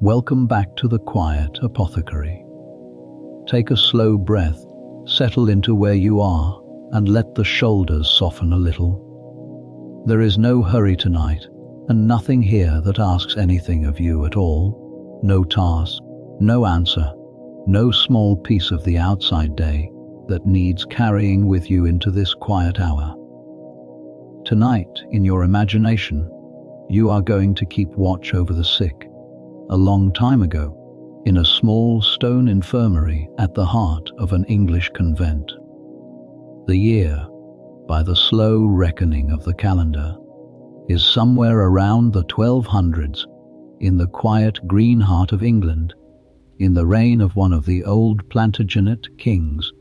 Welcome back to the quiet apothecary. Take a slow breath, settle into where you are, and let the shoulders soften a little. There is no hurry tonight, and nothing here that asks anything of you at all. No task, no answer, no small piece of the outside day that needs carrying with you into this quiet hour. Tonight, in your imagination, you are going to keep watch over the sick. A long time ago, in a small stone infirmary at the heart of an English convent. The year, by the slow reckoning of the calendar, is somewhere around the 1200s, in the quiet green heart of England, in the reign of one of the old Plantagenet kings,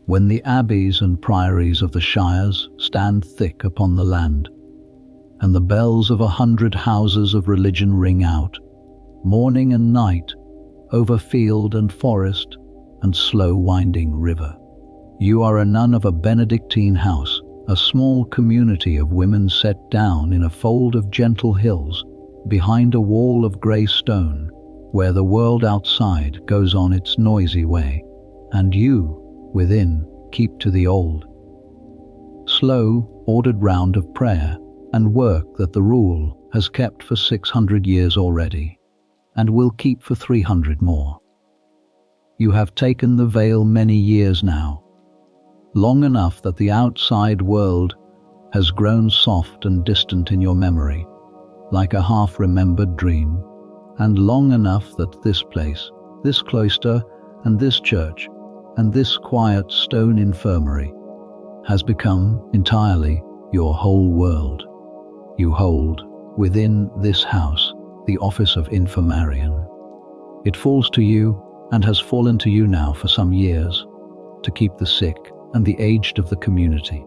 when the abbeys and priories of the shires stand thick upon the land, and the bells of 100 houses of religion ring out, morning and night, over field and forest and slow winding river. You are a nun of a Benedictine house, a small community of women set down in a fold of gentle hills, behind a wall of grey stone, where the world outside goes on its noisy way, and you, within, keep to the old, slow, ordered round of prayer and work that the rule has kept for 600 years already, and will keep for 300 more. You have taken the veil many years now, long enough that the outside world has grown soft and distant in your memory, like a half-remembered dream, and long enough that this place, this cloister, and this church, and this quiet stone infirmary has become entirely your whole world. You hold, within this house, the office of Infirmarian. It falls to you, and has fallen to you now for some years, to keep the sick and the aged of the community,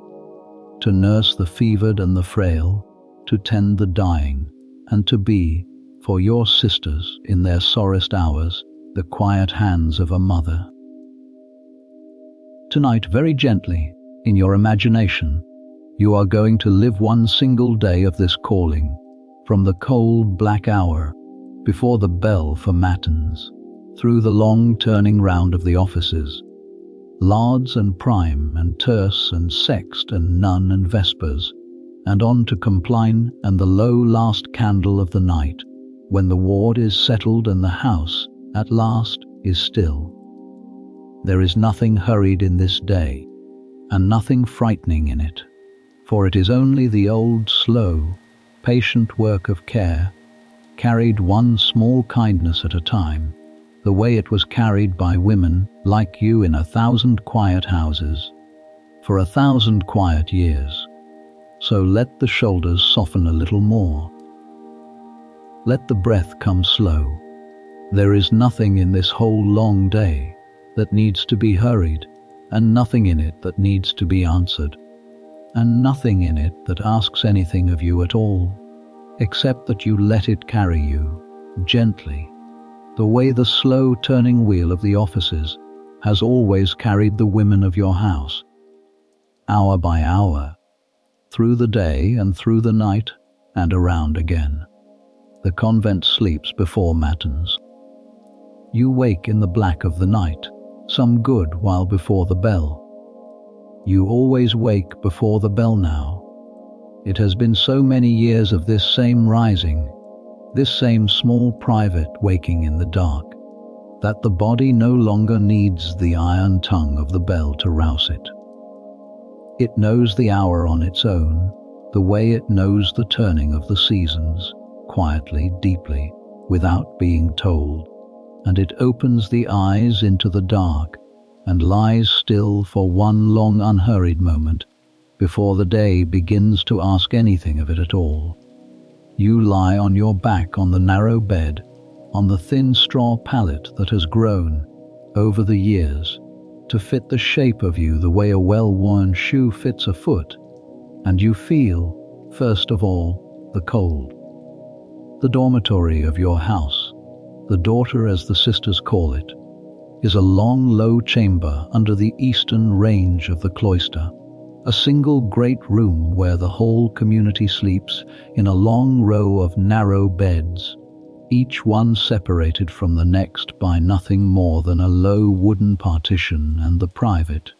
to nurse the fevered and the frail, to tend the dying, and to be, for your sisters in their sorest hours, the quiet hands of a mother. Tonight, very gently, in your imagination, you are going to live one single day of this calling, from the cold black hour before the bell for Matins, through the long turning round of the offices, Lauds and Prime and Terce and Sext and Nun and Vespers, and on to Compline and the low last candle of the night, when the ward is settled and the house, at last, is still. There is nothing hurried in this day, and nothing frightening in it, for it is only the old, slow, patient work of care, carried one small kindness at a time, the way it was carried by women like you in 1,000 quiet houses, for 1,000 quiet years. So let the shoulders soften a little more. Let the breath come slow. There is nothing in this whole long day that needs to be hurried, and nothing in it that needs to be answered, and nothing in it that asks anything of you at all, except that you let it carry you, gently, the way the slow turning wheel of the offices has always carried the women of your house, hour by hour, through the day and through the night and around again. The convent sleeps before Matins. You wake in the black of the night, some good while before the bell. You always wake before the bell now. It has been so many years of this same rising, this same small private waking in the dark, that the body no longer needs the iron tongue of the bell to rouse it. It knows the hour on its own, the way it knows the turning of the seasons, quietly, deeply, without being told, and it opens the eyes into the dark and lies still for one long unhurried moment before the day begins to ask anything of it at all. You lie on your back on the narrow bed, on the thin straw pallet that has grown, over the years, to fit the shape of you the way a well-worn shoe fits a foot, and you feel, first of all, the cold. The dormitory of your house, the daughter as the sisters call it, is a long low chamber under the eastern range of the cloister, a single great room where the whole community sleeps in a long row of narrow beds, each one separated from the next by nothing more than a low wooden partition and the private,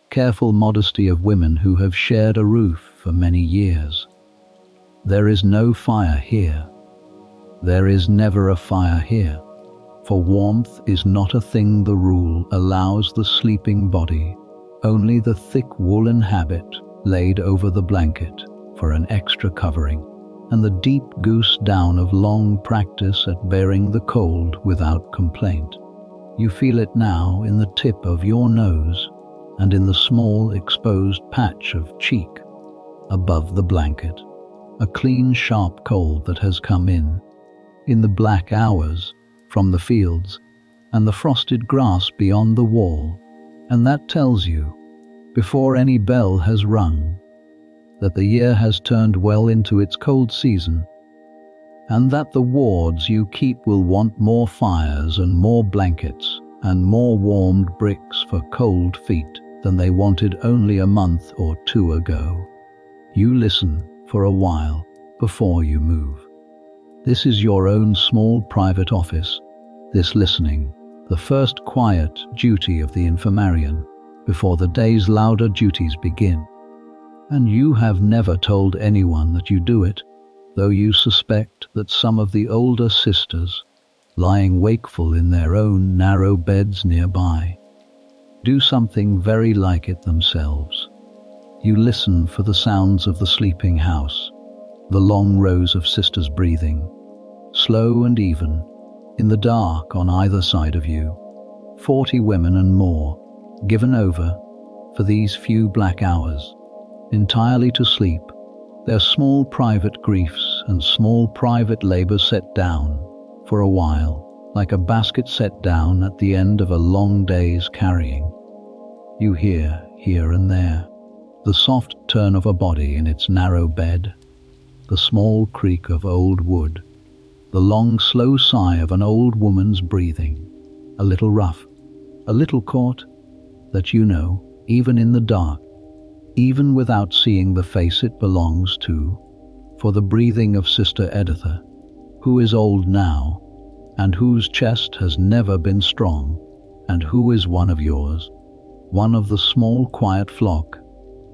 careful modesty of women who have shared a roof for many years. There is no fire here. There is never a fire here, for warmth is not a thing the rule allows the sleeping body, only the thick woolen habit laid over the blanket for an extra covering, and the deep goose down of long practice at bearing the cold without complaint. You feel it now in the tip of your nose and in the small exposed patch of cheek above the blanket, a clean sharp cold that has come in the black hours from the fields and the frosted grass beyond the wall, and that tells you, before any bell has rung, that the year has turned well into its cold season, and that the wards you keep will want more fires and more blankets and more warmed bricks for cold feet than they wanted only a month or two ago. You listen for a while before you move. This is your own small private office, this listening, the first quiet duty of the Infirmarian before the day's louder duties begin. And you have never told anyone that you do it, though you suspect that some of the older sisters, lying wakeful in their own narrow beds nearby, do something very like it themselves. You listen for the sounds of the sleeping house, the long rows of sisters breathing, slow and even, in the dark on either side of you, 40 women and more, given over, for these few black hours, entirely to sleep, their small private griefs and small private labours set down, for a while, like a basket set down at the end of a long day's carrying. You hear, here and there, the soft turn of a body in its narrow bed, the small creak of old wood, the long slow sigh of an old woman's breathing, a little rough, a little caught, that you know, even in the dark, even without seeing the face it belongs to, for the breathing of Sister Editha, who is old now, and whose chest has never been strong, and who is one of yours, one of the small quiet flock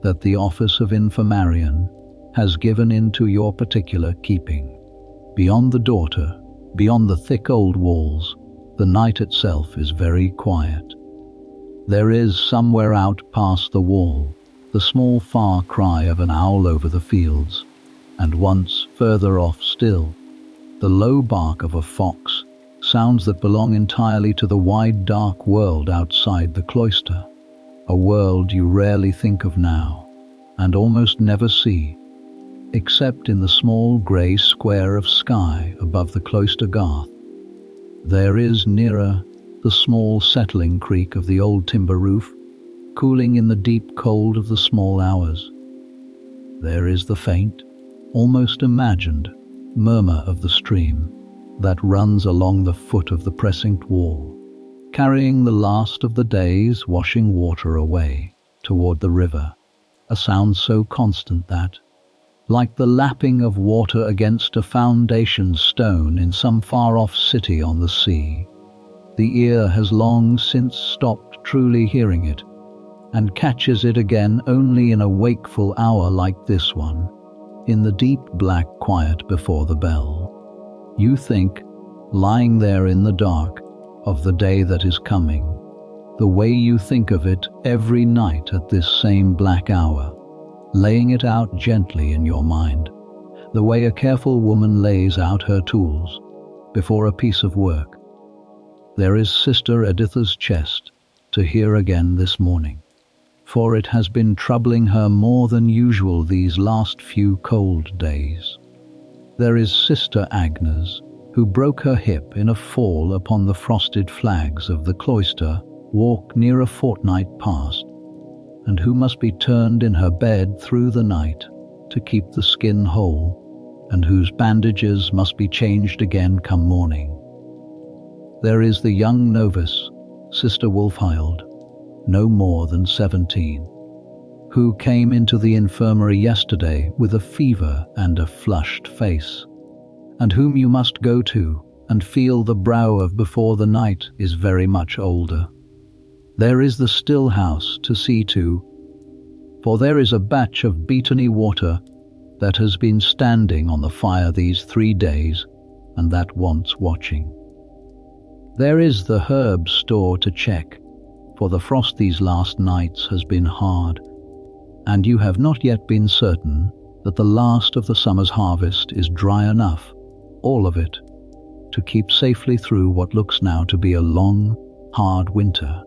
that the office of Infirmarian has given into your particular keeping. Beyond the daughter, beyond the thick old walls, the night itself is very quiet. There is somewhere out past the wall the small far cry of an owl over the fields, and once further off still, the low bark of a fox, sounds that belong entirely to the wide dark world outside the cloister, a world you rarely think of now, and almost never see, except in the small grey square of sky above the cloister garth. There is nearer the small settling creak of the old timber roof, cooling in the deep cold of the small hours. There is the faint, almost imagined, murmur of the stream that runs along the foot of the precinct wall, carrying the last of the day's washing water away toward the river, a sound so constant that, like the lapping of water against a foundation stone in some far-off city on the sea, the ear has long since stopped truly hearing it, and catches it again only in a wakeful hour like this one, in the deep black quiet before the bell. You think, lying there in the dark, of the day that is coming, the way you think of it every night at this same black hour, laying it out gently in your mind, the way a careful woman lays out her tools before a piece of work. There is Sister Editha's chest to hear again this morning, for it has been troubling her more than usual these last few cold days. There is Sister Agnes, who broke her hip in a fall upon the frosted flags of the cloister walk near a fortnight past, and who must be turned in her bed through the night to keep the skin whole, and whose bandages must be changed again come morning. There is the young novice, Sister Wolfhild, no more than 17, who came into the infirmary yesterday with a fever and a flushed face, and whom you must go to and feel the brow of before the night is very much older. There is the still house to see to, for there is a batch of beatony water that has been standing on the fire these 3 days, and that wants watching. There is the herb store to check, for the frost these last nights has been hard, and you have not yet been certain that the last of the summer's harvest is dry enough, all of it, to keep safely through what looks now to be a long, hard winter.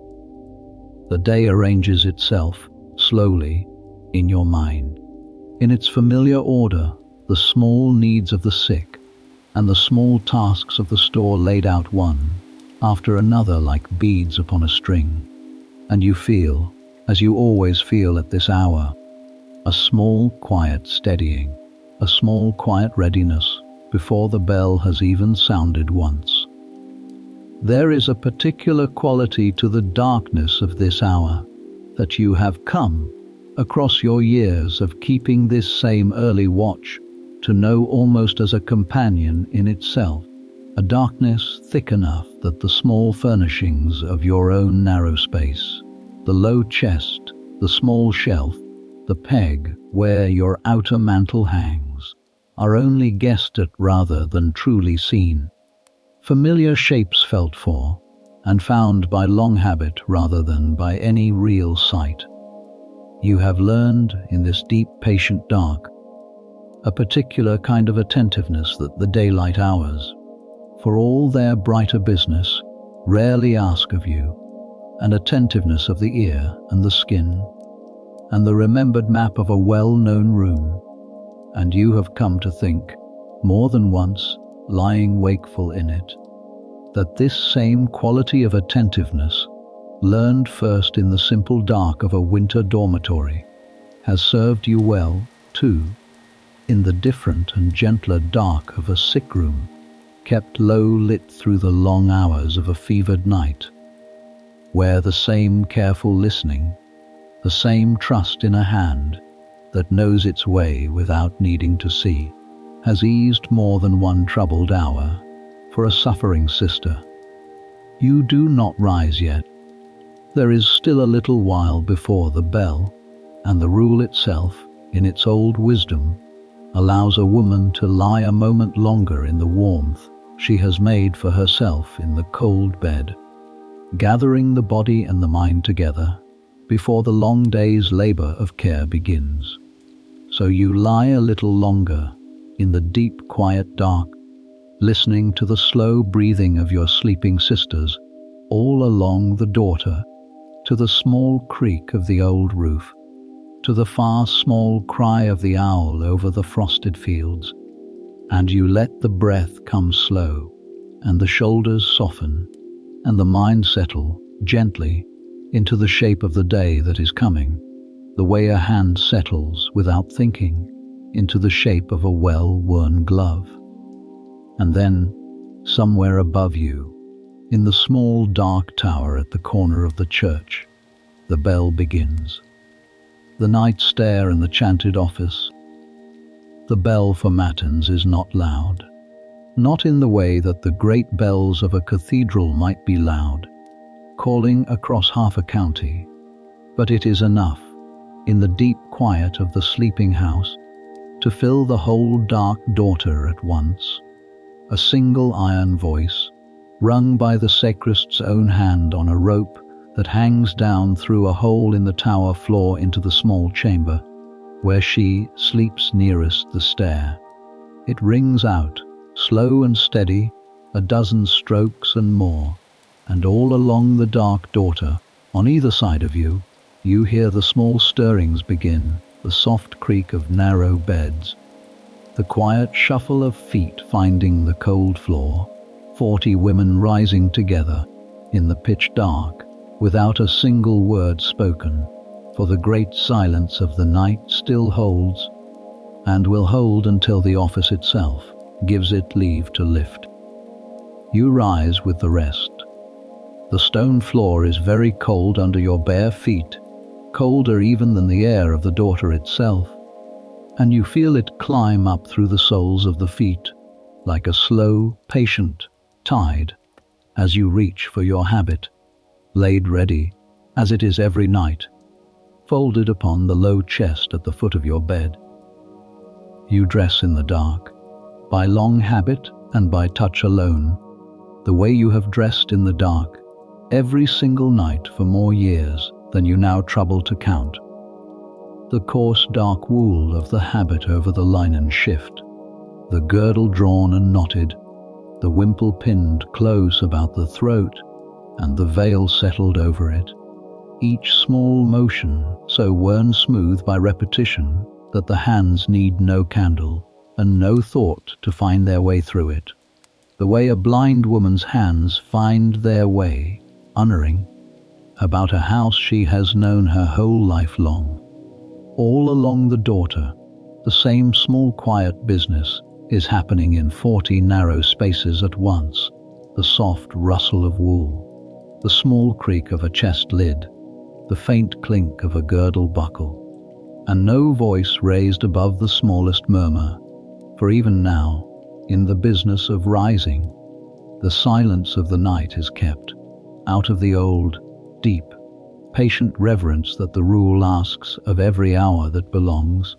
The day arranges itself, slowly, in your mind. In its familiar order, the small needs of the sick, and the small tasks of the store laid out one after another like beads upon a string. And you feel, as you always feel at this hour, a small quiet steadying, a small quiet readiness before the bell has even sounded once. There is a particular quality to the darkness of this hour that you have come, across your years of keeping this same early watch, to know almost as a companion in itself, a darkness thick enough that the small furnishings of your own narrow space, the low chest, the small shelf, the peg where your outer mantle hangs, are only guessed at rather than truly seen. Familiar shapes felt for, and found by long habit rather than by any real sight. You have learned in this deep patient dark a particular kind of attentiveness that the daylight hours, for all their brighter business, rarely ask of you, an attentiveness of the ear and the skin, and the remembered map of a well-known room, and you have come to think, more than once, lying wakeful in it, that this same quality of attentiveness, learned first in the simple dark of a winter dormitory, has served you well, too, in the different and gentler dark of a sick room, kept low lit through the long hours of a fevered night, where the same careful listening, the same trust in a hand that knows its way without needing to see, has eased more than one troubled hour for a suffering sister. You do not rise yet. There is still a little while before the bell, and the rule itself, in its old wisdom, allows a woman to lie a moment longer in the warmth she has made for herself in the cold bed, gathering the body and the mind together before the long day's labor of care begins. So you lie a little longer in the deep quiet dark, listening to the slow breathing of your sleeping sisters all along the dorter, to the small creak of the old roof, to the far small cry of the owl over the frosted fields, and you let the breath come slow, and the shoulders soften, and the mind settle gently into the shape of the day that is coming, the way a hand settles without thinking into the shape of a well-worn glove. And then, somewhere above you, in the small dark tower at the corner of the church, the bell begins. The night stair in the chanted office. The bell for Matins is not loud, not in the way that the great bells of a cathedral might be loud, calling across half a county, but it is enough, in the deep quiet of the sleeping house, to fill the whole dark dorter at once. A single iron voice, rung by the sacrist's own hand on a rope that hangs down through a hole in the tower floor into the small chamber, where she sleeps nearest the stair. It rings out, slow and steady, a dozen strokes and more, and all along the dark dorter, on either side of you, you hear the small stirrings begin, the soft creak of narrow beds, the quiet shuffle of feet finding the cold floor, 40 women rising together in the pitch dark, without a single word spoken, for the great silence of the night still holds, and will hold until the office itself gives it leave to lift. You rise with the rest. The stone floor is very cold under your bare feet, colder even than the air of the dorter itself, and you feel it climb up through the soles of the feet, like a slow, patient, tide, as you reach for your habit, laid ready, as it is every night, folded upon the low chest at the foot of your bed. You dress in the dark, by long habit and by touch alone, the way you have dressed in the dark every single night for more years than you now trouble to count. The coarse dark wool of the habit over the linen shift, the girdle drawn and knotted, the wimple pinned close about the throat, and the veil settled over it, each small motion so worn smooth by repetition that the hands need no candle and no thought to find their way through it, the way a blind woman's hands find their way, unerring, about a house she has known her whole life long. All along the daughter, the same small quiet business is happening in 40 narrow spaces at once, the soft rustle of wool, the small creak of a chest lid, the faint clink of a girdle buckle, and no voice raised above the smallest murmur, for even now, in the business of rising, the silence of the night is kept, out of the old, deep, patient reverence that the rule asks of every hour that belongs,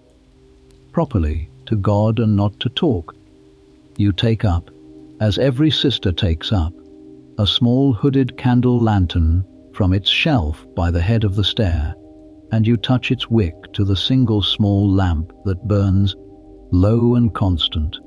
properly, to God and not to talk. You take up, as every sister takes up, a small hooded candle lantern from its shelf by the head of the stair, and you touch its wick to the single small lamp that burns, low and constant,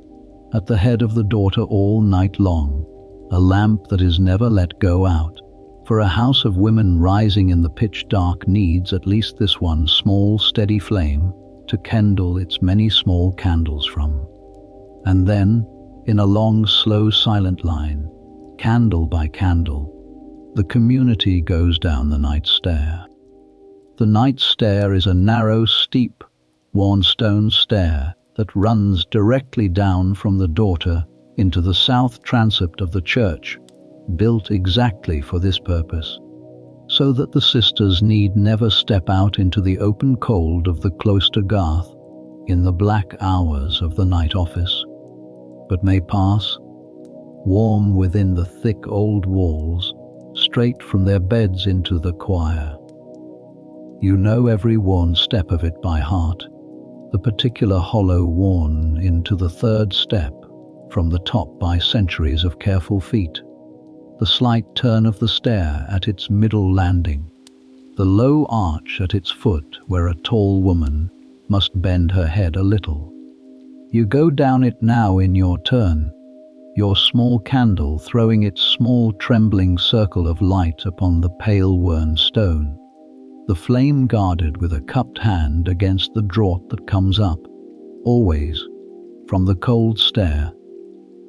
at the head of the daughter all night long, a lamp that is never let go out, for a house of women rising in the pitch dark needs at least this one small steady flame to kindle its many small candles from. And then, in a long slow silent line, candle by candle, the community goes down the night stair. The night stair is a narrow, steep, worn stone stair that runs directly down from the daughter into the south transept of the church, built exactly for this purpose, so that the sisters need never step out into the open cold of the cloister garth in the black hours of the night office, but may pass, warm within the thick old walls, straight from their beds into the choir. You know every worn step of it by heart, the particular hollow worn into the third step from the top by centuries of careful feet, the slight turn of the stair at its middle landing, the low arch at its foot where a tall woman must bend her head a little. You go down it now in your turn, your small candle throwing its small trembling circle of light upon the pale worn stone, the flame guarded with a cupped hand against the draught that comes up, always, from the cold stair,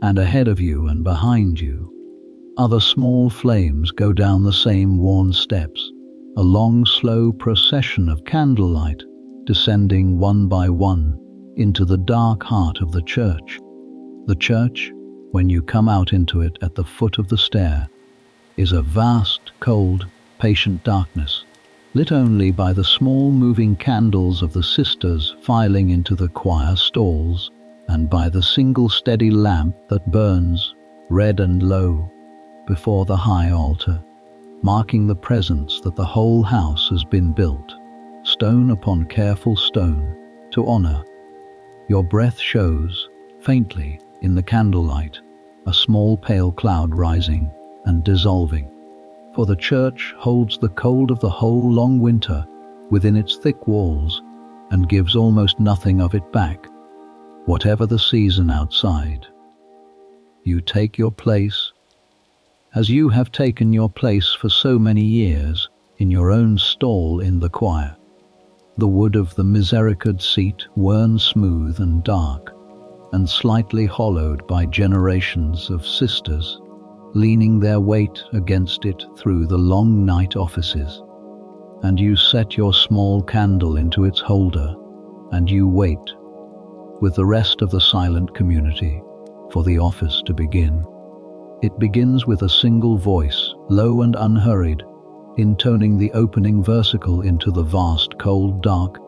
and ahead of you and behind you. Other small flames go down the same worn steps, a long slow procession of candlelight, descending one by one into the dark heart of the church. The church, when you come out into it at the foot of the stair, is a vast, cold, patient darkness, lit only by the small moving candles of the sisters filing into the choir stalls, and by the single steady lamp that burns, red and low, before the high altar, marking the presence that the whole house has been built, stone upon careful stone, to honor. Your breath shows, faintly, in the candlelight, a small pale cloud rising and dissolving, for the church holds the cold of the whole long winter within its thick walls and gives almost nothing of it back, whatever the season outside. You take your place, as you have taken your place for so many years, in your own stall in the choir, the wood of the Misericord seat worn smooth and dark, and slightly hollowed by generations of sisters, leaning their weight against it through the long night offices. And you set your small candle into its holder, and you wait, with the rest of the silent community, for the office to begin. It begins with a single voice, low and unhurried, intoning the opening versicle into the vast cold dark,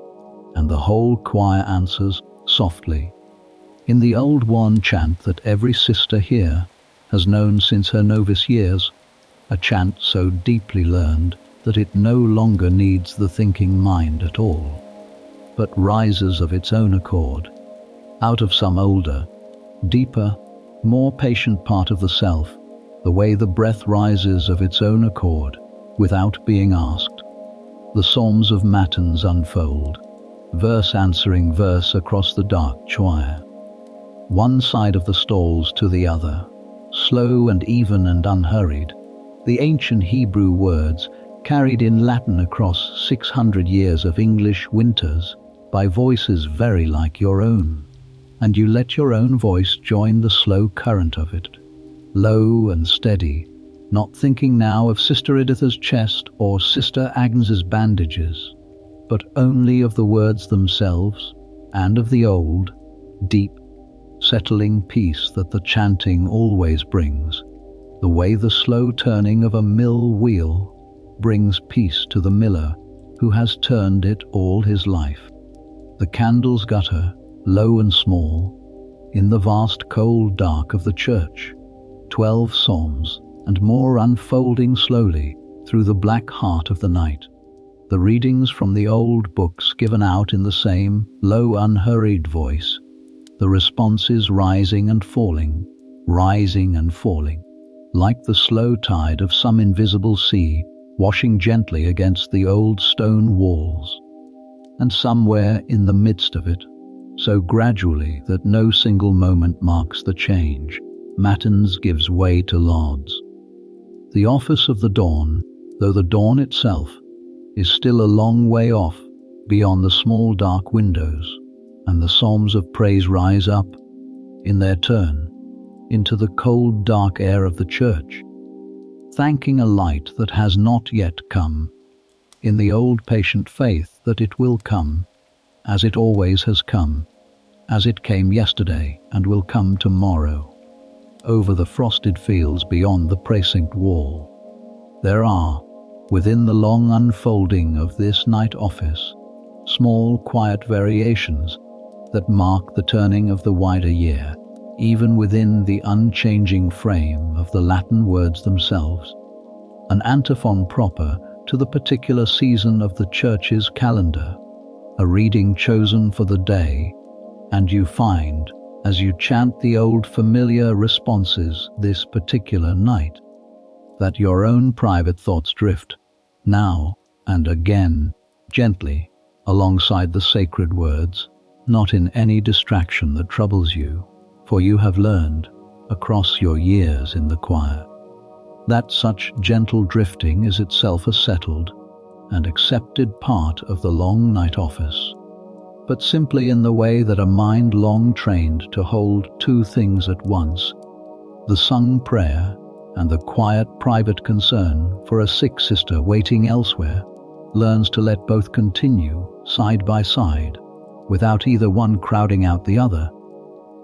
and the whole choir answers softly, in the old one chant that every sister here, has known since her novice years, a chant so deeply learned that it no longer needs the thinking mind at all, but rises of its own accord, out of some older, deeper, more patient part of the self, the way the breath rises of its own accord, without being asked. The psalms of Matins unfold, verse answering verse across the dark choir, one side of the stalls to the other, slow and even and unhurried, the ancient Hebrew words carried in Latin across 600 years of English winters by voices very like your own, and you let your own voice join the slow current of it, low and steady, not thinking now of Sister Editha's chest or Sister Agnes's bandages, but only of the words themselves and of the old, deep, settling peace that the chanting always brings, the way the slow turning of a mill wheel brings peace to the miller who has turned it all his life. The candles gutter, low and small, in the vast cold dark of the church, 12 psalms and more unfolding slowly through the black heart of the night. The readings from the old books given out in the same low, unhurried voice, the responses rising and falling, like the slow tide of some invisible sea washing gently against the old stone walls. And somewhere in the midst of it, so gradually that no single moment marks the change, Matins gives way to lauds. The office of the dawn, though the dawn itself, is still a long way off beyond the small dark windows, and the psalms of praise rise up, in their turn, into the cold dark air of the church, thanking a light that has not yet come, in the old patient faith that it will come, as it always has come, as it came yesterday and will come tomorrow, over the frosted fields beyond the precinct wall. There are, within the long unfolding of this night office, small quiet variations that mark the turning of the wider year, even within the unchanging frame of the Latin words themselves, an antiphon proper to the particular season of the church's calendar, a reading chosen for the day, and you find, as you chant the old familiar responses this particular night, that your own private thoughts drift, now and again, gently, alongside the sacred words, not in any distraction that troubles you, for you have learned, across your years in the choir, that such gentle drifting is itself a settled and accepted part of the long night office, but simply in the way that a mind long trained to hold two things at once, the sung prayer and the quiet private concern for a sick sister waiting elsewhere, learns to let both continue side by side, without either one crowding out the other.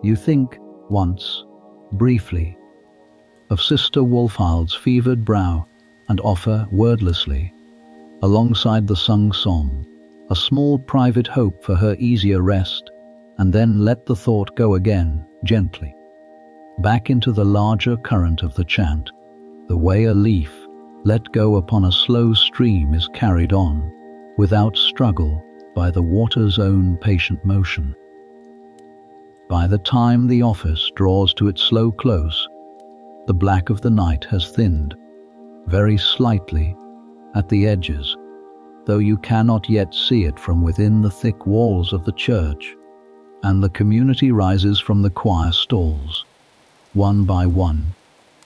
You think, once, briefly, of Sister Wolfhild's fevered brow, and offer wordlessly, alongside the sung psalm, a small private hope for her easier rest, and then let the thought go again, gently, back into the larger current of the chant, the way a leaf, let go upon a slow stream, is carried on, without struggle, by the water's own patient motion. By the time the office draws to its slow close, the black of the night has thinned, very slightly, at the edges, though you cannot yet see it from within the thick walls of the church, and the community rises from the choir stalls, one by one,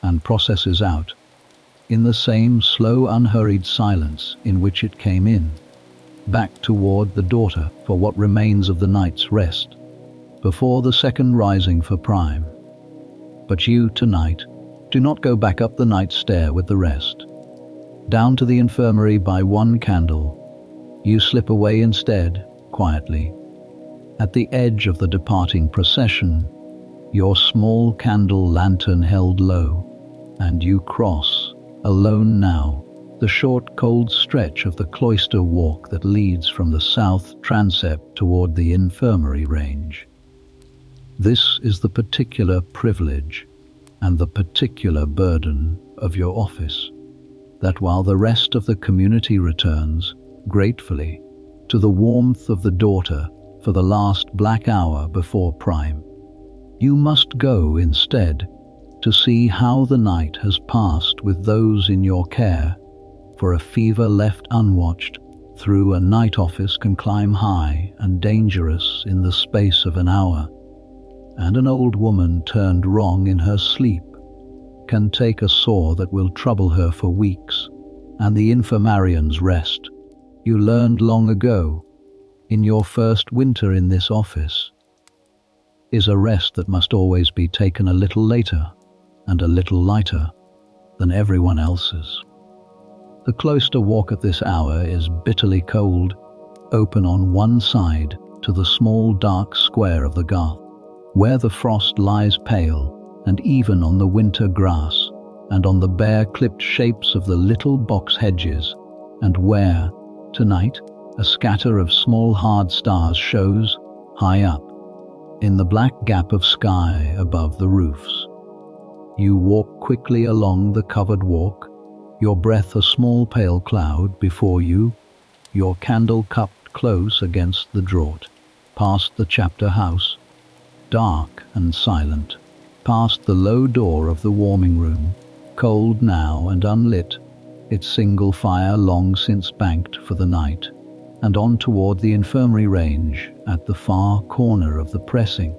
and processes out, in the same slow unhurried silence in which it came in, back toward the daughter for what remains of the night's rest, before the second rising for prime. But you, tonight, do not go back up the night stair with the rest. Down to the infirmary by one candle, you slip away instead, quietly. At the edge of the departing procession, your small candle lantern held low, and you cross, alone now, the short cold stretch of the Cloister walk that leads from the south transept toward the infirmary range. This is the particular privilege, and the particular burden of your office, that while the rest of the community returns, gratefully, to the warmth of the daughter for the last black hour before prime, you must go instead to see how the night has passed with those in your care, for a fever left unwatched through a night office can climb high and dangerous in the space of an hour, and an old woman turned wrong in her sleep can take a sore that will trouble her for weeks, and the Infirmarian's rest, you learned long ago, in your first winter in this office, is a rest that must always be taken a little later and a little lighter than everyone else's. The cloister walk at this hour is bitterly cold, open on one side to the small dark square of the garth, where the frost lies pale and even on the winter grass and on the bare clipped shapes of the little box hedges, and where, tonight, a scatter of small hard stars shows, high up, in the black gap of sky above the roofs. You walk quickly along the covered walk, your breath a small pale cloud before you, your candle cupped close against the draught, past the chapter house, dark and silent, past the low door of the warming room, cold now and unlit, its single fire long since banked for the night, and on toward the infirmary range at the far corner of the pressing.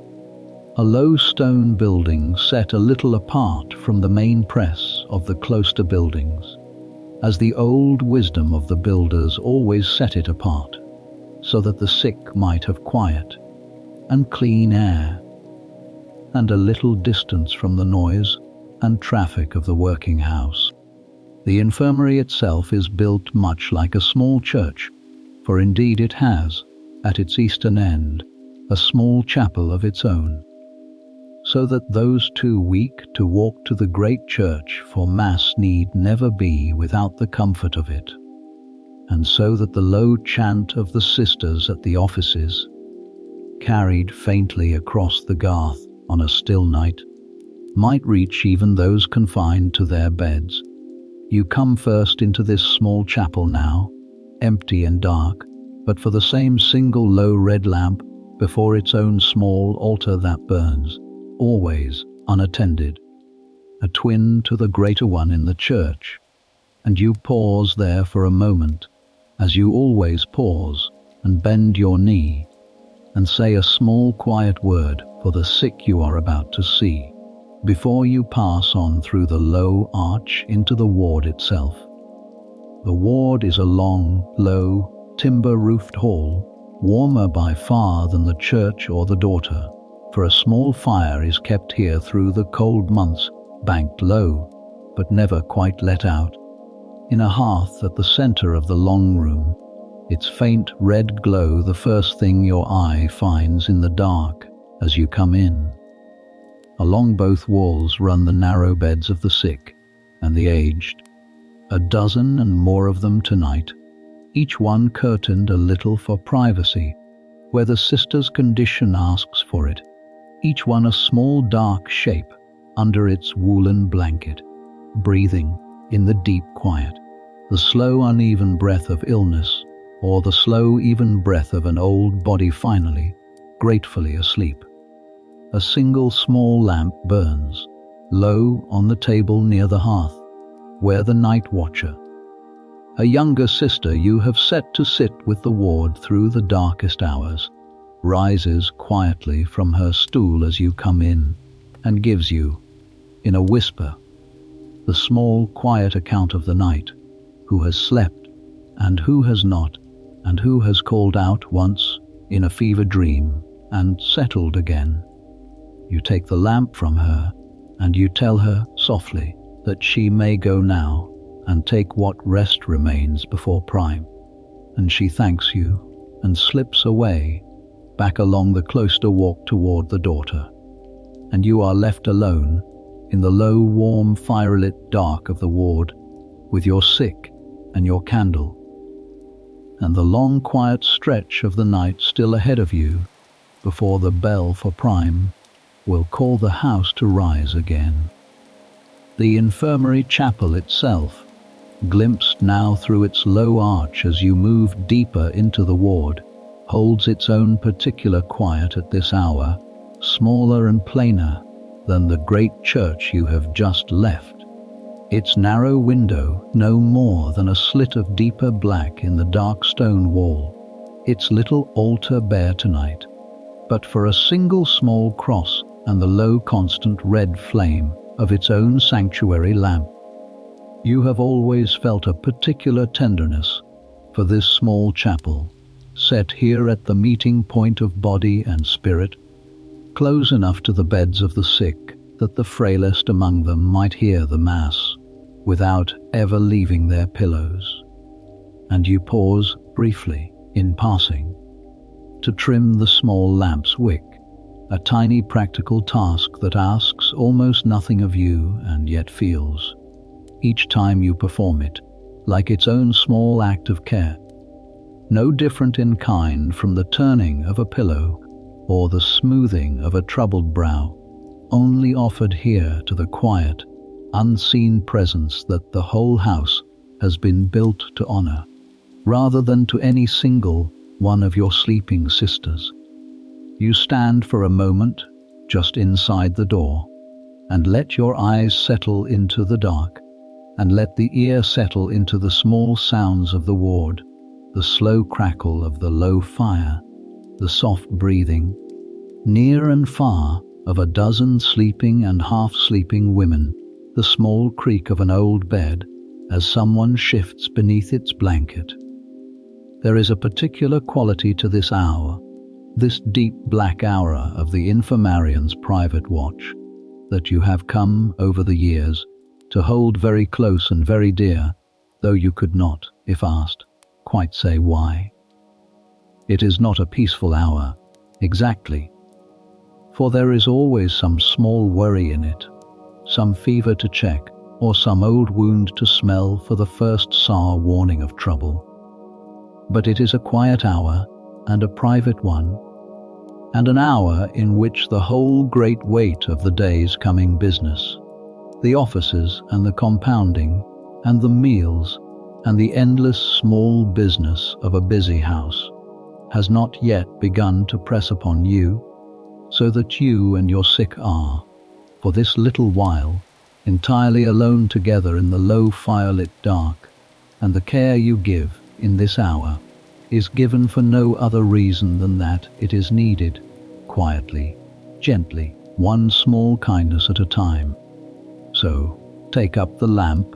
A low stone building set a little apart from the main press of the cloister buildings, as the old wisdom of the builders always set it apart, so that the sick might have quiet and clean air, and a little distance from the noise and traffic of the working house. The infirmary itself is built much like a small church, for indeed it has, at its eastern end, a small chapel of its own, so that those too weak to walk to the great church for Mass need never be without the comfort of it, and so that the low chant of the sisters at the offices, carried faintly across the garth on a still night, might reach even those confined to their beds. You come first into this small chapel now, empty and dark, but for the same single low red lamp before its own small altar that burns, always unattended, a twin to the greater one in the church, and you pause there for a moment, as you always pause, and bend your knee, and say a small quiet word for the sick you are about to see, before you pass on through the low arch into the ward itself. The ward is a long, low, timber-roofed hall, warmer by far than the church or the daughter, for a small fire is kept here through the cold months, banked low, but never quite let out, in a hearth at the center of the long room, its faint red glow the first thing your eye finds in the dark as you come in. Along both walls run the narrow beds of the sick and the aged, a dozen and more of them tonight, each one curtained a little for privacy, where the sister's condition asks for it, each one a small dark shape under its woolen blanket, breathing in the deep quiet, the slow uneven breath of illness, or the slow even breath of an old body finally, gratefully asleep. A single small lamp burns, low on the table near the hearth, where the night watcher, a younger sister you have set to sit with the ward through the darkest hours, rises quietly from her stool as you come in, and gives you, in a whisper, the small quiet account of the night, who has slept, and who has not, and who has called out once in a fever dream, and settled again. You take the lamp from her, and you tell her softly that she may go now and take what rest remains before prime, and she thanks you and slips away, back along the cloister walk toward the daughter, and you are left alone in the low, warm, firelit dark of the ward, with your sick and your candle, and the long, quiet stretch of the night still ahead of you, before the bell for prime will call the house to rise again. The infirmary chapel itself, glimpsed now through its low arch as you move deeper into the ward, holds its own particular quiet at this hour, smaller and plainer than the great church you have just left. Its narrow window no more than a slit of deeper black in the dark stone wall, its little altar bare tonight, but for a single small cross and the low constant red flame of its own sanctuary lamp. You have always felt a particular tenderness for this small chapel, set here at the meeting point of body and spirit, close enough to the beds of the sick that the frailest among them might hear the Mass without ever leaving their pillows. And you pause briefly in passing to trim the small lamp's wick, a tiny practical task that asks almost nothing of you and yet feels, each time you perform it, like its own small act of care, no different in kind from the turning of a pillow or the smoothing of a troubled brow, only offered here to the quiet, unseen presence that the whole house has been built to honor, rather than to any single one of your sleeping sisters. You stand for a moment just inside the door, and let your eyes settle into the dark, and let the ear settle into the small sounds of the ward, the slow crackle of the low fire, the soft breathing, near and far, of a dozen sleeping and half-sleeping women, the small creak of an old bed as someone shifts beneath its blanket. There is a particular quality to this hour, this deep black hour of the Infirmarian's private watch, that you have come over the years to hold very close and very dear, though you could not, if asked, quite say why. It is not a peaceful hour, exactly, for there is always some small worry in it, some fever to check, or some old wound to smell for the first sour warning of trouble. But it is a quiet hour, and a private one, and an hour in which the whole great weight of the day's coming business, the offices and the compounding, and the meals, and the endless small business of a busy house, has not yet begun to press upon you, so that you and your sick are, for this little while, entirely alone together in the low firelit dark, and the care you give in this hour is given for no other reason than that it is needed, quietly, gently, one small kindness at a time. So, take up the lamp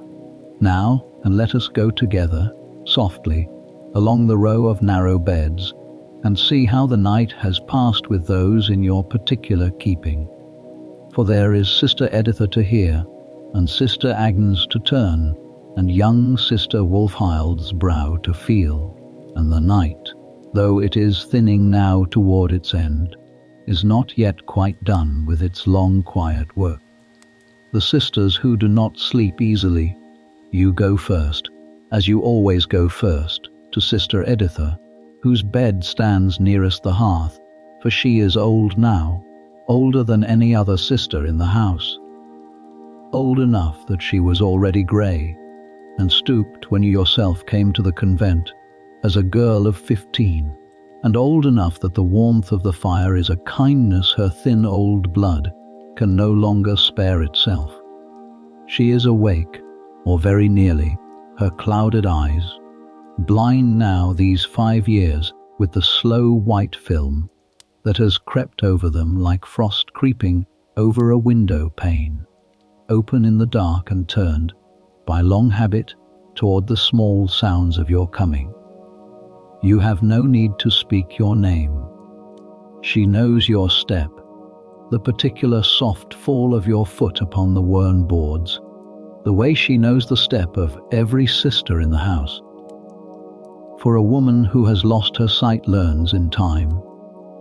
now, and let us go together, softly, along the row of narrow beds, and see how the night has passed with those in your particular keeping. For there is Sister Editha to hear, and Sister Agnes to turn, and young Sister Wulfhild's brow to feel, and the night, though it is thinning now toward its end, is not yet quite done with its long quiet work. The sisters who do not sleep easily, you go first, as you always go first, to Sister Editha, whose bed stands nearest the hearth, for she is old now, older than any other sister in the house. Old enough that she was already grey, and stooped when you yourself came to the convent, as a girl of 15, and old enough that the warmth of the fire is a kindness her thin old blood can no longer spare itself. She is awake, or very nearly, her clouded eyes, blind now these 5 years with the slow white film that has crept over them like frost creeping over a window pane, open in the dark and turned, by long habit, toward the small sounds of your coming. You have no need to speak your name. She knows your step, the particular soft fall of your foot upon the worn boards, the way she knows the step of every sister in the house. For a woman who has lost her sight learns in time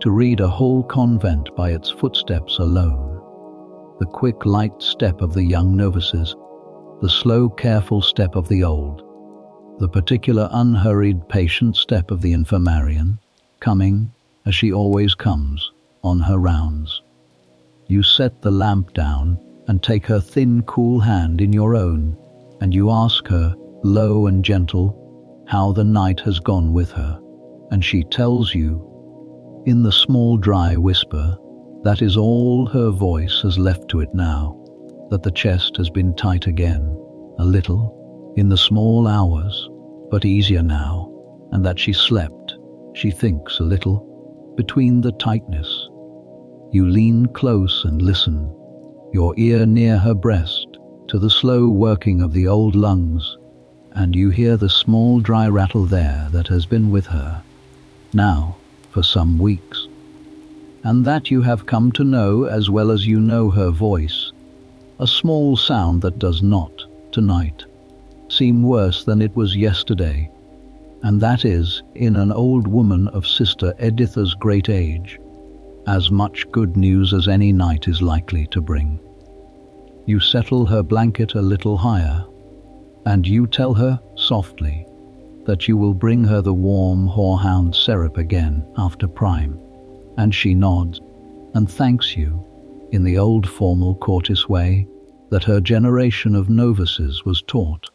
to read a whole convent by its footsteps alone. The quick, light step of the young novices, the slow, careful step of the old, the particular unhurried, patient step of the Infirmarian, coming, as she always comes, on her rounds. You set the lamp down and take her thin, cool hand in your own, and you ask her, low and gentle, how the night has gone with her, and she tells you, in the small dry whisper that is all her voice has left to it now, that the chest has been tight again, a little, in the small hours, but easier now, and that she slept, she thinks a little, between the tightness. You lean close and listen, your ear near her breast, to the slow working of the old lungs, and you hear the small dry rattle there that has been with her, now, for some weeks, and that you have come to know as well as you know her voice, a small sound that does not, tonight, seem worse than it was yesterday, and that is, in an old woman of Sister Editha's great age, as much good news as any night is likely to bring. You settle her blanket a little higher, and you tell her, softly, that you will bring her the warm horehound syrup again after prime, and she nods and thanks you, in the old formal courteous way that her generation of novices was taught,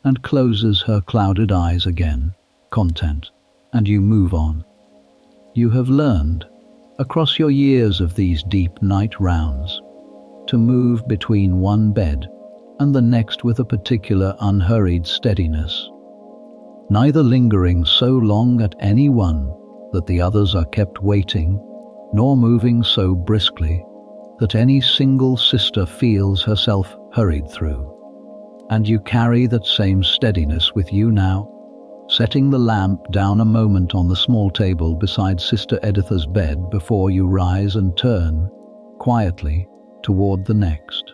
and closes her clouded eyes again, content, and you move on. You have learned, across your years of these deep night rounds, to move between one bed and the next with a particular unhurried steadiness, neither lingering so long at any one that the others are kept waiting, nor moving so briskly that any single sister feels herself hurried through. And you carry that same steadiness with you now, setting the lamp down a moment on the small table beside Sister Editha's bed before you rise and turn, quietly, toward the next.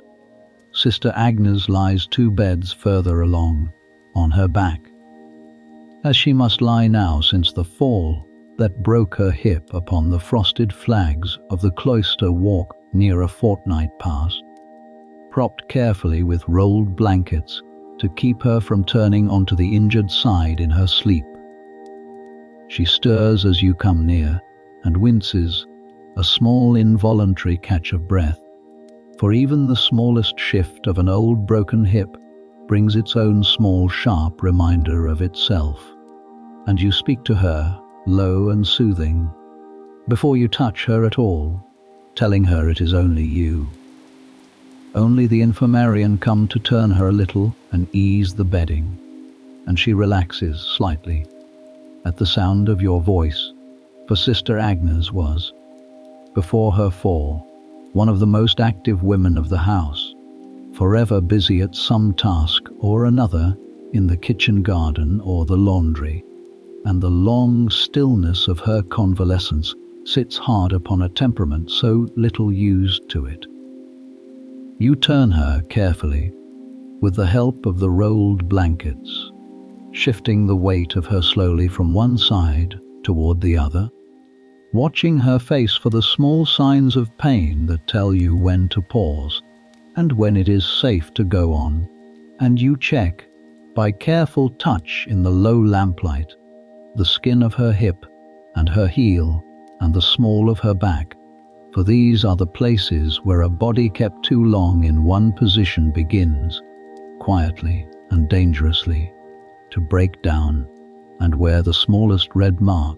Sister Agnes lies 2 beds further along, on her back, as she must lie now since the fall that broke her hip upon the frosted flags of the Cloister walk near a fortnight past, propped carefully with rolled blankets to keep her from turning onto the injured side in her sleep. She stirs as you come near and winces, a small involuntary catch of breath, for even the smallest shift of an old broken hip brings its own small sharp reminder of itself, and you speak to her, low and soothing, before you touch her at all, telling her it is only you. Only the Infirmarian come to turn her a little and ease the bedding, and she relaxes slightly at the sound of your voice, for Sister Agnes was, before her fall, one of the most active women of the house, forever busy at some task or another in the kitchen garden or the laundry, and the long stillness of her convalescence sits hard upon a temperament so little used to it. You turn her carefully, with the help of the rolled blankets, shifting the weight of her slowly from one side toward the other, watching her face for the small signs of pain that tell you when to pause and when it is safe to go on, and you check, by careful touch in the low lamplight, the skin of her hip and her heel and the small of her back, for these are the places where a body kept too long in one position begins, quietly and dangerously, to break down, and where the smallest red mark,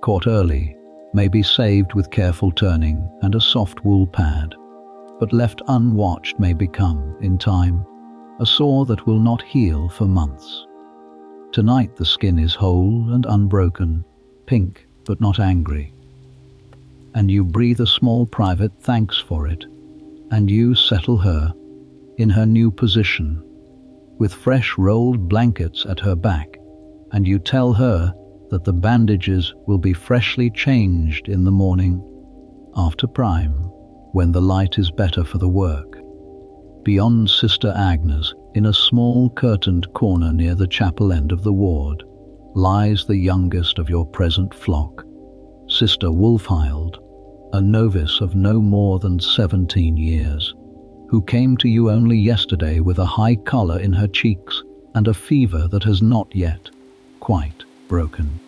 caught early, may be saved with careful turning and a soft wool pad, but left unwatched may become, in time, a sore that will not heal for months. Tonight the skin is whole and unbroken, pink but not angry, and you breathe a small private thanks for it, and you settle her in her new position, with fresh rolled blankets at her back, and you tell her that the bandages will be freshly changed in the morning, after prime, when the light is better for the work. Beyond Sister Agnes, in a small curtained corner near the chapel end of the ward, lies the youngest of your present flock, Sister Wolfhild, a novice of no more than 17 years, who came to you only yesterday with a high colour in her cheeks and a fever that has not yet quite broken.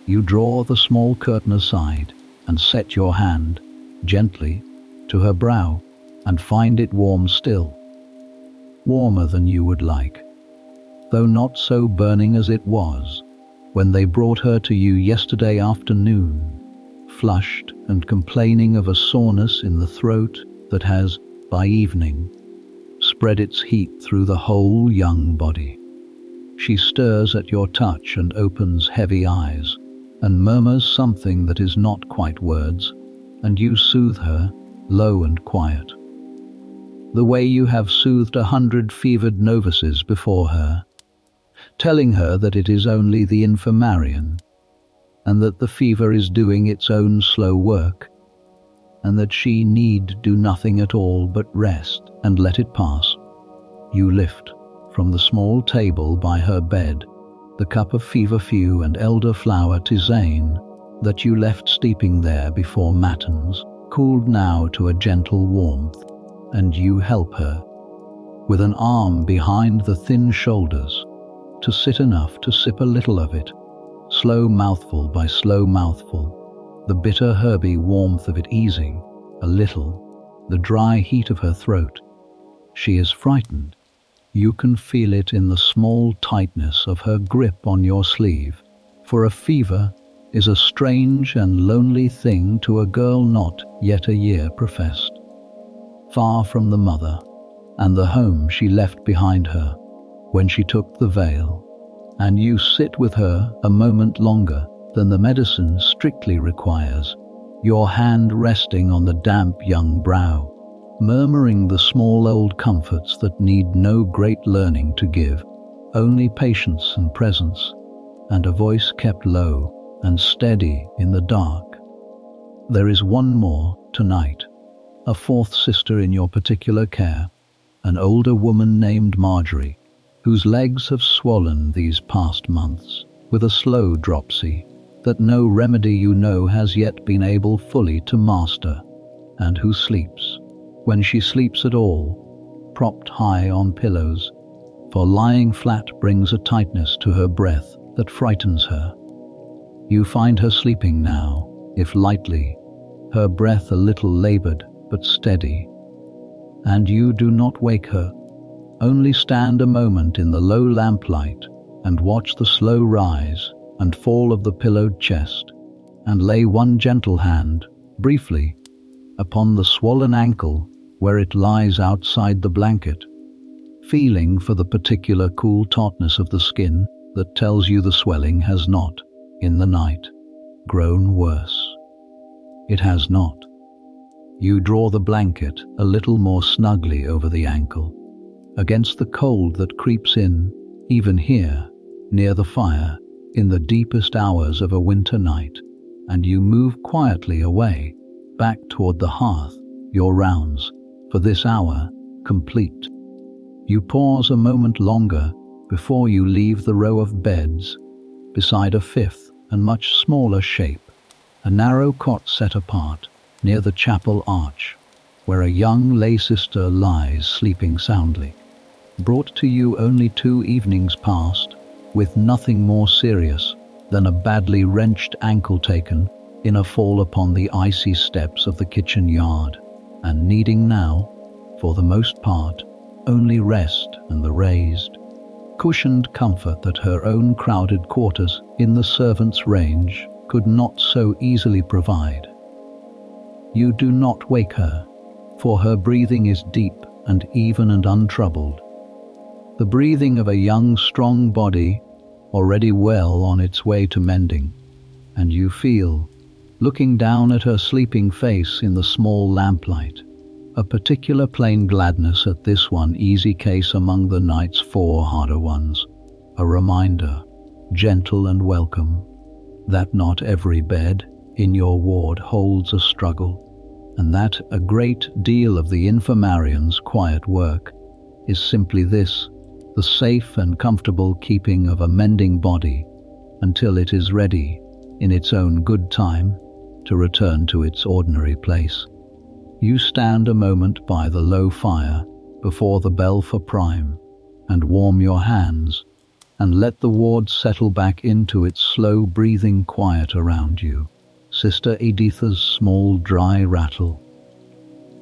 You draw the small curtain aside and set your hand, gently, to her brow, and find it warm still, warmer than you would like, though not so burning as it was when they brought her to you yesterday afternoon, flushed and complaining of a soreness in the throat that has, by evening, spread its heat through the whole young body. She stirs at your touch and opens heavy eyes, and murmurs something that is not quite words, and you soothe her, low and quiet, the way you have soothed 100 fevered novices before her, telling her that it is only the Infirmarian, and that the fever is doing its own slow work, and that she need do nothing at all but rest and let it pass. You lift from the small table by her bed the cup of feverfew and elderflower tisane that you left steeping there before Matins, cooled now to a gentle warmth, and you help her, with an arm behind the thin shoulders, to sit enough to sip a little of it, slow mouthful by slow mouthful, the bitter herby warmth of it easing, a little, the dry heat of her throat. She is frightened. You can feel it in the small tightness of her grip on your sleeve, for a fever is a strange and lonely thing to a girl not yet a year professed, far from the mother and the home she left behind her when she took the veil, and you sit with her a moment longer than the medicine strictly requires, your hand resting on the damp young brow, murmuring the small old comforts that need no great learning to give, only patience and presence, and a voice kept low and steady in the dark. There is one more tonight, a fourth sister in your particular care, an older woman named Marjorie, whose legs have swollen these past months with a slow dropsy that no remedy you know has yet been able fully to master, and who sleeps, when she sleeps at all, propped high on pillows, for lying flat brings a tightness to her breath that frightens her. You find her sleeping now, if lightly, her breath a little labored but steady, and you do not wake her, only stand a moment in the low lamplight and watch the slow rise and fall of the pillowed chest, and lay one gentle hand, briefly, upon the swollen ankle where it lies outside the blanket, feeling for the particular cool tautness of the skin that tells you the swelling has not, in the night, grown worse. It has not. You draw the blanket a little more snugly over the ankle, against the cold that creeps in, even here, near the fire, in the deepest hours of a winter night, and you move quietly away, back toward the hearth, your rounds, for this hour, complete. You pause a moment longer before you leave the row of beds, beside a fifth and much smaller shape, a narrow cot set apart, near the chapel arch, where a young lay sister lies sleeping soundly, brought to you only 2 evenings past, with nothing more serious than a badly wrenched ankle taken in a fall upon the icy steps of the kitchen yard, and needing now, for the most part, only rest and the raised, cushioned comfort that her own crowded quarters in the servants' range could not so easily provide. You do not wake her, for her breathing is deep and even and untroubled, the breathing of a young, strong body already well on its way to mending, and you feel, looking down at her sleeping face in the small lamplight, a particular plain gladness at this one easy case among the night's 4 harder ones, a reminder, gentle and welcome, that not every bed in your ward holds a struggle, and that a great deal of the Infirmarian's quiet work is simply this, the safe and comfortable keeping of a mending body until it is ready, in its own good time, to return to its ordinary place. You stand a moment by the low fire before the bell for prime, and warm your hands, and let the ward settle back into its slow breathing quiet around you. Sister Editha's small dry rattle,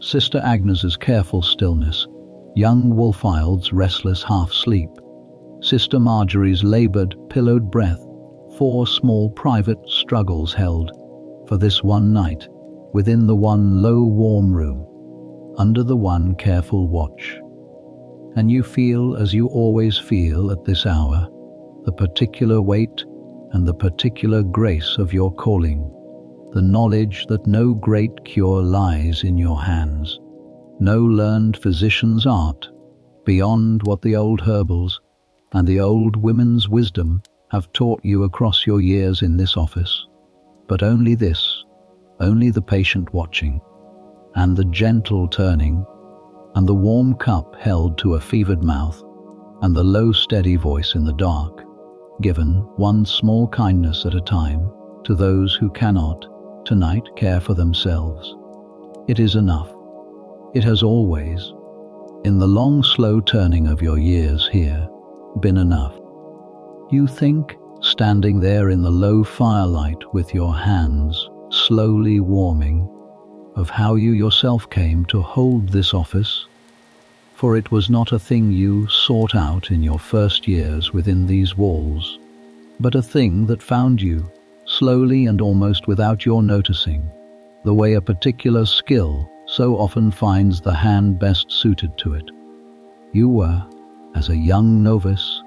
Sister Agnes's careful stillness, young Wulfild's restless half-sleep, Sister Marjorie's laboured, pillowed breath, 4 small private struggles held for this one night, within the one low warm room, under the one careful watch. And you feel, as you always feel at this hour, the particular weight and the particular grace of your calling, the knowledge that no great cure lies in your hands, no learned physician's art, beyond what the old herbals and the old women's wisdom have taught you across your years in this office, but only this, only the patient watching, and the gentle turning, and the warm cup held to a fevered mouth, and the low steady voice in the dark, given one small kindness at a time to those who cannot, tonight, care for themselves. It is enough. It has always, in the long slow turning of your years here, been enough. You think, standing there in the low firelight with your hands slowly warming, of how you yourself came to hold this office, for it was not a thing you sought out in your first years within these walls, but a thing that found you, slowly and almost without your noticing, the way a particular skill so often finds the hand best suited to it. You were, as a young novice,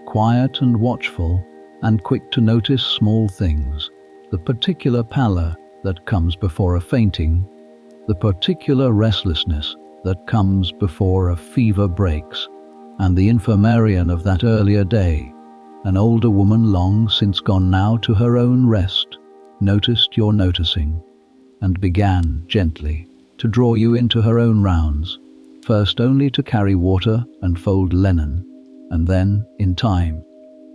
quiet and watchful and quick to notice small things, the particular pallor that comes before a fainting, the particular restlessness that comes before a fever breaks, and the infirmarian of that earlier day, an older woman long since gone now to her own rest, noticed your noticing, and began gently to draw you into her own rounds, first only to carry water and fold linen, and then, in time,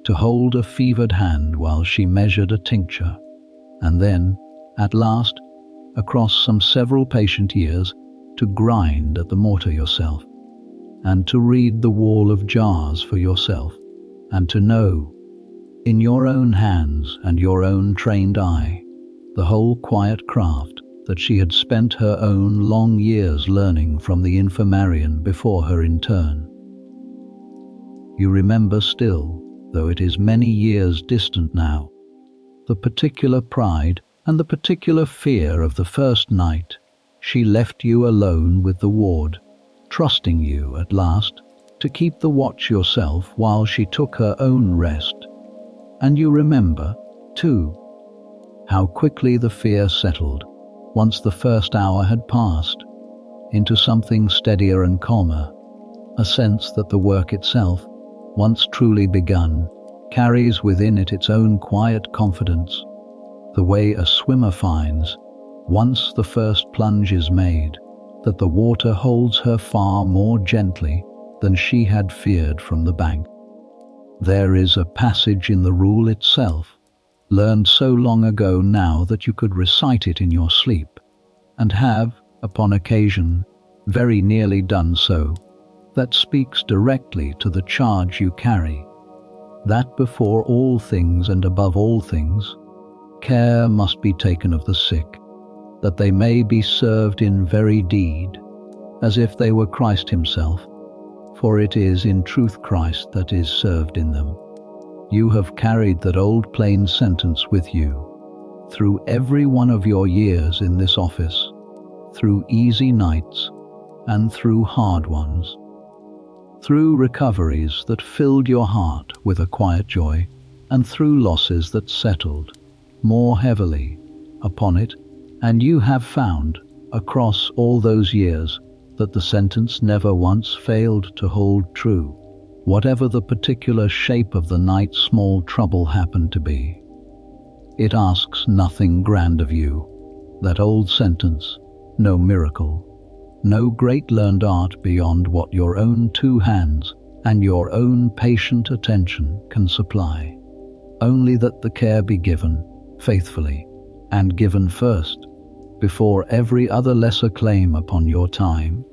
to hold a fevered hand while she measured a tincture, and then, at last, across some several patient years, to grind at the mortar yourself, and to read the wall of jars for yourself, and to know, in your own hands and your own trained eye, the whole quiet craft that she had spent her own long years learning from the Infirmarian before her intern. You remember still, though it is many years distant now, the particular pride and the particular fear of the first night she left you alone with the ward, trusting you at last to keep the watch yourself while she took her own rest. And you remember, too, how quickly the fear settled once the first hour had passed, into something steadier and calmer, a sense that the work itself, once truly begun, carries within it its own quiet confidence, the way a swimmer finds, once the first plunge is made, that the water holds her far more gently than she had feared from the bank. There is a passage in the rule itself, learned so long ago now that you could recite it in your sleep, and have, upon occasion, very nearly done so, that speaks directly to the charge you carry, that before all things and above all things, care must be taken of the sick, that they may be served in very deed, as if they were Christ himself, for it is in truth Christ that is served in them. You have carried that old plain sentence with you, through every one of your years in this office, through easy nights and through hard ones, through recoveries that filled your heart with a quiet joy, and through losses that settled more heavily upon it, and you have found, across all those years, that the sentence never once failed to hold true, whatever the particular shape of the night's small trouble happened to be. It asks nothing grand of you, that old sentence, no miracle, no great learned art beyond what your own 2 hands and your own patient attention can supply, only that the care be given faithfully, and given first, before every other lesser claim upon your time,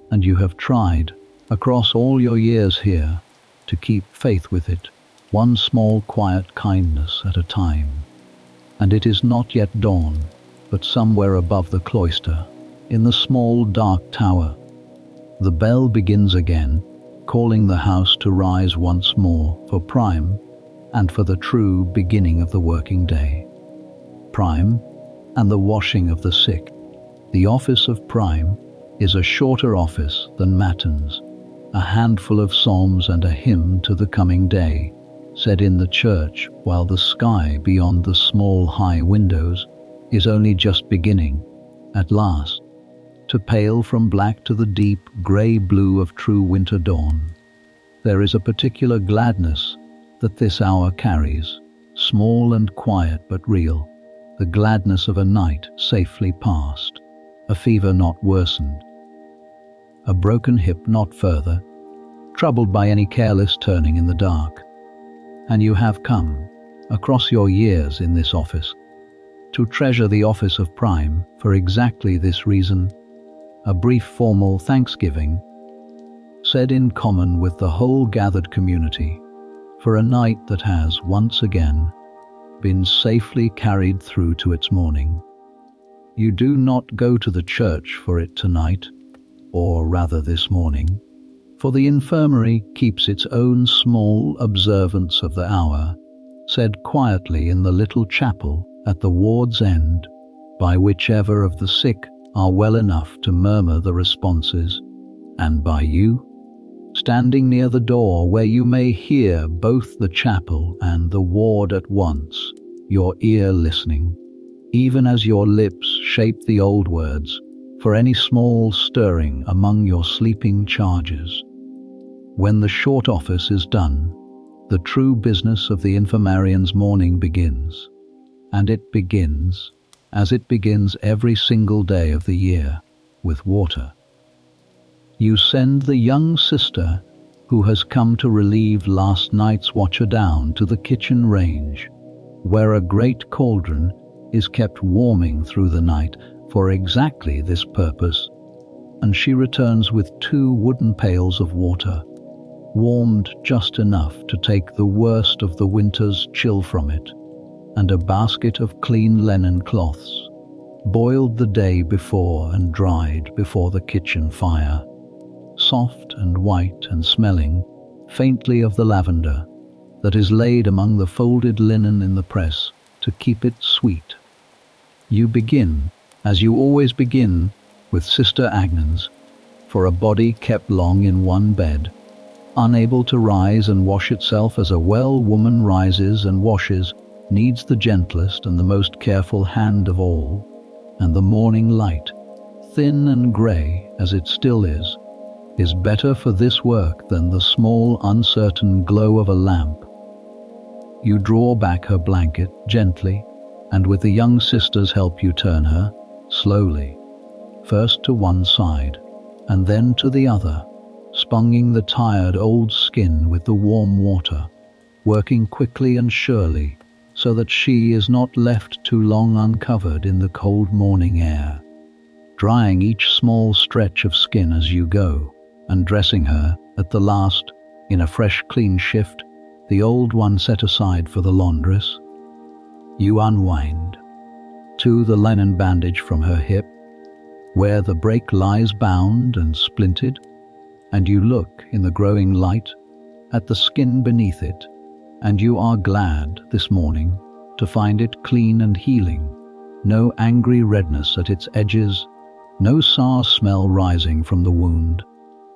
and you have tried, across all your years here, to keep faith with it, one small quiet kindness at a time. And it is not yet dawn, but somewhere above the cloister, in the small dark tower. The bell begins again, calling the house to rise once more for prime and for the true beginning of the working day. Prime and the washing of the sick. The office of prime is a shorter office than matins, a handful of psalms and a hymn to the coming day, said in the church while the sky beyond the small high windows is only just beginning, at last, to pale from black to the deep grey blue of true winter dawn. There is a particular gladness that this hour carries, small and quiet but real, the gladness of a night safely passed, a fever not worsened, a broken hip not further, troubled by any careless turning in the dark. And you have come, across your years in this office, to treasure the office of prime for exactly this reason, a brief formal thanksgiving, said in common with the whole gathered community, for a night that has, once again, been safely carried through to its morning. You do not go to the church for it tonight, or rather this morning, for the infirmary keeps its own small observance of the hour, said quietly in the little chapel at the ward's end, by whichever of the sick are well enough to murmur the responses, and by you, standing near the door where you may hear both the chapel and the ward at once, your ear listening, even as your lips shape the old words, for any small stirring among your sleeping charges. When the short office is done, the true business of the Infirmarian's morning begins, and it begins, as it begins every single day of the year, with water. You send the young sister who has come to relieve last night's watcher down to the kitchen range, where a great cauldron is kept warming through the night for exactly this purpose, and she returns with 2 wooden pails of water, warmed just enough to take the worst of the winter's chill from it, and a basket of clean linen cloths, boiled the day before and dried before the kitchen fire, soft and white and smelling faintly of the lavender that is laid among the folded linen in the press to keep it sweet. You begin, as you always begin, with Sister Agnes, for a body kept long in one bed, unable to rise and wash itself as a well woman rises and washes, needs the gentlest and the most careful hand of all, and the morning light, thin and grey as it still is better for this work than the small uncertain glow of a lamp. You draw back her blanket gently, and with the young sister's help you turn her, slowly, first to one side, and then to the other, sponging the tired old skin with the warm water, working quickly and surely, so that she is not left too long uncovered in the cold morning air, drying each small stretch of skin as you go, and dressing her, at the last, in a fresh clean shift, the old one set aside for the laundress. You unwind, too, the linen bandage from her hip, where the break lies bound and splinted, and you look in the growing light at the skin beneath it, and you are glad this morning to find it clean and healing, no angry redness at its edges, no sour smell rising from the wound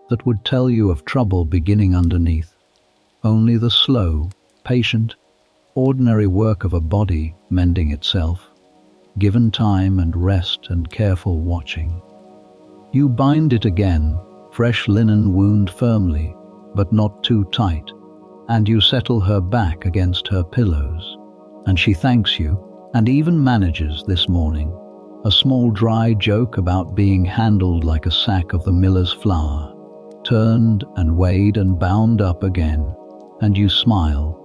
that would tell you of trouble beginning underneath, only the slow, patient, ordinary work of a body mending itself, given time and rest and careful watching. You bind it again, fresh linen wound firmly, but not too tight, and you settle her back against her pillows, and she thanks you, and even manages this morning a small dry joke about being handled like a sack of the miller's flour, turned and weighed and bound up again, and you smile,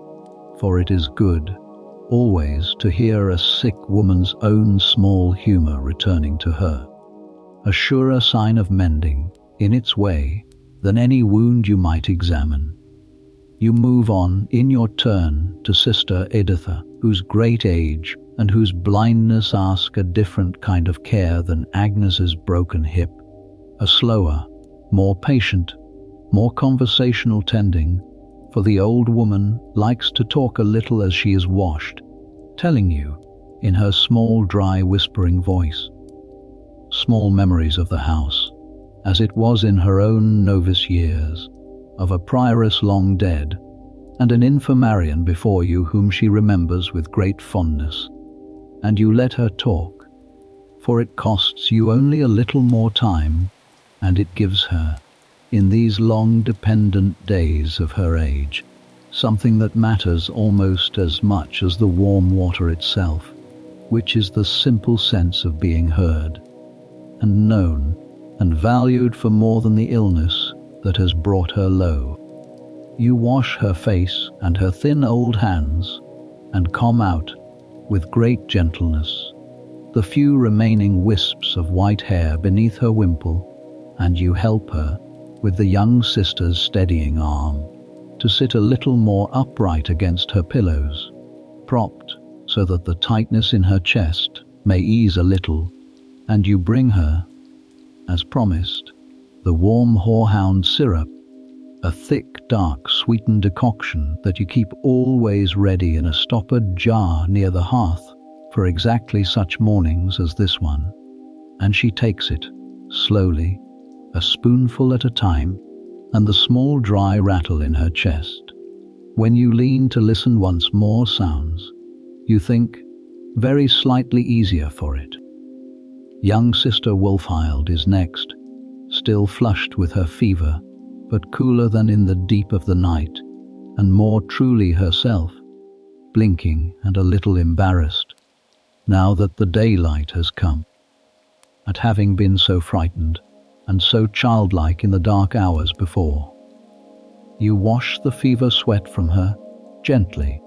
for it is good, always, to hear a sick woman's own small humor returning to her, a surer sign of mending, in its way, than any wound you might examine. You move on in your turn to Sister Editha, whose great age and whose blindness ask a different kind of care than Agnes's broken hip, a slower, more patient, more conversational tending, for the old woman likes to talk a little as she is washed, telling you, in her small, dry, whispering voice, small memories of the house, as it was in her own novice years, of a prioress long dead, and an infirmarian before you whom she remembers with great fondness. And you let her talk, for it costs you only a little more time, and it gives her, in these long dependent days of her age, something that matters almost as much as the warm water itself, which is the simple sense of being heard, and known, and valued for more than the illness that has brought her low. You wash her face and her thin old hands, and comb out, with great gentleness, the few remaining wisps of white hair beneath her wimple, and you help her, with the young sister's steadying arm, to sit a little more upright against her pillows, propped so that the tightness in her chest may ease a little, and you bring her, as promised, the warm horehound syrup, a thick, dark, sweetened decoction that you keep always ready in a stoppered jar near the hearth for exactly such mornings as this one, and she takes it, slowly, a spoonful at a time, and the small dry rattle in her chest. When you lean to listen once more sounds, you think, very slightly easier for it. Young Sister Wolfhild is next, still flushed with her fever, but cooler than in the deep of the night, and more truly herself, blinking and a little embarrassed, now that the daylight has come, at having been so frightened and so childlike in the dark hours before. You wash the fever sweat from her, gently,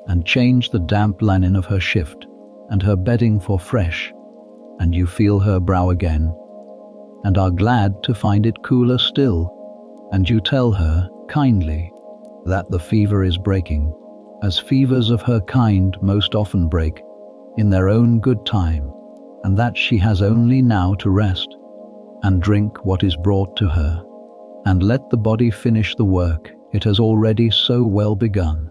and change the damp linen of her shift and her bedding for fresh, and you feel her brow again, and are glad to find it cooler still, and you tell her, kindly, that the fever is breaking, as fevers of her kind most often break, in their own good time, and that she has only now to rest, and drink what is brought to her, and let the body finish the work it has already so well begun.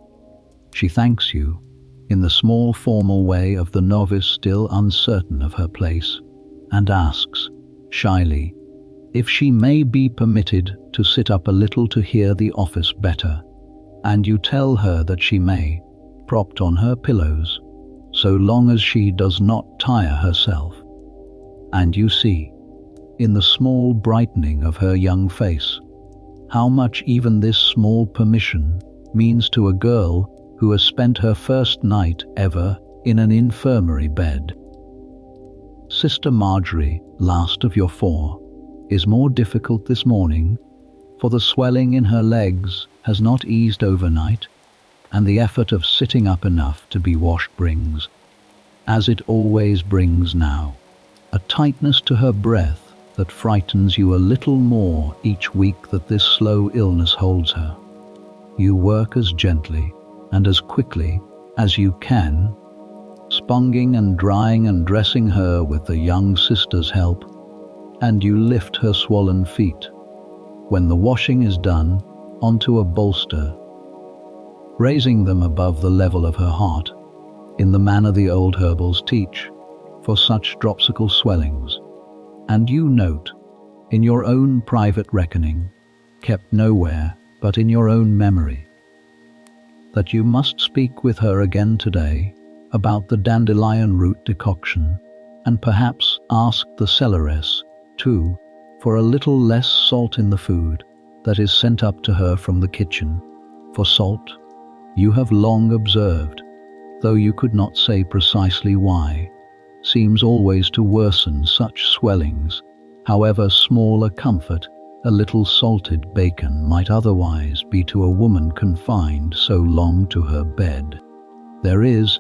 She thanks you, in the small formal way of the novice still uncertain of her place, and asks, shyly, if she may be permitted to sit up a little to hear the office better, and you tell her that she may, propped on her pillows, so long as she does not tire herself. And you see, in the small brightening of her young face, how much even this small permission means to a girl who has spent her first night ever in an infirmary bed. Sister Marjorie, last of your four, is more difficult this morning, for the swelling in her legs has not eased overnight, and the effort of sitting up enough to be washed brings, as it always brings now, a tightness to her breath that frightens you a little more each week that this slow illness holds her. You work as gently and as quickly as you can, sponging and drying and dressing her with the young sister's help, and you lift her swollen feet, when the washing is done, onto a bolster, raising them above the level of her heart, in the manner the old herbals teach, for such dropsical swellings, and you note, in your own private reckoning, kept nowhere but in your own memory, that you must speak with her again today about the dandelion root decoction, and perhaps ask the cellaress, too, for a little less salt in the food that is sent up to her from the kitchen, for salt, you have long observed, though you could not say precisely why, seems always to worsen such swellings, however small a comfort a little salted bacon might otherwise be to a woman confined so long to her bed. There is,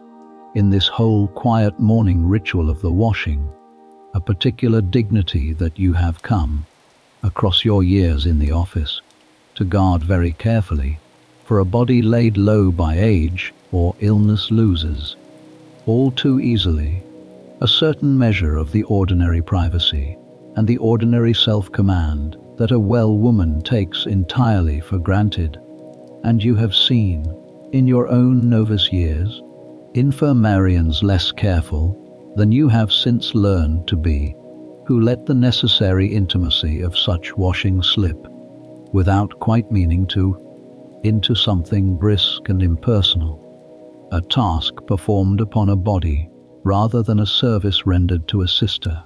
in this whole quiet morning ritual of the washing, a particular dignity that you have come, across your years in the office, to guard very carefully, for a body laid low by age or illness loses, all too easily, a certain measure of the ordinary privacy and the ordinary self-command that a well woman takes entirely for granted. And you have seen, in your own novice years, infirmarians less careful than you have since learned to be, who let the necessary intimacy of such washing slip, without quite meaning to, into something brisk and impersonal, a task performed upon a body rather than a service rendered to a sister.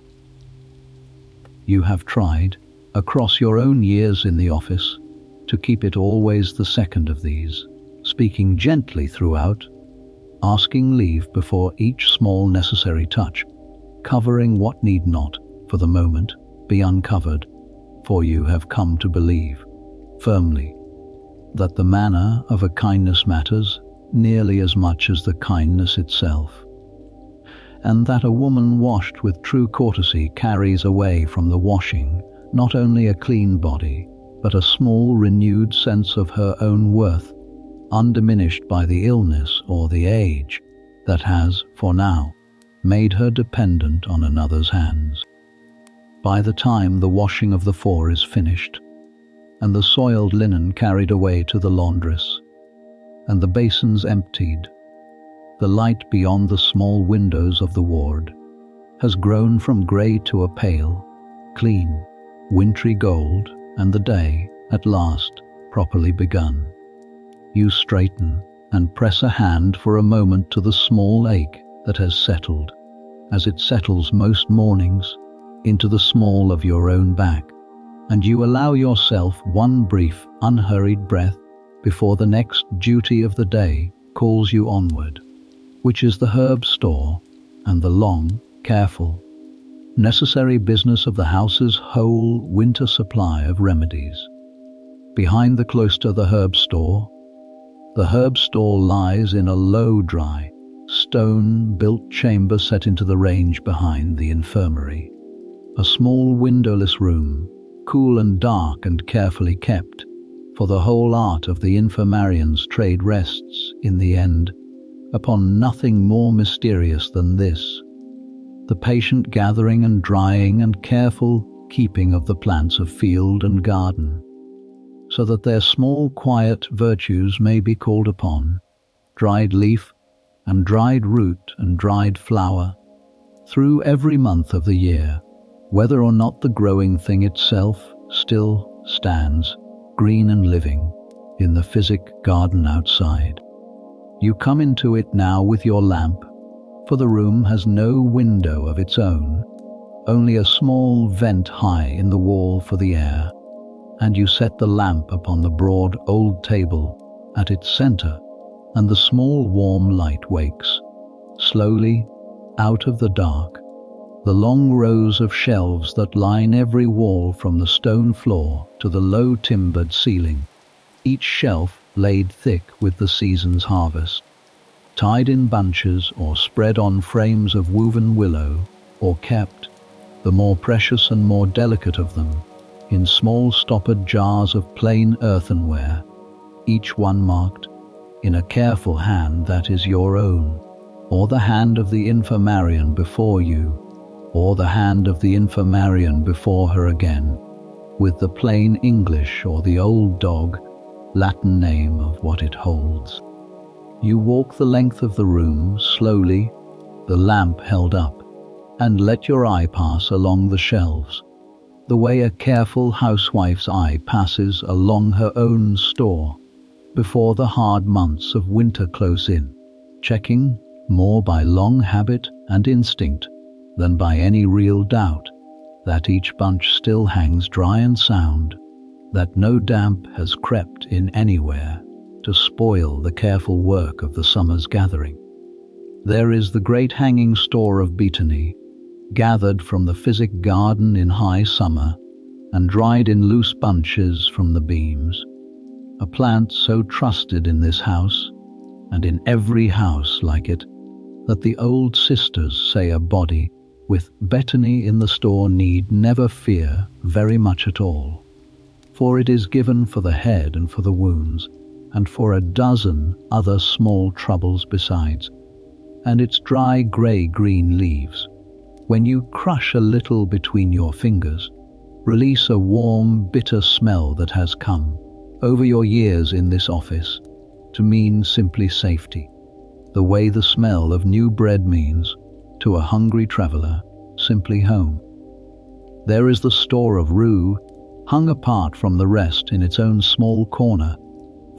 You have tried, across your own years in the office, to keep it always the second of these, speaking gently throughout, asking leave before each small necessary touch, covering what need not, for the moment, be uncovered, for you have come to believe, firmly, that the manner of a kindness matters nearly as much as the kindness itself, and that a woman washed with true courtesy carries away from the washing not only a clean body, but a small renewed sense of her own worth, undiminished by the illness or the age that has, for now, made her dependent on another's hands. By the time the washing of the floor is finished, and the soiled linen carried away to the laundress, and the basins emptied, the light beyond the small windows of the ward has grown from grey to a pale, clean, wintry gold, and the day, at last, properly begun. You straighten and press a hand for a moment to the small ache that has settled, as it settles most mornings, into the small of your own back, and you allow yourself one brief, unhurried breath before the next duty of the day calls you onward, which is the herb store and the long, careful, necessary business of the house's whole winter supply of remedies. Behind the cloister the herb store lies in a low, dry, stone-built chamber set into the range behind the infirmary, a small windowless room, cool and dark and carefully kept, for the whole art of the infirmarian's trade rests, in the end, upon nothing more mysterious than this: the patient gathering and drying and careful keeping of the plants of field and garden, so that their small quiet virtues may be called upon, dried leaf and dried root and dried flower, through every month of the year, whether or not the growing thing itself still stands, green and living, in the physic garden outside. You come into it now with your lamp, for the room has no window of its own, only a small vent high in the wall for the air, and you set the lamp upon the broad old table at its center, and the small warm light wakes, slowly, out of the dark, the long rows of shelves that line every wall from the stone floor to the low timbered ceiling, each shelf laid thick with the season's harvest, tied in bunches or spread on frames of woven willow, or kept, the more precious and more delicate of them, in small stoppered jars of plain earthenware, each one marked, in a careful hand that is your own, or the hand of the infirmarian before you, or the hand of the infirmarian before her again, with the plain English or the old dog Latin name of what it holds. You walk the length of the room slowly, the lamp held up, and let your eye pass along the shelves, the way a careful housewife's eye passes along her own store before the hard months of winter close in, checking, more by long habit and instinct than by any real doubt, that each bunch still hangs dry and sound, that no damp has crept in anywhere to spoil the careful work of the summer's gathering. There is the great hanging store of betony, gathered from the physic garden in high summer and dried in loose bunches from the beams, a plant so trusted in this house and in every house like it, that the old sisters say a body with betony in the store need never fear very much at all, for it is given for the head and for the wounds, and for a dozen other small troubles besides, and its dry grey-green leaves, when you crush a little between your fingers, release a warm, bitter smell that has come, over your years in this office, to mean simply safety, the way the smell of new bread means, to a hungry traveller, simply home. There is the store of rue, hung apart from the rest in its own small corner,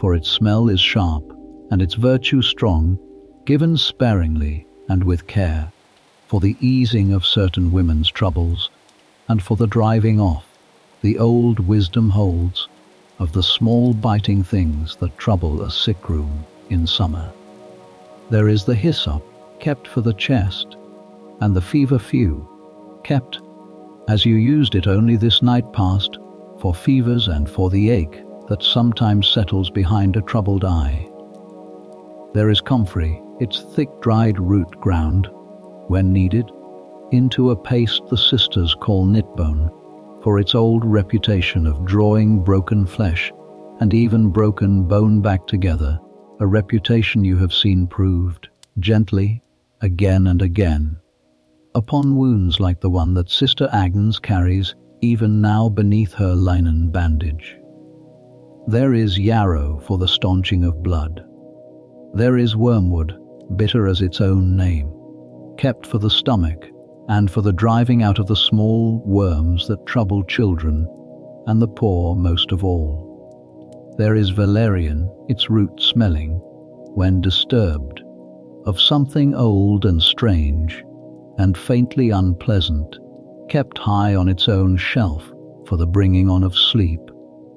for its smell is sharp, and its virtue strong, given sparingly and with care, for the easing of certain women's troubles, and for the driving off, the old wisdom holds, of the small biting things that trouble a sick room in summer. There is the hyssop, kept for the chest, and the fever-few, kept, as you used it only this night past, for fevers and for the ache that sometimes settles behind a troubled eye. There is comfrey, its thick dried root ground, when needed, into a paste the sisters call knitbone, for its old reputation of drawing broken flesh and even broken bone back together, a reputation you have seen proved, gently, again and again, upon wounds like the one that Sister Agnes carries even now beneath her linen bandage. There is yarrow for the staunching of blood. There is wormwood, bitter as its own name, kept for the stomach and for the driving out of the small worms that trouble children and the poor most of all. There is valerian, its root smelling, when disturbed, of something old and strange and faintly unpleasant, kept high on its own shelf for the bringing on of sleep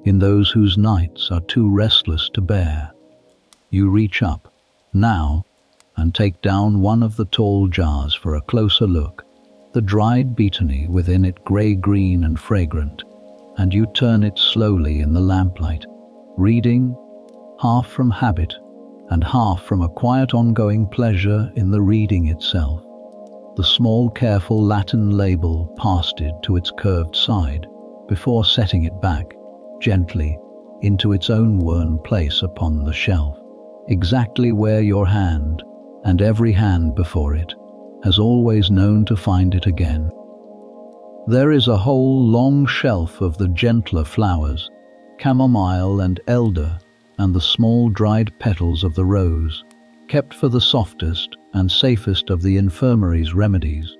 in those whose nights are too restless to bear. You reach up, now, and take down one of the tall jars for a closer look, the dried betony within it grey-green and fragrant, and you turn it slowly in the lamplight, reading, half from habit and half from a quiet ongoing pleasure in the reading itself, the small careful Latin label pasted to its curved side before setting it back, gently, into its own worn place upon the shelf, exactly where your hand, and every hand before it, has always known to find it again. There is a whole long shelf of the gentler flowers, chamomile and elder, and the small dried petals of the rose, kept for the softest and safest of the infirmary's remedies,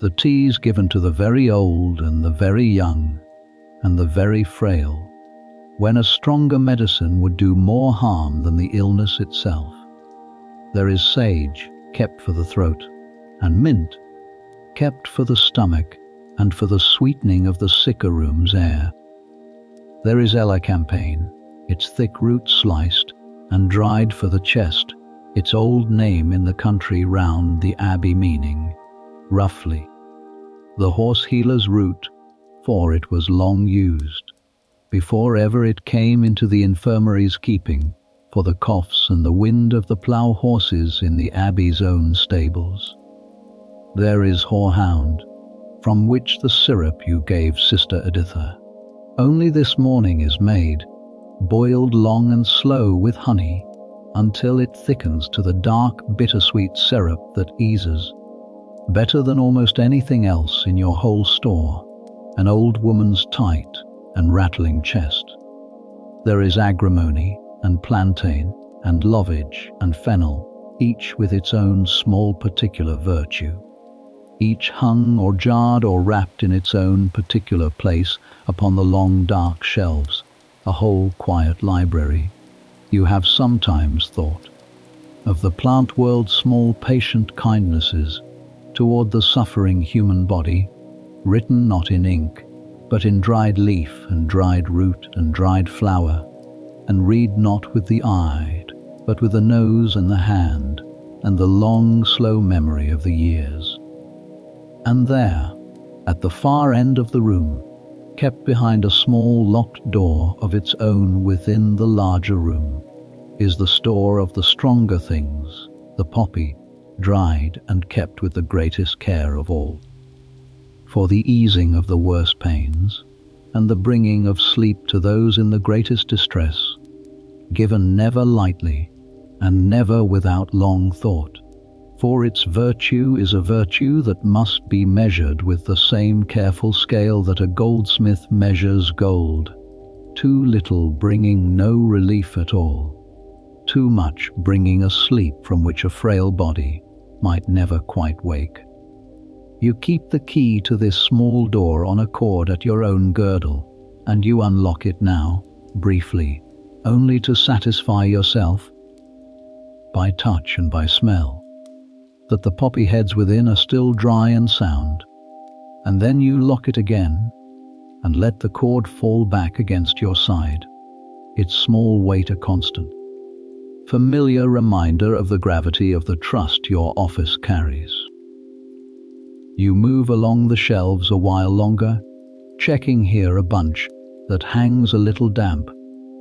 the teas given to the very old and the very young, and the very frail, when a stronger medicine would do more harm than the illness itself. There is sage, kept for the throat, and mint, kept for the stomach and for the sweetening of the sicker room's air. There is elecampane, its thick roots sliced and dried for the chest, its old name in the country round the abbey meaning, roughly, the horse-healer's root, for it was long used, before ever it came into the infirmary's keeping, for the coughs and the wind of the plough horses in the abbey's own stables. There is horehound, from which the syrup you gave Sister Editha, only this morning is made, boiled long and slow with honey, until it thickens to the dark bittersweet syrup that eases, better than almost anything else in your whole store, an old woman's tight and rattling chest. There is agrimony and plantain and lovage and fennel, each with its own small particular virtue, each hung or jarred or wrapped in its own particular place upon the long dark shelves, a whole quiet library. You have sometimes thought of the plant world's small patient kindnesses toward the suffering human body, written not in ink, but in dried leaf and dried root and dried flower, and read not with the eye, but with the nose and the hand, and the long, slow memory of the years. And there, at the far end of the room, kept behind a small locked door of its own within the larger room, is the store of the stronger things, the poppy, dried and kept with the greatest care of all, for the easing of the worst pains, and the bringing of sleep to those in the greatest distress. given never lightly, and never without long thought. For its virtue is a virtue that must be measured with the same careful scale that a goldsmith measures gold. Too little bringing no relief at all, too much bringing a sleep from which a frail body might never quite wake. You keep the key to this small door on a cord at your own girdle, and you unlock it now, briefly, only to satisfy yourself, by touch and by smell, that the poppy heads within are still dry and sound, and then you lock it again and let the cord fall back against your side, its small weight a constant, familiar reminder of the gravity of the trust your office carries. You move along the shelves a while longer, checking here a bunch that hangs a little damp,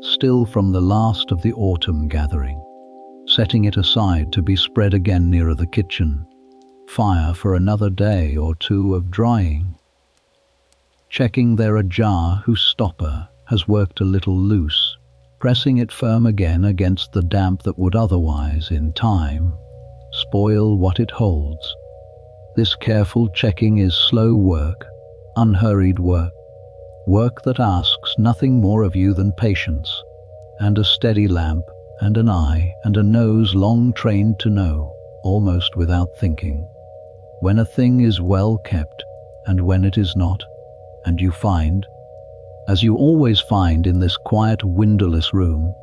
still from the last of the autumn gathering, setting it aside to be spread again nearer the kitchen fire for another day or two of drying. Checking there a jar whose stopper has worked a little loose, pressing it firm again against the damp that would otherwise, in time, spoil what it holds. This careful checking is slow work, unhurried work, work that asks nothing more of you than patience, and a steady lamp, and an eye, and a nose long trained to know, almost without thinking, when a thing is well kept, and when it is not, and you find, as you always find in this quiet windowless room,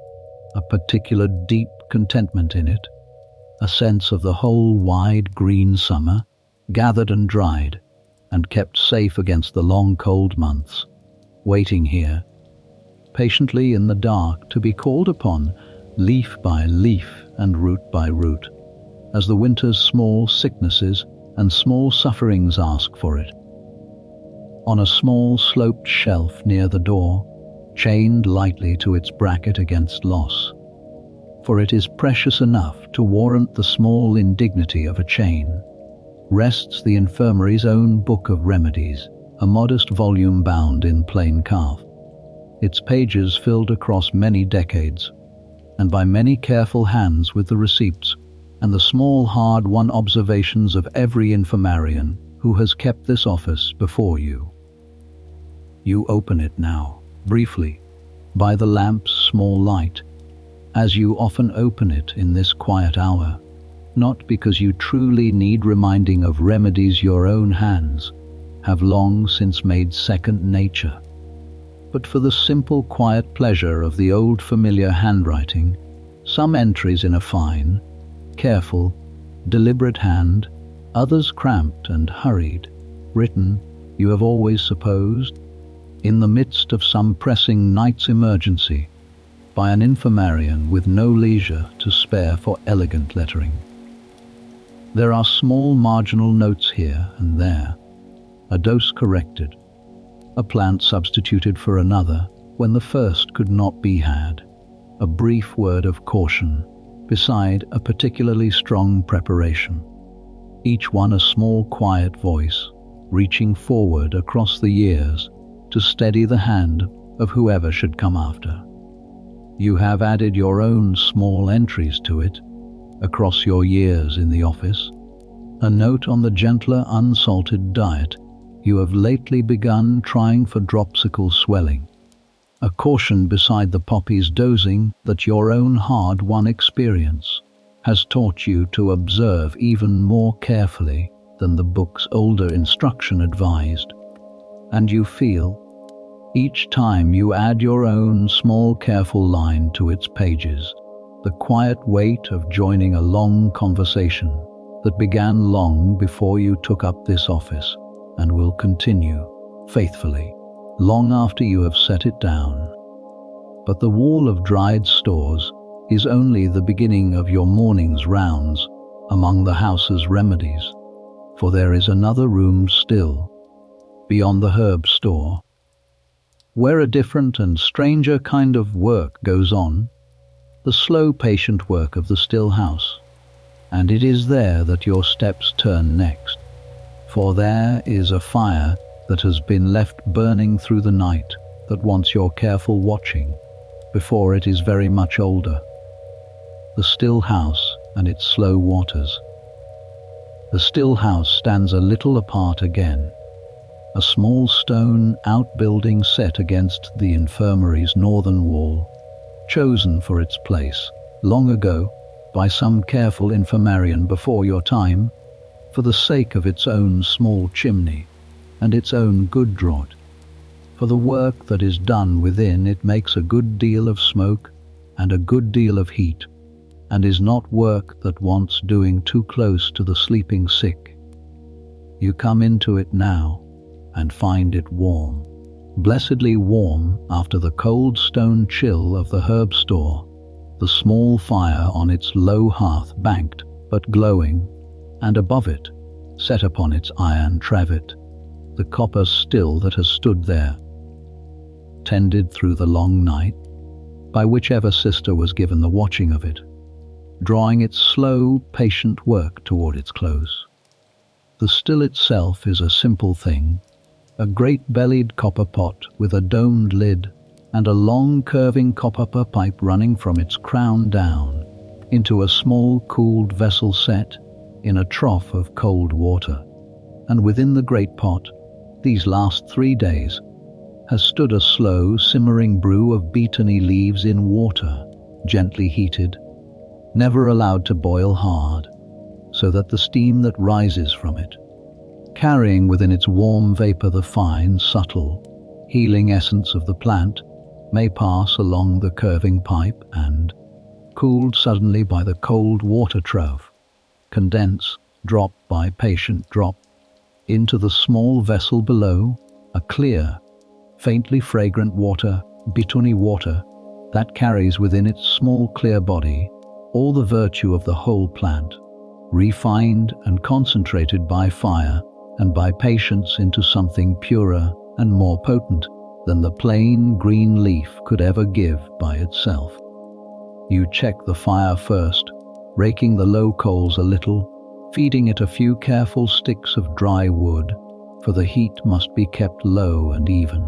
a particular deep contentment in it, a sense of the whole wide green summer, gathered and dried, and kept safe against the long cold months, waiting here, patiently in the dark to be called upon, leaf by leaf and root by root, as the winter's small sicknesses and small sufferings ask for it. On a small sloped shelf near the door, chained lightly to its bracket against loss, for it is precious enough to warrant the small indignity of a chain, rests the Infirmary's own book of remedies, a modest volume bound in plain calf, its pages filled across many decades, and by many careful hands with the receipts and the small hard-won observations of every Infirmarian who has kept this office before you. You open it now, briefly, by the lamp's small light, as you often open it in this quiet hour, not because you truly need reminding of remedies your own hands have long since made second nature, but for the simple quiet pleasure of the old familiar handwriting, some entries in a fine, careful, deliberate hand, others cramped and hurried, written, you have always supposed, in the midst of some pressing night's emergency, by an Infirmarian with no leisure to spare for elegant lettering. There are small marginal notes here and there, a dose corrected, a plant substituted for another when the first could not be had, a brief word of caution beside a particularly strong preparation, each one a small quiet voice reaching forward across the years to steady the hand of whoever should come after. You have added your own small entries to it, across your years in the office, a note on the gentler unsalted diet you have lately begun trying for dropsical swelling, a caution beside the poppy's dosing that your own hard-won experience has taught you to observe even more carefully than the book's older instruction advised, and you feel, each time you add your own small careful line to its pages, the quiet weight of joining a long conversation that began long before you took up this office and will continue, faithfully, long after you have set it down. But the wall of dried stores is only the beginning of your morning's rounds among the house's remedies, for there is another room still, beyond the herb store, where a different and stranger kind of work goes on, the slow patient work of the still house, and it is there that your steps turn next, for there is a fire that has been left burning through the night that wants your careful watching before it is very much older. The still house and its slow waters. The still house stands a little apart again, a small stone outbuilding set against the infirmary's northern wall, chosen for its place, long ago, by some careful infirmarian before your time, for the sake of its own small chimney and its own good draught. For the work that is done within it makes a good deal of smoke and a good deal of heat, and is not work that wants doing too close to the sleeping sick. You come into it now and find it warm, blessedly warm after the cold stone chill of the herb store, the small fire on its low hearth banked but glowing, and above it, set upon its iron trivet, the copper still that has stood there, tended through the long night, by whichever sister was given the watching of it, drawing its slow, patient work toward its close. The still itself is a simple thing, a great-bellied copper pot with a domed lid and a long curving copper pipe running from its crown down into a small cooled vessel set in a trough of cold water. And within the great pot, these last 3 days, has stood a slow, simmering brew of beetony leaves in water, gently heated, never allowed to boil hard, so that the steam that rises from it, carrying within its warm vapor the fine, subtle, healing essence of the plant, may pass along the curving pipe and, cooled suddenly by the cold water trough, condense, drop by patient drop, into the small vessel below, a clear, faintly fragrant water, beetony water, that carries within its small clear body all the virtue of the whole plant, refined and concentrated by fire and by patience into something purer and more potent than the plain green leaf could ever give by itself. You check the fire first, raking the low coals a little, feeding it a few careful sticks of dry wood, for the heat must be kept low and even,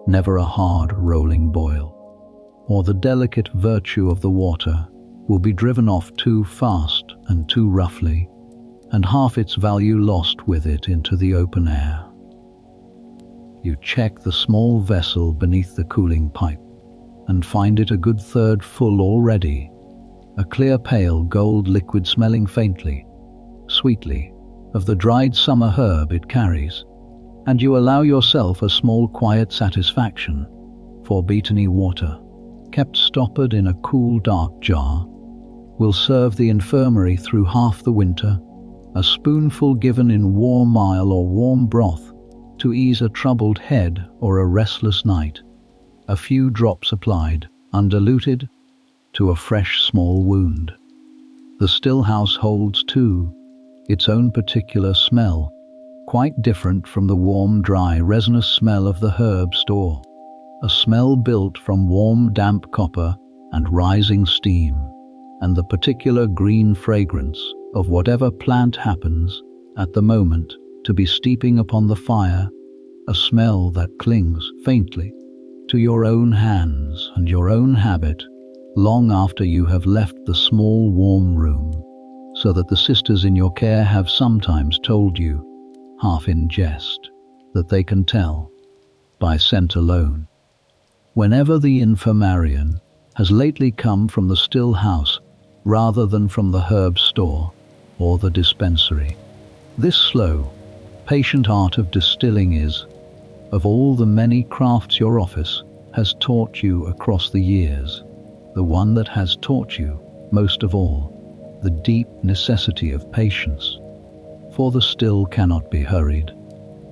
never a hard rolling boil, or the delicate virtue of the water will be driven off too fast and too roughly, and half its value lost with it into the open air. You check the small vessel beneath the cooling pipe, and find it a good third full already, a clear pale gold liquid smelling faintly, sweetly, of the dried summer herb it carries, and you allow yourself a small quiet satisfaction, for beetony water, kept stoppered in a cool dark jar, will serve the infirmary through half the winter, a spoonful given in warm ile or warm broth to ease a troubled head or a restless night, a few drops applied, undiluted, to a fresh small wound. The still house holds, too, its own particular smell, quite different from the warm, dry, resinous smell of the herb store, a smell built from warm, damp copper and rising steam, and the particular green fragrance of whatever plant happens at the moment to be steeping upon the fire, a smell that clings faintly to your own hands and your own habit long after you have left the small warm room, so that the sisters in your care have sometimes told you, half in jest, that they can tell, by scent alone, whenever the Infirmarian has lately come from the still house rather than from the herb store or the dispensary. This slow, patient art of distilling is, of all the many crafts your office has taught you across the years, the one that has taught you, most of all, the deep necessity of patience. For the still cannot be hurried,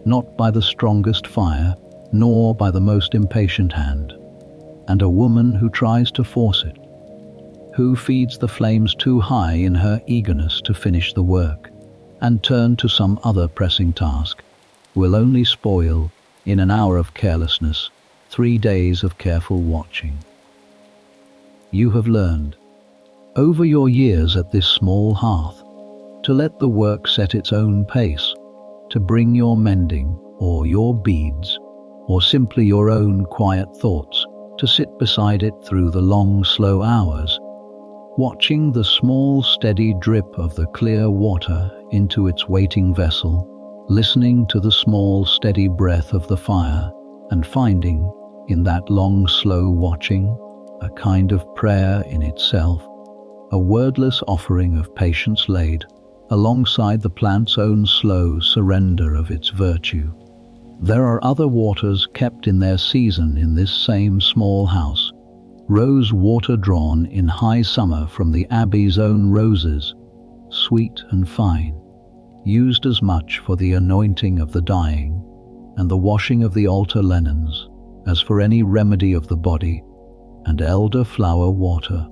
not by the strongest fire, nor by the most impatient hand, and a woman who tries to force it, who feeds the flames too high in her eagerness to finish the work and turn to some other pressing task, will only spoil, in an hour of carelessness, 3 days of careful watching. You have learned, over your years at this small hearth, to let the work set its own pace, to bring your mending, or your beads, or simply your own quiet thoughts, to sit beside it through the long, slow hours, watching the small, steady drip of the clear water into its waiting vessel, listening to the small, steady breath of the fire, and finding, in that long, slow watching, a kind of prayer in itself, a wordless offering of patience laid alongside the plant's own slow surrender of its virtue. There are other waters kept in their season in this same small house, rose water drawn in high summer from the abbey's own roses, sweet and fine, used as much for the anointing of the dying and the washing of the altar linens as for any remedy of the body, and elder-flower water,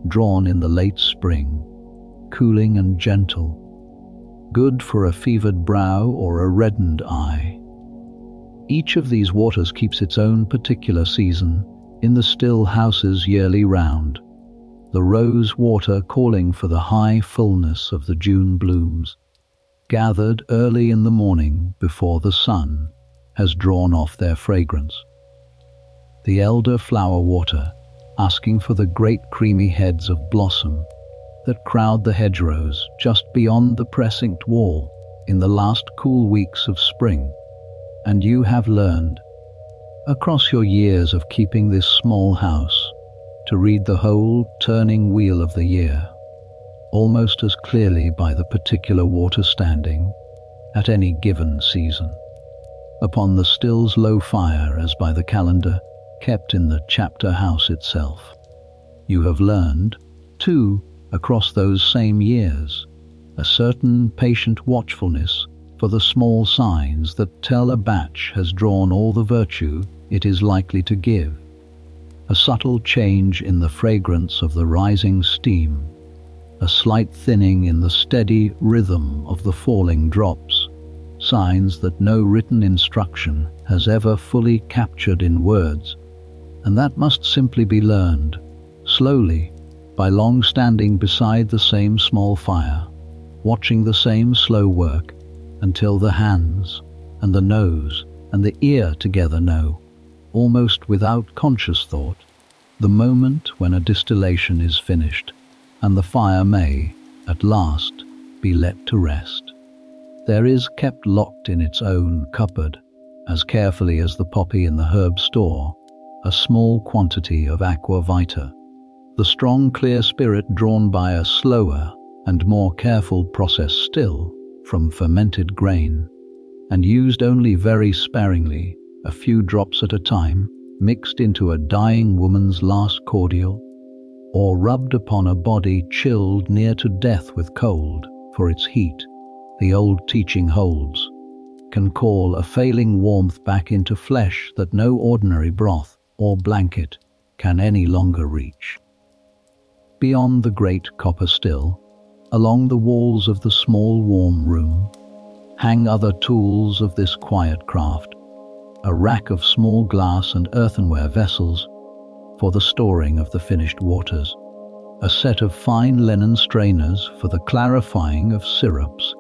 drawn in the late spring, cooling and gentle, good for a fevered brow or a reddened eye. Each of these waters keeps its own particular season in the still houses yearly round, the rose water calling for the high fullness of the June blooms, gathered early in the morning before the sun has drawn off their fragrance. The elder flower water, asking for the great creamy heads of blossom that crowd the hedgerows just beyond the precinct wall in the last cool weeks of spring. And you have learned, across your years of keeping this small house, to read the whole turning wheel of the year, almost as clearly by the particular water standing at any given season, upon the still's low fire as by the calendar kept in the chapter house itself. You have learned, too, across those same years, a certain patient watchfulness for the small signs that tell a batch has drawn all the virtue it is likely to give, a subtle change in the fragrance of the rising steam, a slight thinning in the steady rhythm of the falling drops, signs that no written instruction has ever fully captured in words, and that must simply be learned, slowly, by long standing beside the same small fire, watching the same slow work, until the hands and the nose and the ear together know, almost without conscious thought, the moment when a distillation is finished, and the fire may, at last, be let to rest. There is kept locked in its own cupboard, as carefully as the poppy in the herb store, a small quantity of aqua vita, the strong clear spirit drawn by a slower and more careful process still from fermented grain, and used only very sparingly, a few drops at a time, mixed into a dying woman's last cordial, or rubbed upon a body chilled near to death with cold, for its heat, the old teaching holds, can call a failing warmth back into flesh that no ordinary broth or blanket can any longer reach. Beyond the great copper still, along the walls of the small warm room, hang other tools of this quiet craft, a rack of small glass and earthenware vessels for the storing of the finished waters, a set of fine linen strainers for the clarifying of syrups,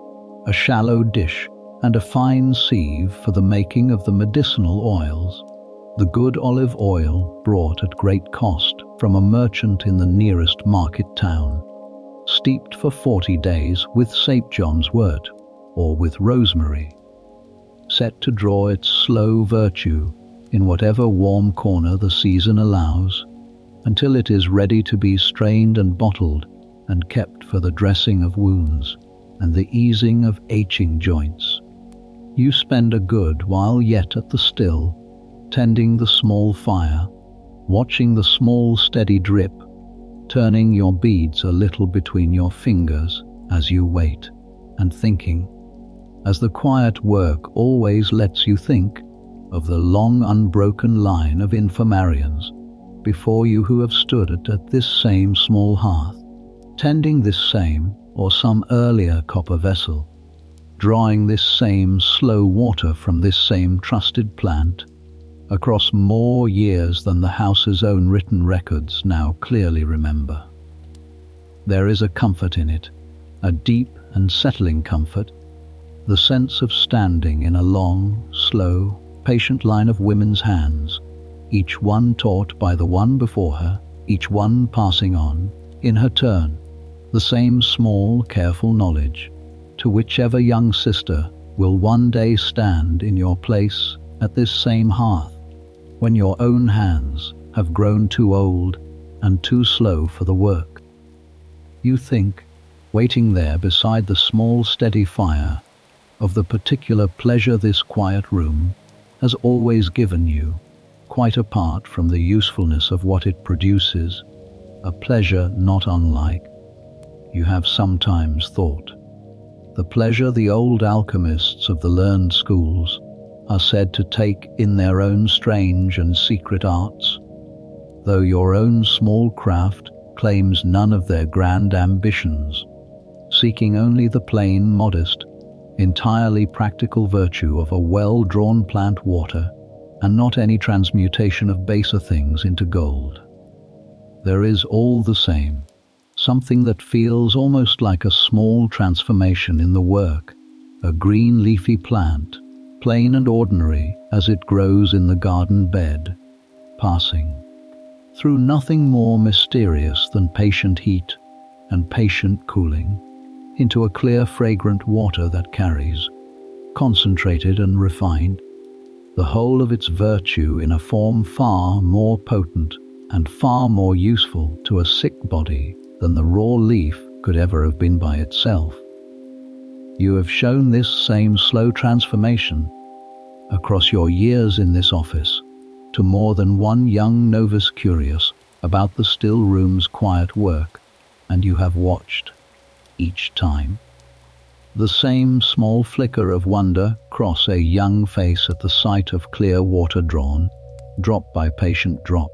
a shallow dish and a fine sieve for the making of the medicinal oils, the good olive oil brought at great cost from a merchant in the nearest market town, steeped for 40 days with St. John's wort or with rosemary, set to draw its slow virtue in whatever warm corner the season allows, until it is ready to be strained and bottled and kept for the dressing of wounds and the easing of aching joints. You spend a good while yet at the still, tending the small fire, watching the small steady drip, turning your beads a little between your fingers as you wait, and thinking, as the quiet work always lets you think, of the long unbroken line of Infirmarians before you who have stood at this same small hearth, tending this same or some earlier copper vessel, drawing this same slow water from this same trusted plant, across more years than the house's own written records now clearly remember. There is a comfort in it, a deep and settling comfort, the sense of standing in a long, slow, patient line of women's hands, each one taught by the one before her, each one passing on, in her turn, the same small, careful knowledge, to whichever young sister will one day stand in your place at this same hearth, when your own hands have grown too old and too slow for the work. You think, waiting there beside the small steady fire, of the particular pleasure this quiet room has always given you, quite apart from the usefulness of what it produces, a pleasure not unlike, you have sometimes thought, the pleasure the old alchemists of the learned schools are said to take in their own strange and secret arts, though your own small craft claims none of their grand ambitions, seeking only the plain, modest, entirely practical virtue of a well-drawn plant water, and not any transmutation of baser things into gold. There is all the same something that feels almost like a small transformation in the work, a green leafy plant, plain and ordinary as it grows in the garden bed, passing through nothing more mysterious than patient heat and patient cooling, into a clear fragrant water that carries, concentrated and refined, the whole of its virtue in a form far more potent and far more useful to a sick body than the raw leaf could ever have been by itself. You have shown this same slow transformation across your years in this office to more than one young novice curious about the still room's quiet work, and you have watched, each time, the same small flicker of wonder cross a young face at the sight of clear water drawn, drop by patient drop,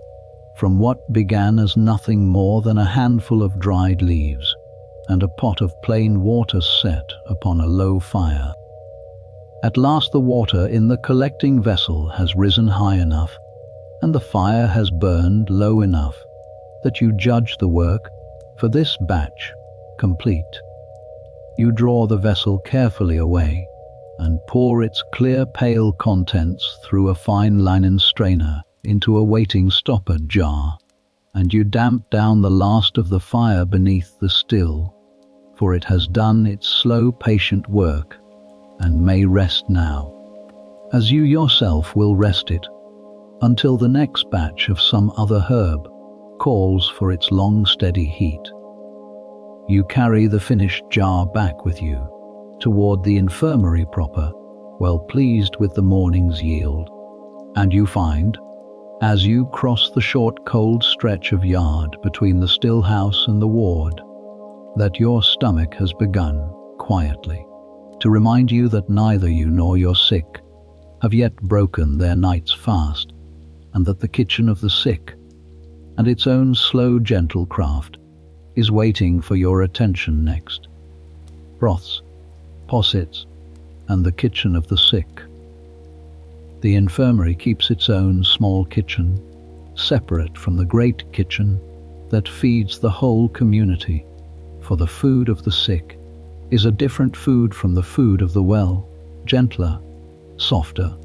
from what began as nothing more than a handful of dried leaves and a pot of plain water set upon a low fire. At last the water in the collecting vessel has risen high enough, and the fire has burned low enough, that you judge the work, for this batch, complete. You draw the vessel carefully away, and pour its clear pale contents through a fine linen strainer into a waiting stoppered jar, and you damp down the last of the fire beneath the still, for it has done its slow patient work, and may rest now, as you yourself will rest it, until the next batch of some other herb calls for its long steady heat. You carry the finished jar back with you, toward the infirmary proper, well pleased with the morning's yield, and you find, as you cross the short cold stretch of yard between the still house and the ward, that your stomach has begun, quietly, to remind you that neither you nor your sick have yet broken their night's fast, and that the kitchen of the sick, and its own slow gentle craft, is waiting for your attention next. Broths, Possets, and the kitchen of the sick. The infirmary keeps its own small kitchen, separate from the great kitchen that feeds the whole community, for the food of the sick is a different food from the food of the well, gentler, softer,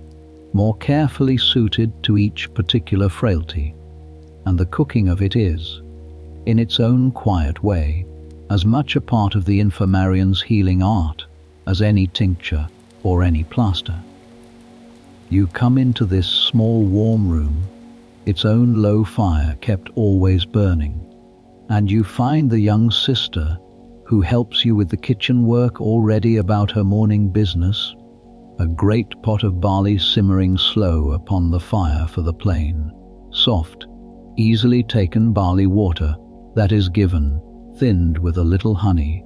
more carefully suited to each particular frailty, and the cooking of it is, in its own quiet way, as much a part of the infirmarian's healing art as any tincture or any plaster. You come into this small warm room, its own low fire kept always burning, and you find the young sister who helps you with the kitchen work already about her morning business, a great pot of barley simmering slow upon the fire for the plain, soft, easily taken barley water that is given, thinned with a little honey,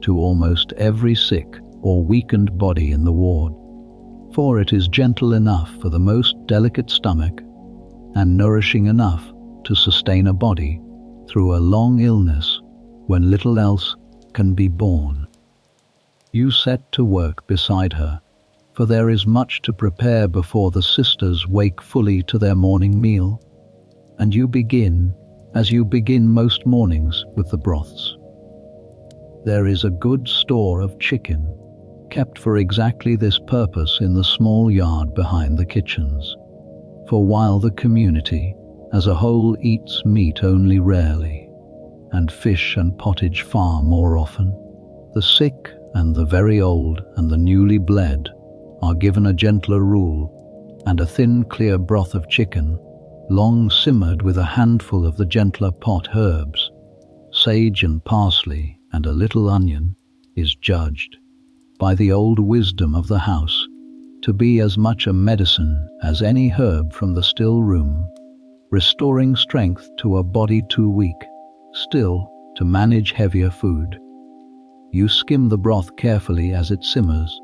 to almost every sick or weakened body in the ward, for it is gentle enough for the most delicate stomach and nourishing enough to sustain a body through a long illness when little else can be borne. You set to work beside her, for there is much to prepare before the sisters wake fully to their morning meal, and you begin, as you begin most mornings, with the broths. There is a good store of chicken, kept for exactly this purpose in the small yard behind the kitchens, For while the community as a whole eats meat only rarely, and fish and pottage far more often, the sick and the very old and the newly bled are given a gentler rule, and a thin clear broth of chicken, long simmered with a handful of the gentler pot herbs, sage and parsley and a little onion, is judged, by the old wisdom of the house, to be as much a medicine as any herb from the still room, restoring strength to a body too weak still to manage heavier food. You skim the broth carefully as it simmers,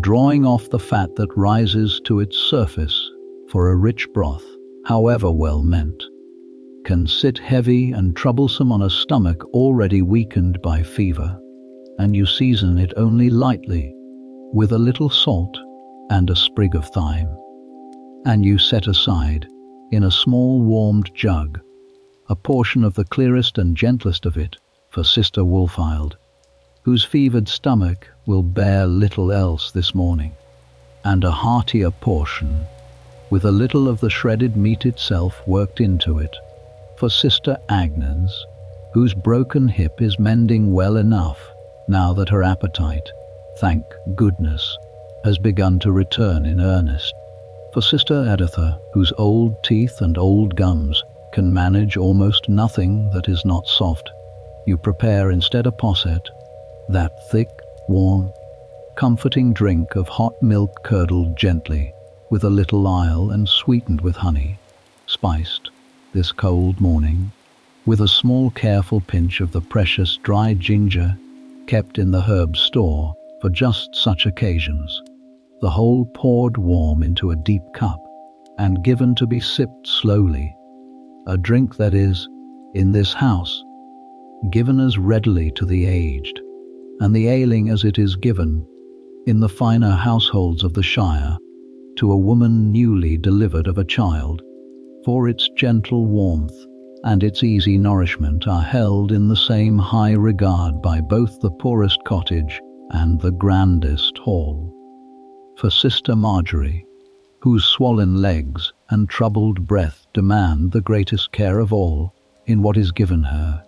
drawing off the fat that rises to its surface, for a rich broth, however well meant, can sit heavy and troublesome on a stomach already weakened by fever, and you season it only lightly with a little salt and a sprig of thyme, and you set aside, in a small warmed jug, a portion of the clearest and gentlest of it for Sister Wolfild, whose fevered stomach will bear little else this morning, and a heartier portion, with a little of the shredded meat itself worked into it, for Sister Agnes, whose broken hip is mending well enough now that her appetite, thank goodness, has begun to return in earnest, for Sister Editha, whose old teeth and old gums can manage almost nothing that is not soft. You prepare instead a posset, that thick, warm, comforting drink of hot milk curdled gently, with a little ile and sweetened with honey, spiced, this cold morning, with a small careful pinch of the precious dry ginger kept in the herb store for just such occasions, the whole poured warm into a deep cup and given to be sipped slowly, a drink that is, in this house, given as readily to the aged and the ailing as it is given, in the finer households of the shire, to a woman newly delivered of a child, for its gentle warmth and its easy nourishment are held in the same high regard by both the poorest cottage and the grandest hall. For Sister Marjorie, whose swollen legs and troubled breath demand the greatest care of all in what is given her,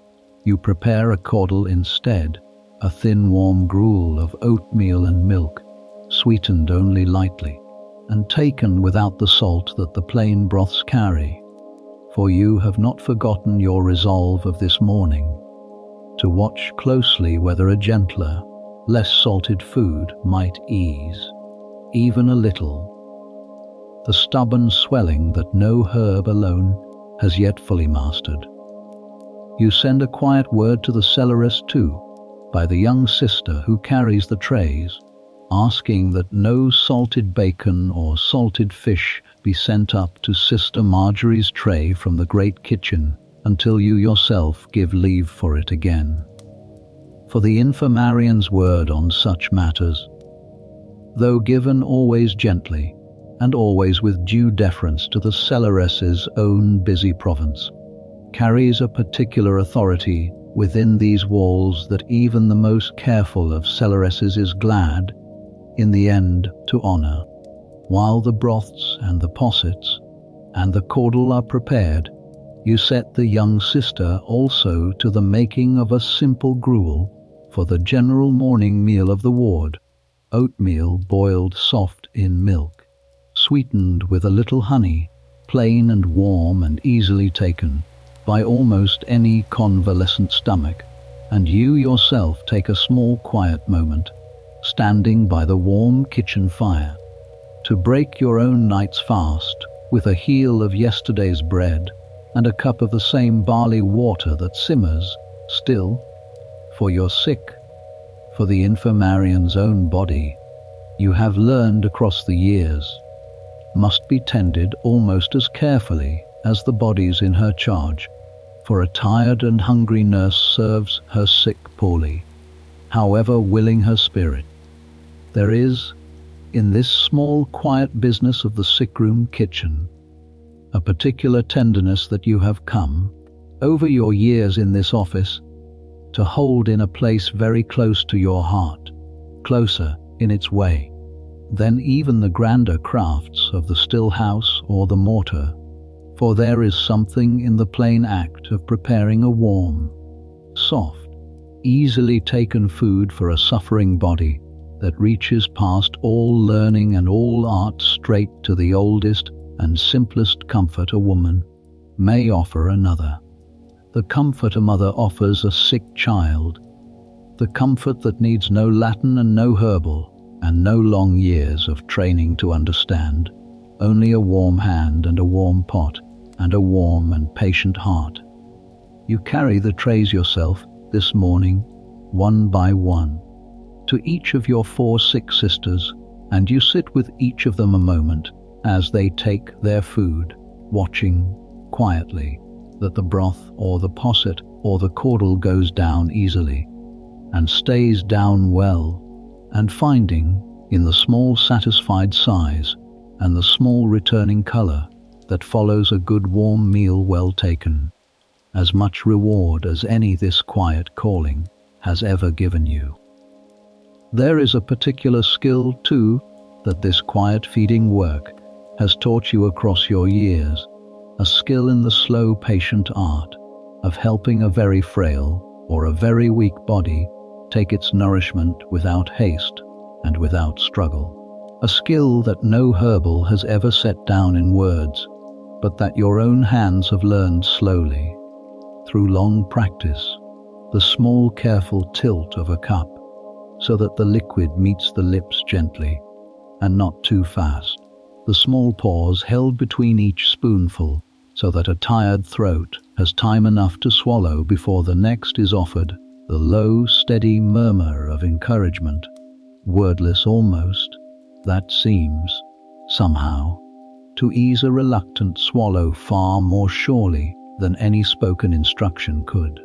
you prepare a caudle instead, a thin warm gruel of oatmeal and milk, sweetened only lightly, and taken without the salt that the plain broths carry, for you have not forgotten your resolve of this morning, to watch closely whether a gentler, less salted food might ease, even a little, the stubborn swelling that no herb alone has yet fully mastered. You send a quiet word to the cellaress too, by the young sister who carries the trays, asking that no salted bacon or salted fish be sent up to Sister Marjorie's tray from the great kitchen until you yourself give leave for it again. For the Infirmarian's word on such matters, though given always gently and always with due deference to the cellaress's own busy province, carries a particular authority within these walls that even the most careful of cellaresses is glad, in the end, to honour. While the broths and the possets and the caudle are prepared, you set the young sister also to the making of a simple gruel for the general morning meal of the ward, oatmeal boiled soft in milk, sweetened with a little honey, plain and warm and easily taken by almost any convalescent stomach, and you yourself take a small quiet moment, standing by the warm kitchen fire, to break your own night's fast with a heel of yesterday's bread and a cup of the same barley water that simmers still, for your sick, for the Infirmarian's own body, you have learned across the years, must be tended almost as carefully as the bodies in her charge, for a tired and hungry nurse serves her sick poorly, however willing her spirit. There is, in this small quiet business of the sick-room kitchen, a particular tenderness that you have come, over your years in this office, to hold in a place very close to your heart, closer in its way, than even the grander crafts of the still house or the mortar, for there is something in the plain act of preparing a warm, soft, easily taken food for a suffering body that reaches past all learning and all art straight to the oldest and simplest comfort a woman may offer another. The comfort a mother offers a sick child, the comfort that needs no Latin and no herbal, and no long years of training to understand, only a warm hand and a warm pot, and a warm and patient heart. You carry the trays yourself this morning, one by one, to each of your 4 sick sisters, and you sit with each of them a moment as they take their food, watching quietly that the broth or the posset or the caudle goes down easily, and stays down well, and finding, in the small satisfied size and the small returning colour that follows a good warm meal well taken, as much reward as any this quiet calling has ever given you. There is a particular skill, too, that this quiet feeding work has taught you across your years, a skill in the slow, patient art of helping a very frail or a very weak body take its nourishment without haste and without struggle, a skill that no herbal has ever set down in words, but that your own hands have learned slowly, through long practice, the small careful tilt of a cup, so that the liquid meets the lips gently, and not too fast, the small pause held between each spoonful, so that a tired throat has time enough to swallow before the next is offered, the low, steady murmur of encouragement, wordless almost, that seems, somehow, to ease a reluctant swallow far more surely than any spoken instruction could.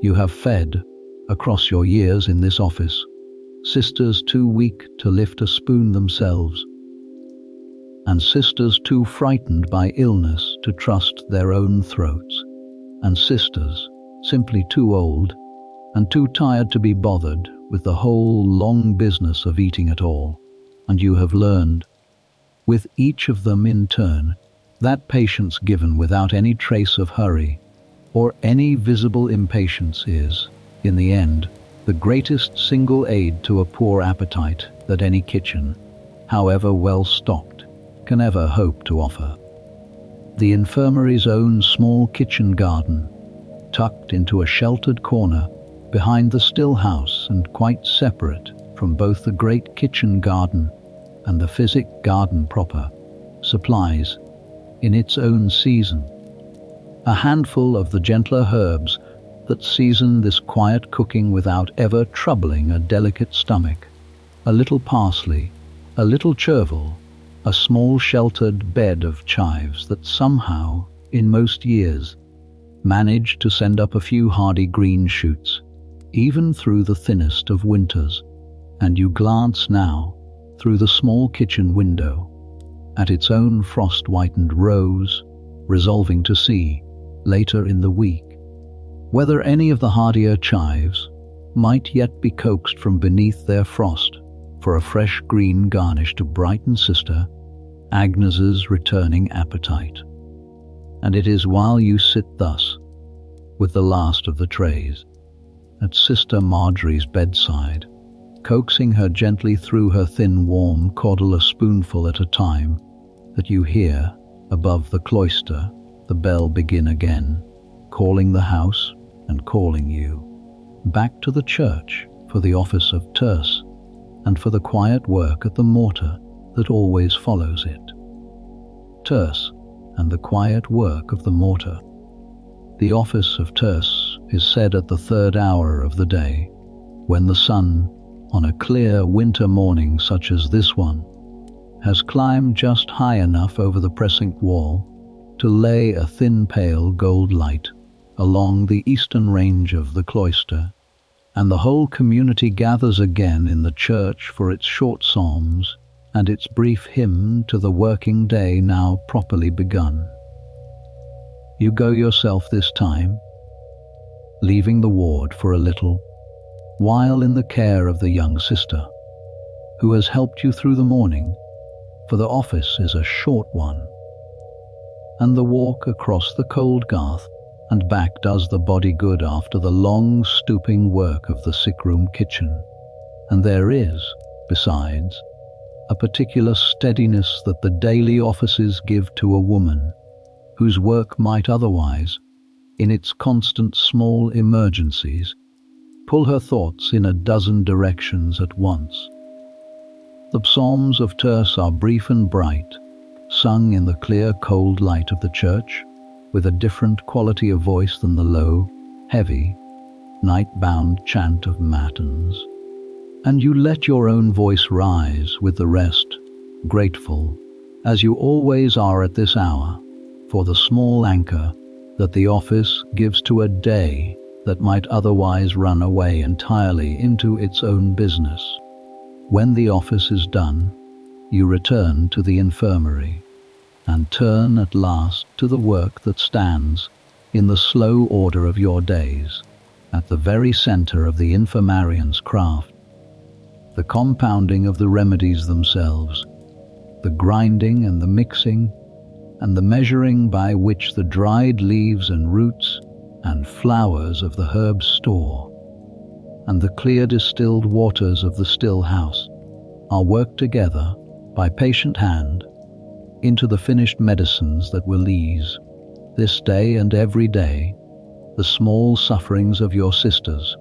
You have fed, across your years in this office, sisters too weak to lift a spoon themselves, and sisters too frightened by illness to trust their own throats, and sisters simply too old and too tired to be bothered with the whole long business of eating at all. And you have learned, with each of them in turn, that patience given without any trace of hurry or any visible impatience is, in the end, the greatest single aid to a poor appetite that any kitchen, however well stocked, can ever hope to offer. The infirmary's own small kitchen garden, tucked into a sheltered corner behind the still house and quite separate from both the great kitchen garden and the physic garden proper, supplies, in its own season, a handful of the gentler herbs that season this quiet cooking without ever troubling a delicate stomach, a little parsley, a little chervil, a small sheltered bed of chives that somehow, in most years, manage to send up a few hardy green shoots, even through the thinnest of winters, and you glance now, through the small kitchen window, at its own frost-whitened rows, resolving to see, later in the week, whether any of the hardier chives might yet be coaxed from beneath their frost for a fresh green garnish to brighten Sister Agnes's returning appetite. And it is while you sit thus, with the last of the trays, at Sister Marjorie's bedside, coaxing her gently through her thin warm caudle a spoonful at a time, that you hear, above the cloister, the bell begin again, calling the house and calling you back to the church for the office of Terce and for the quiet work at the mortar that always follows it. Terce and the quiet work of the mortar. The office of Terce is said at the 3rd hour of the day, when the sun, on a clear winter morning such as this one, has climbed just high enough over the precinct wall to lay a thin pale gold light along the eastern range of the cloister, and the whole community gathers again in the church for its short psalms and its brief hymn to the working day now properly begun. You go yourself this time, leaving the ward for a little, while in the care of the young sister, who has helped you through the morning, for the office is a short one, and the walk across the cold garth and back does the body good after the long stooping work of the sick-room kitchen. And there is, besides, a particular steadiness that the daily offices give to a woman, whose work might otherwise, in its constant small emergencies, pull her thoughts in a dozen directions at once. The psalms of Terce are brief and bright, sung in the clear cold light of the church, with a different quality of voice than the low, heavy, night-bound chant of Matins. And you let your own voice rise with the rest, grateful, as you always are at this hour, for the small anchor that the office gives to a day that might otherwise run away entirely into its own business. When the office is done, you return to the infirmary, and turn at last to the work that stands, in the slow order of your days, at the very center of the Infirmarian's craft. The compounding of the remedies themselves, the grinding and the mixing, and the measuring by which the dried leaves and roots and flowers of the herbs store, and the clear distilled waters of the still house, are worked together by patient hand into the finished medicines that will ease, this day and every day, the small sufferings of your sisters.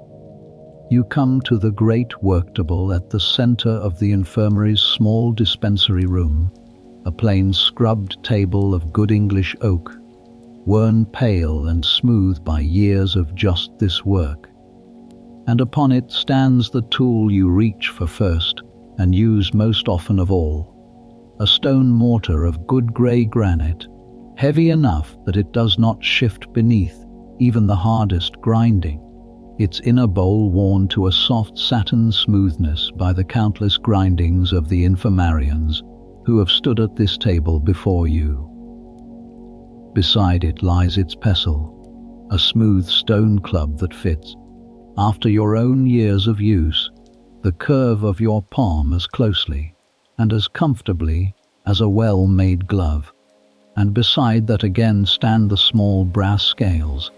You come to the great work table at the center of the infirmary's small dispensary room, a plain scrubbed table of good English oak, worn pale and smooth by years of just this work. And upon it stands the tool you reach for first and use most often of all, a stone mortar of good grey granite, heavy enough that it does not shift beneath even the hardest grinding, its inner bowl worn to a soft satin smoothness by the countless grindings of the infirmarians who have stood at this table before you. Beside it lies its pestle, a smooth stone club that fits, after your own years of use, the curve of your palm as closely and as comfortably as a well-made glove. And beside that again stand the small brass scales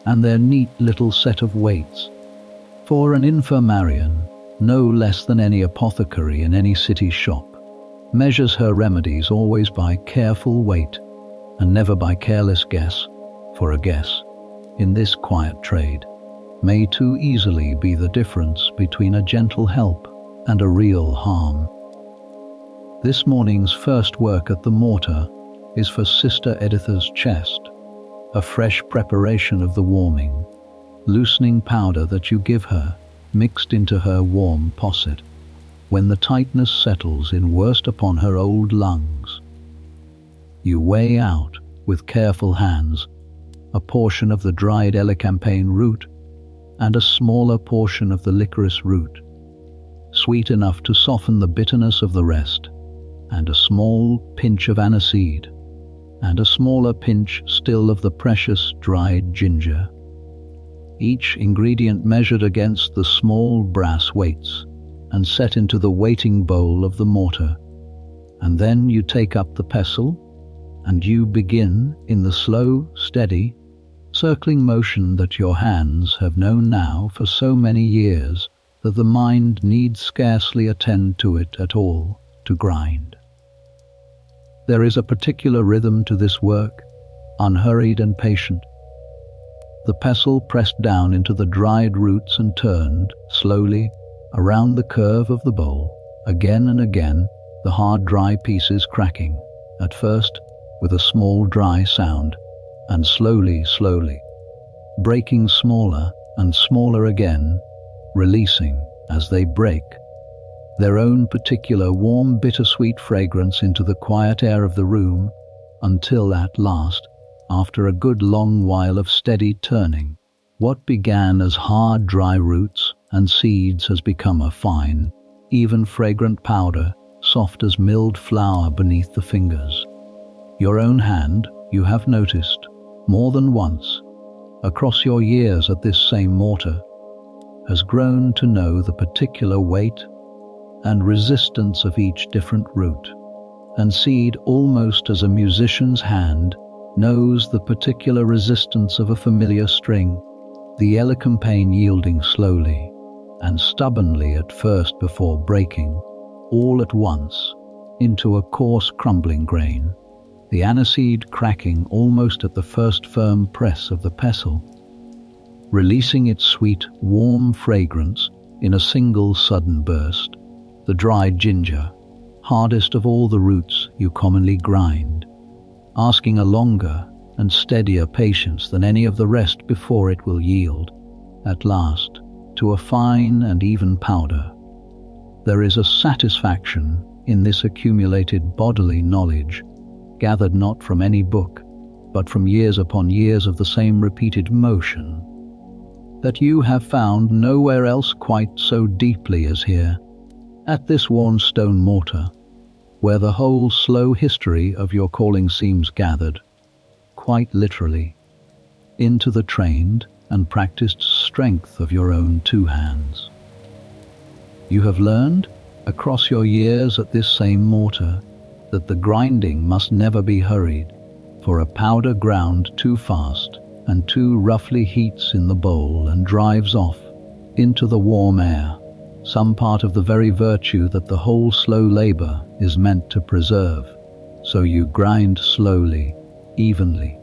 and their neat little set of weights. For an infirmarian, no less than any apothecary in any city shop, measures her remedies always by careful weight and never by careless guess, for a guess, in this quiet trade, may too easily be the difference between a gentle help and a real harm. This morning's first work at the mortar is for Sister Editha's chest, a fresh preparation of the warming, loosening powder that you give her, mixed into her warm posset, when the tightness settles in worst upon her old lungs. You weigh out, with careful hands, a portion of the dried elecampane root and a smaller portion of the licorice root, sweet enough to soften the bitterness of the rest, and a small pinch of aniseed, and a smaller pinch still of the precious dried ginger. Each ingredient measured against the small brass weights and set into the waiting bowl of the mortar. And then you take up the pestle, and you begin in the slow, steady, circling motion that your hands have known now for so many years that the mind need scarcely attend to it at all to grind. There is a particular rhythm to this work, unhurried and patient. The pestle pressed down into the dried roots and turned, slowly, around the curve of the bowl, again and again, the hard dry pieces cracking, at first with a small dry sound, and slowly, breaking smaller and smaller again, releasing, as they break, their own particular warm bittersweet fragrance into the quiet air of the room, until at last, after a good long while of steady turning, what began as hard dry roots and seeds has become a fine, even fragrant powder, soft as milled flour beneath the fingers. Your own hand, you have noticed, more than once, across your years at this same mortar, has grown to know the particular weight and resistance of each different root, and seed almost as a musician's hand knows the particular resistance of a familiar string, the elecampane yielding slowly and stubbornly at first before breaking, all at once, into a coarse crumbling grain, the aniseed cracking almost at the first firm press of the pestle, releasing its sweet, warm fragrance in a single sudden burst, the dried ginger, hardest of all the roots you commonly grind, asking a longer and steadier patience than any of the rest before it will yield, at last, to a fine and even powder. There is a satisfaction in this accumulated bodily knowledge, gathered not from any book, but from years upon years of the same repeated motion, that you have found nowhere else quite so deeply as here, at this worn stone mortar, where the whole slow history of your calling seems gathered, quite literally, into the trained and practiced strength of your own two hands. You have learned, across your years at this same mortar, that the grinding must never be hurried, for a powder ground too fast and too roughly heats in the bowl and drives off into the warm air some part of the very virtue that the whole slow labor is meant to preserve. So you grind slowly, evenly,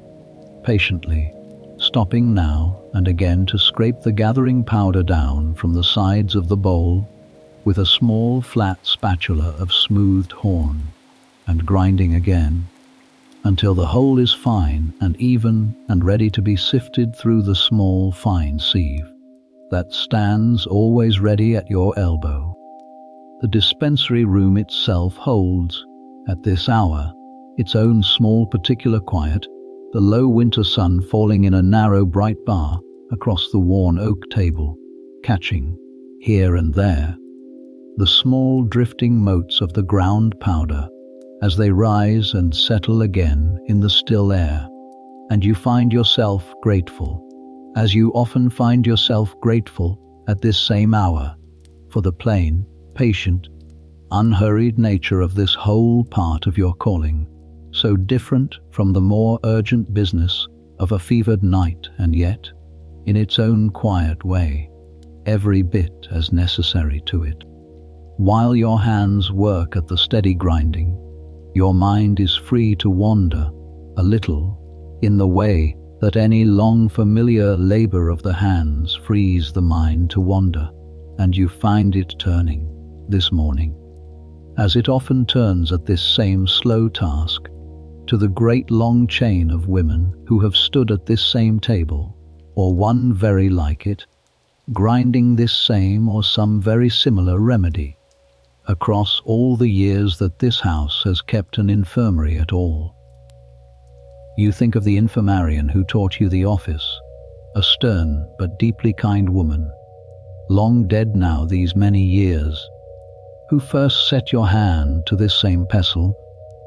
patiently, stopping now and again to scrape the gathering powder down from the sides of the bowl with a small flat spatula of smoothed horn, and grinding again, until the whole is fine and even and ready to be sifted through the small fine sieve that stands always ready at your elbow. The dispensary room itself holds, at this hour, its own small particular quiet, the low winter sun falling in a narrow bright bar across the worn oak table, catching, here and there, the small drifting motes of the ground powder as they rise and settle again in the still air, and you find yourself grateful, as you often find yourself grateful at this same hour, for the plain, patient, unhurried nature of this whole part of your calling, so different from the more urgent business of a fevered night, and yet, in its own quiet way, every bit as necessary to it. While your hands work at the steady grinding, your mind is free to wander a little in the way that any long familiar labor of the hands frees the mind to wander, and you find it turning, this morning, as it often turns at this same slow task, to the great long chain of women who have stood at this same table, or one very like it, grinding this same or some very similar remedy, across all the years that this house has kept an infirmary at all. You think of the Infirmarian who taught you the office, a stern but deeply kind woman, long dead now these many years, who first set your hand to this same pestle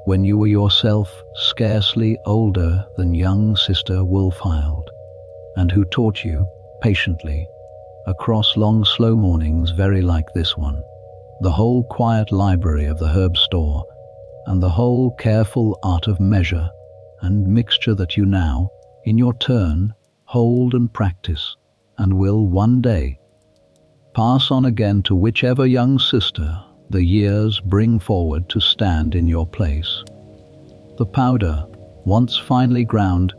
when you were yourself scarcely older than young Sister Wolfhild, and who taught you, patiently, across long slow mornings very like this one, the whole quiet library of the herb store, and the whole careful art of measure and mixture that you now, in your turn, hold and practice, and will one day pass on again to whichever young sister the years bring forward to stand in your place. The powder, once finely ground,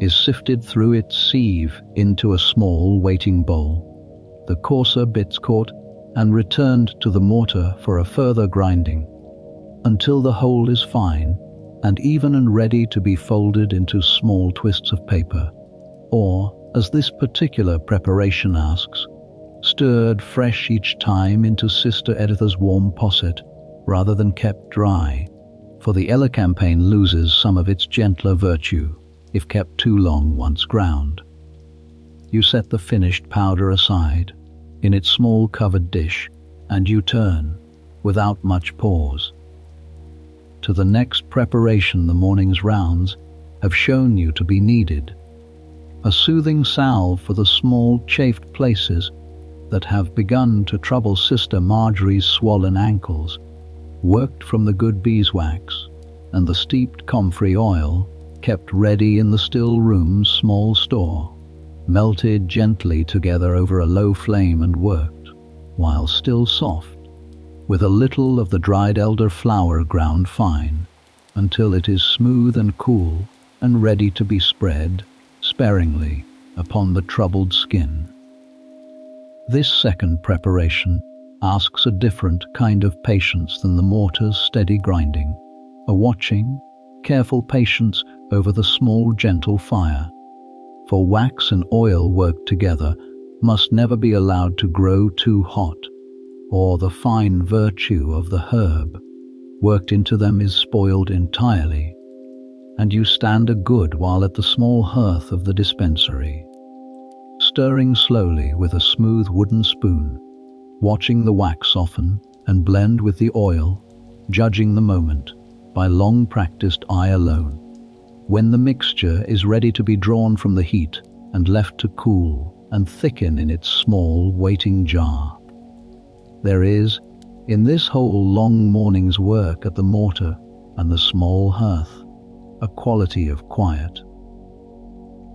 is sifted through its sieve into a small waiting bowl, the coarser bits caught and returned to the mortar for a further grinding, until the whole is fine and even and ready to be folded into small twists of paper, or, as this particular preparation asks, stirred fresh each time into Sister Editha's warm posset, rather than kept dry, for the elecampane loses some of its gentler virtue if kept too long once ground. You set the finished powder aside in its small covered dish, and you turn, without much pause, to the next preparation the morning's rounds have shown you to be needed, a soothing salve for the small chafed places that have begun to trouble Sister Marjorie's swollen ankles, worked from the good beeswax and the steeped comfrey oil kept ready in the still room's small store, melted gently together over a low flame and worked, while still soft, with a little of the dried elder-flower ground fine, until it is smooth and cool and ready to be spread sparingly upon the troubled skin. This second preparation asks a different kind of patience than the mortar's steady grinding, a watching, careful patience over the small gentle fire. For wax and oil worked together must never be allowed to grow too hot, or the fine virtue of the herb worked into them is spoiled entirely, and you stand a good while at the small hearth of the dispensary, stirring slowly with a smooth wooden spoon, watching the wax soften and blend with the oil, judging the moment by long-practiced eye alone, when the mixture is ready to be drawn from the heat and left to cool and thicken in its small waiting jar. There is, in this whole long morning's work at the mortar and the small hearth, a quality of quiet,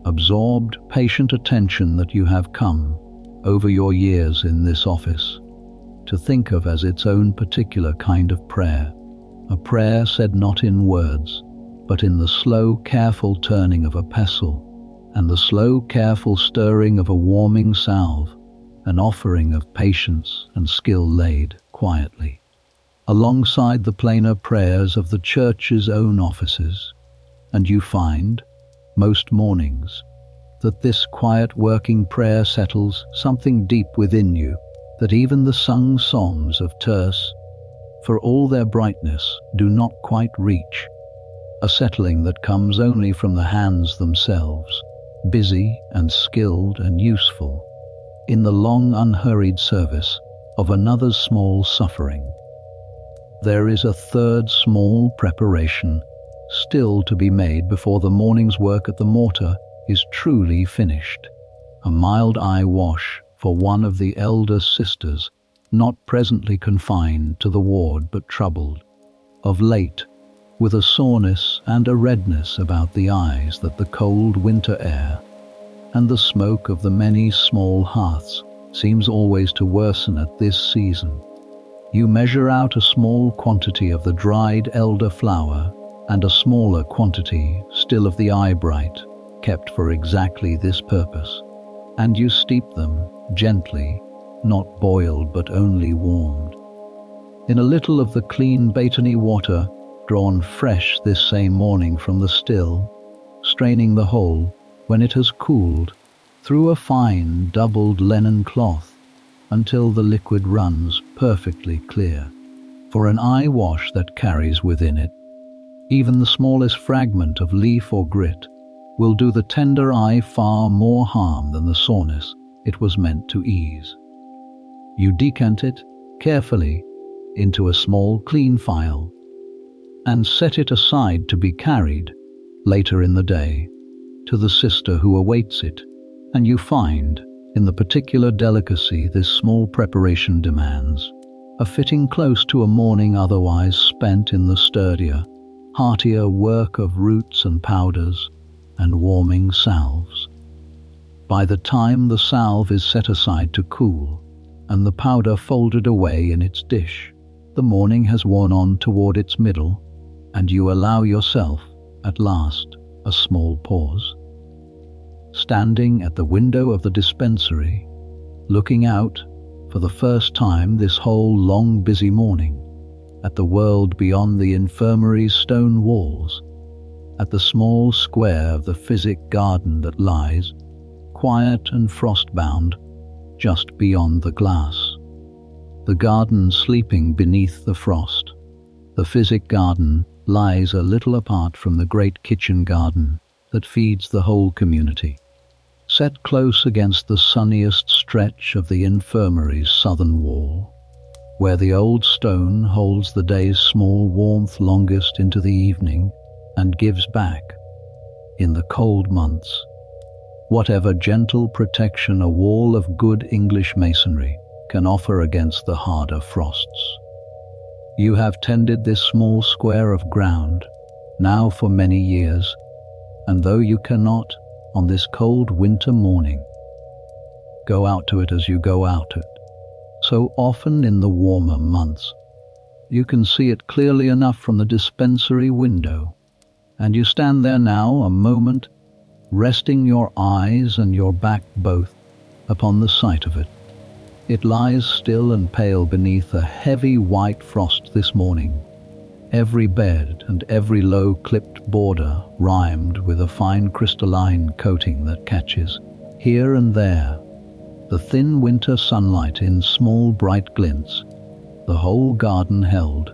absorbed, patient attention that you have come, over your years in this office, to think of as its own particular kind of prayer, a prayer said not in words, but in the slow, careful turning of a pestle, and the slow, careful stirring of a warming salve, an offering of patience and skill laid quietly, alongside the plainer prayers of the Church's own offices. And you find, most mornings, that this quiet working prayer settles something deep within you that even the sung psalms of Terce, for all their brightness, do not quite reach, a settling that comes only from the hands themselves, busy and skilled and useful, in the long unhurried service of another's small suffering. There is a third small preparation still to be made before the morning's work at the mortar is truly finished, a mild eye wash for one of the elder sisters, not presently confined to the ward but troubled, of late, with a soreness and a redness about the eyes that the cold winter air and the smoke of the many small hearths seems always to worsen at this season. You measure out a small quantity of the dried elder flower and a smaller quantity still of the eyebright, kept for exactly this purpose, and you steep them gently, not boiled but only warmed, in a little of the clean batony water drawn fresh this same morning from the still, straining the whole, when it has cooled, through a fine doubled linen cloth until the liquid runs perfectly clear, for an eye wash that carries within it even the smallest fragment of leaf or grit will do the tender eye far more harm than the soreness it was meant to ease. You decant it carefully into a small clean phial and set it aside to be carried, later in the day, to the sister who awaits it, and you find, in the particular delicacy this small preparation demands, a fitting close to a morning otherwise spent in the sturdier, heartier work of roots and powders and warming salves. By the time the salve is set aside to cool and the powder folded away in its dish, the morning has worn on toward its middle, and you allow yourself, at last, a small pause. Standing at the window of the dispensary, looking out, for the first time this whole long busy morning, at the world beyond the infirmary's stone walls, at the small square of the physic garden that lies, quiet and frost-bound, just beyond the glass. The garden sleeping beneath the frost. The physic garden lies a little apart from the great kitchen garden that feeds the whole community, set close against the sunniest stretch of the infirmary's southern wall, where the old stone holds the day's small warmth longest into the evening and gives back, in the cold months, whatever gentle protection a wall of good English masonry can offer against the harder frosts. You have tended this small square of ground now for many years, and though you cannot, on this cold winter morning, go out to it as you go out it, so often in the warmer months, you can see it clearly enough from the dispensary window, and you stand there now a moment, resting your eyes and your back both upon the sight of it. It lies still and pale beneath a heavy white frost this morning, every bed and every low-clipped border rimed with a fine crystalline coating that catches, here and there, the thin winter sunlight in small bright glints, the whole garden held,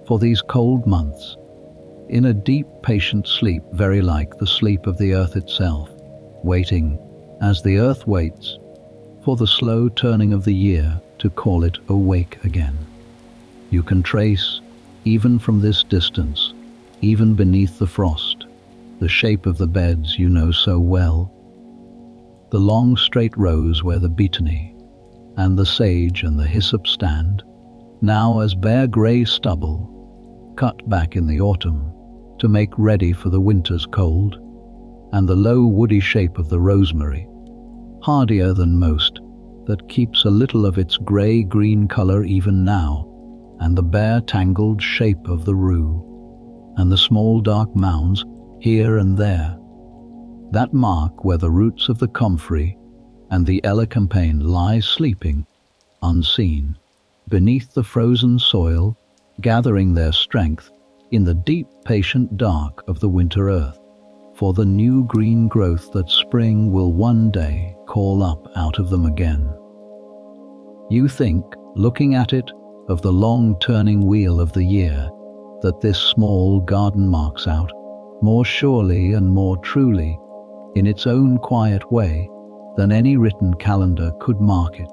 for these cold months, in a deep patient sleep very like the sleep of the earth itself, waiting, as the earth waits, for the slow turning of the year to call it awake again. You can trace, even from this distance, even beneath the frost, the shape of the beds you know so well, the long straight rows where the betony and the sage and the hyssop stand, now as bare grey stubble, cut back in the autumn to make ready for the winter's cold, and the low woody shape of the rosemary, hardier than most, that keeps a little of its grey-green colour even now, and the bare tangled shape of the rue, and the small dark mounds here and there, that mark where the roots of the comfrey and the elecampane lie sleeping, unseen, beneath the frozen soil, gathering their strength in the deep patient dark of the winter earth, for the new green growth that spring will one day call up out of them again. You think, looking at it, of the long turning wheel of the year that this small garden marks out, more surely and more truly, in its own quiet way, than any written calendar could mark it,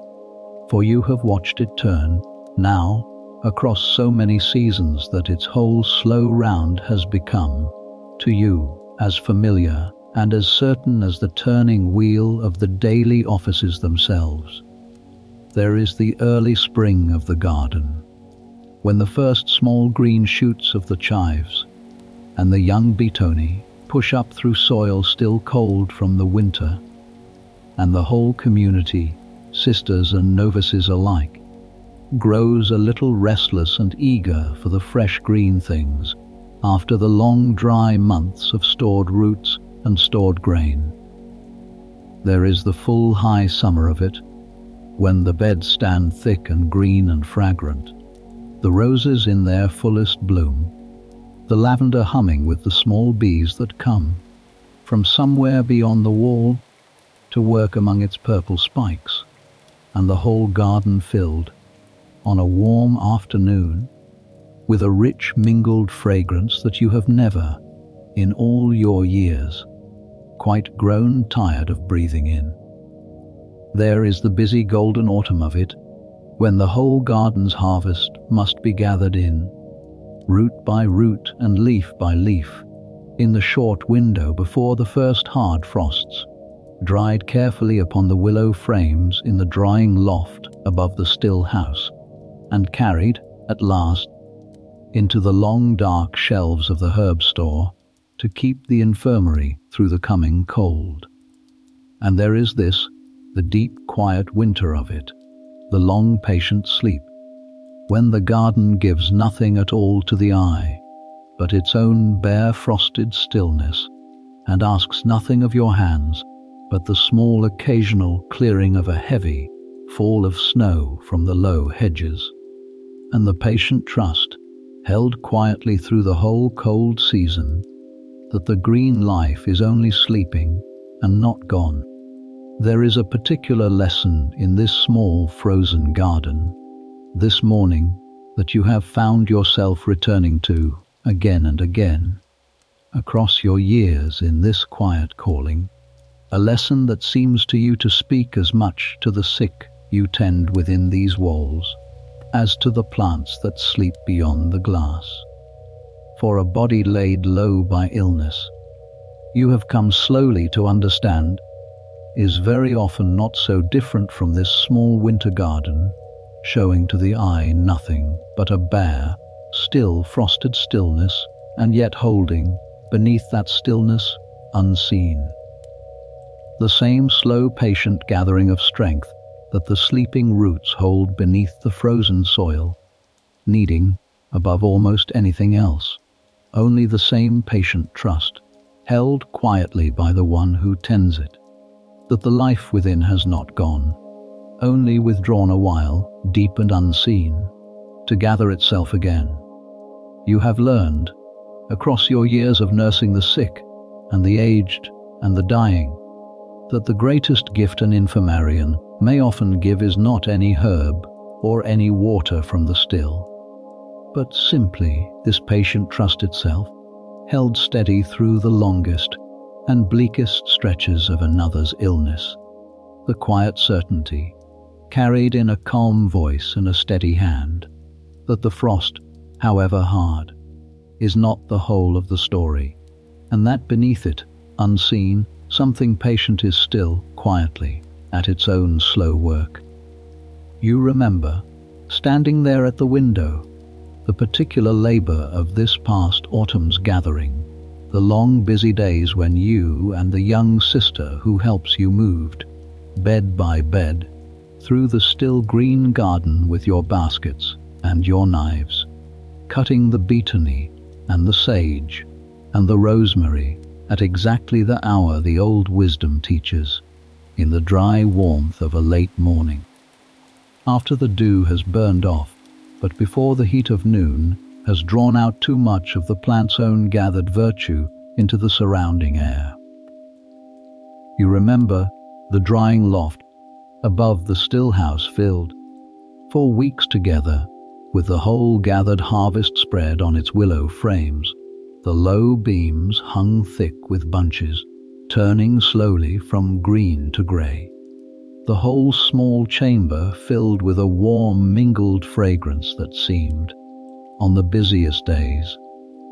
for you have watched it turn, now, across so many seasons that its whole slow round has become, to you, as familiar and as certain as the turning wheel of the daily offices themselves. There is the early spring of the garden, when the first small green shoots of the chives and the young betony push up through soil still cold from the winter, and the whole community, sisters and novices alike, grows a little restless and eager for the fresh green things after the long dry months of stored roots and stored grain. There is the full high summer of it, when the beds stand thick and green and fragrant, the roses in their fullest bloom, the lavender humming with the small bees that come from somewhere beyond the wall to work among its purple spikes, and the whole garden filled, on a warm afternoon, with a rich mingled fragrance that you have never, in all your years, quite grown tired of breathing in. There is the busy golden autumn of it, when the whole garden's harvest must be gathered in, root by root and leaf by leaf, in the short window before the first hard frosts, dried carefully upon the willow frames in the drying loft above the still house, and carried, at last, into the long dark shelves of the herb store to keep the infirmary through the coming cold. And there is this, the deep quiet winter of it, the long patient sleep, when the garden gives nothing at all to the eye but its own bare frosted stillness, and asks nothing of your hands but the small occasional clearing of a heavy fall of snow from the low hedges, and the patient trust, held quietly through the whole cold season, that the green life is only sleeping and not gone. There is a particular lesson in this small frozen garden, this morning, that you have found yourself returning to again and again, across your years in this quiet calling, a lesson that seems to you to speak as much to the sick you tend within these walls, as to the plants that sleep beyond the glass. For a body laid low by illness, you have come slowly to understand is very often not so different from this small winter garden, showing to the eye nothing but a bare, still frosted stillness, and yet holding, beneath that stillness, unseen, the same slow, patient gathering of strength that the sleeping roots hold beneath the frozen soil, needing, above almost anything else, only the same patient trust, held quietly by the one who tends it, that the life within has not gone, only withdrawn a while, deep and unseen, to gather itself again. You have learned, across your years of nursing the sick and the aged and the dying, that the greatest gift an infirmarian may often give is not any herb or any water from the still, but simply this patient trust itself, held steady through the longest and bleakest stretches of another's illness, the quiet certainty, carried in a calm voice and a steady hand, that the frost, however hard, is not the whole of the story, and that beneath it, unseen, something patient is still, quietly, at its own slow work. You remember, standing there at the window, the particular labor of this past autumn's gathering, the long busy days when you and the young sister who helps you moved, bed by bed, through the still green garden with your baskets and your knives, cutting the betony and the sage and the rosemary at exactly the hour the old wisdom teaches, in the dry warmth of a late morning, after the dew has burned off, but before the heat of noon has drawn out too much of the plant's own gathered virtue into the surrounding air. You remember the drying loft above the still house filled, for weeks together, with the whole gathered harvest spread on its willow frames, the low beams hung thick with bunches, turning slowly from green to grey. The whole small chamber filled with a warm mingled fragrance that seemed, on the busiest days,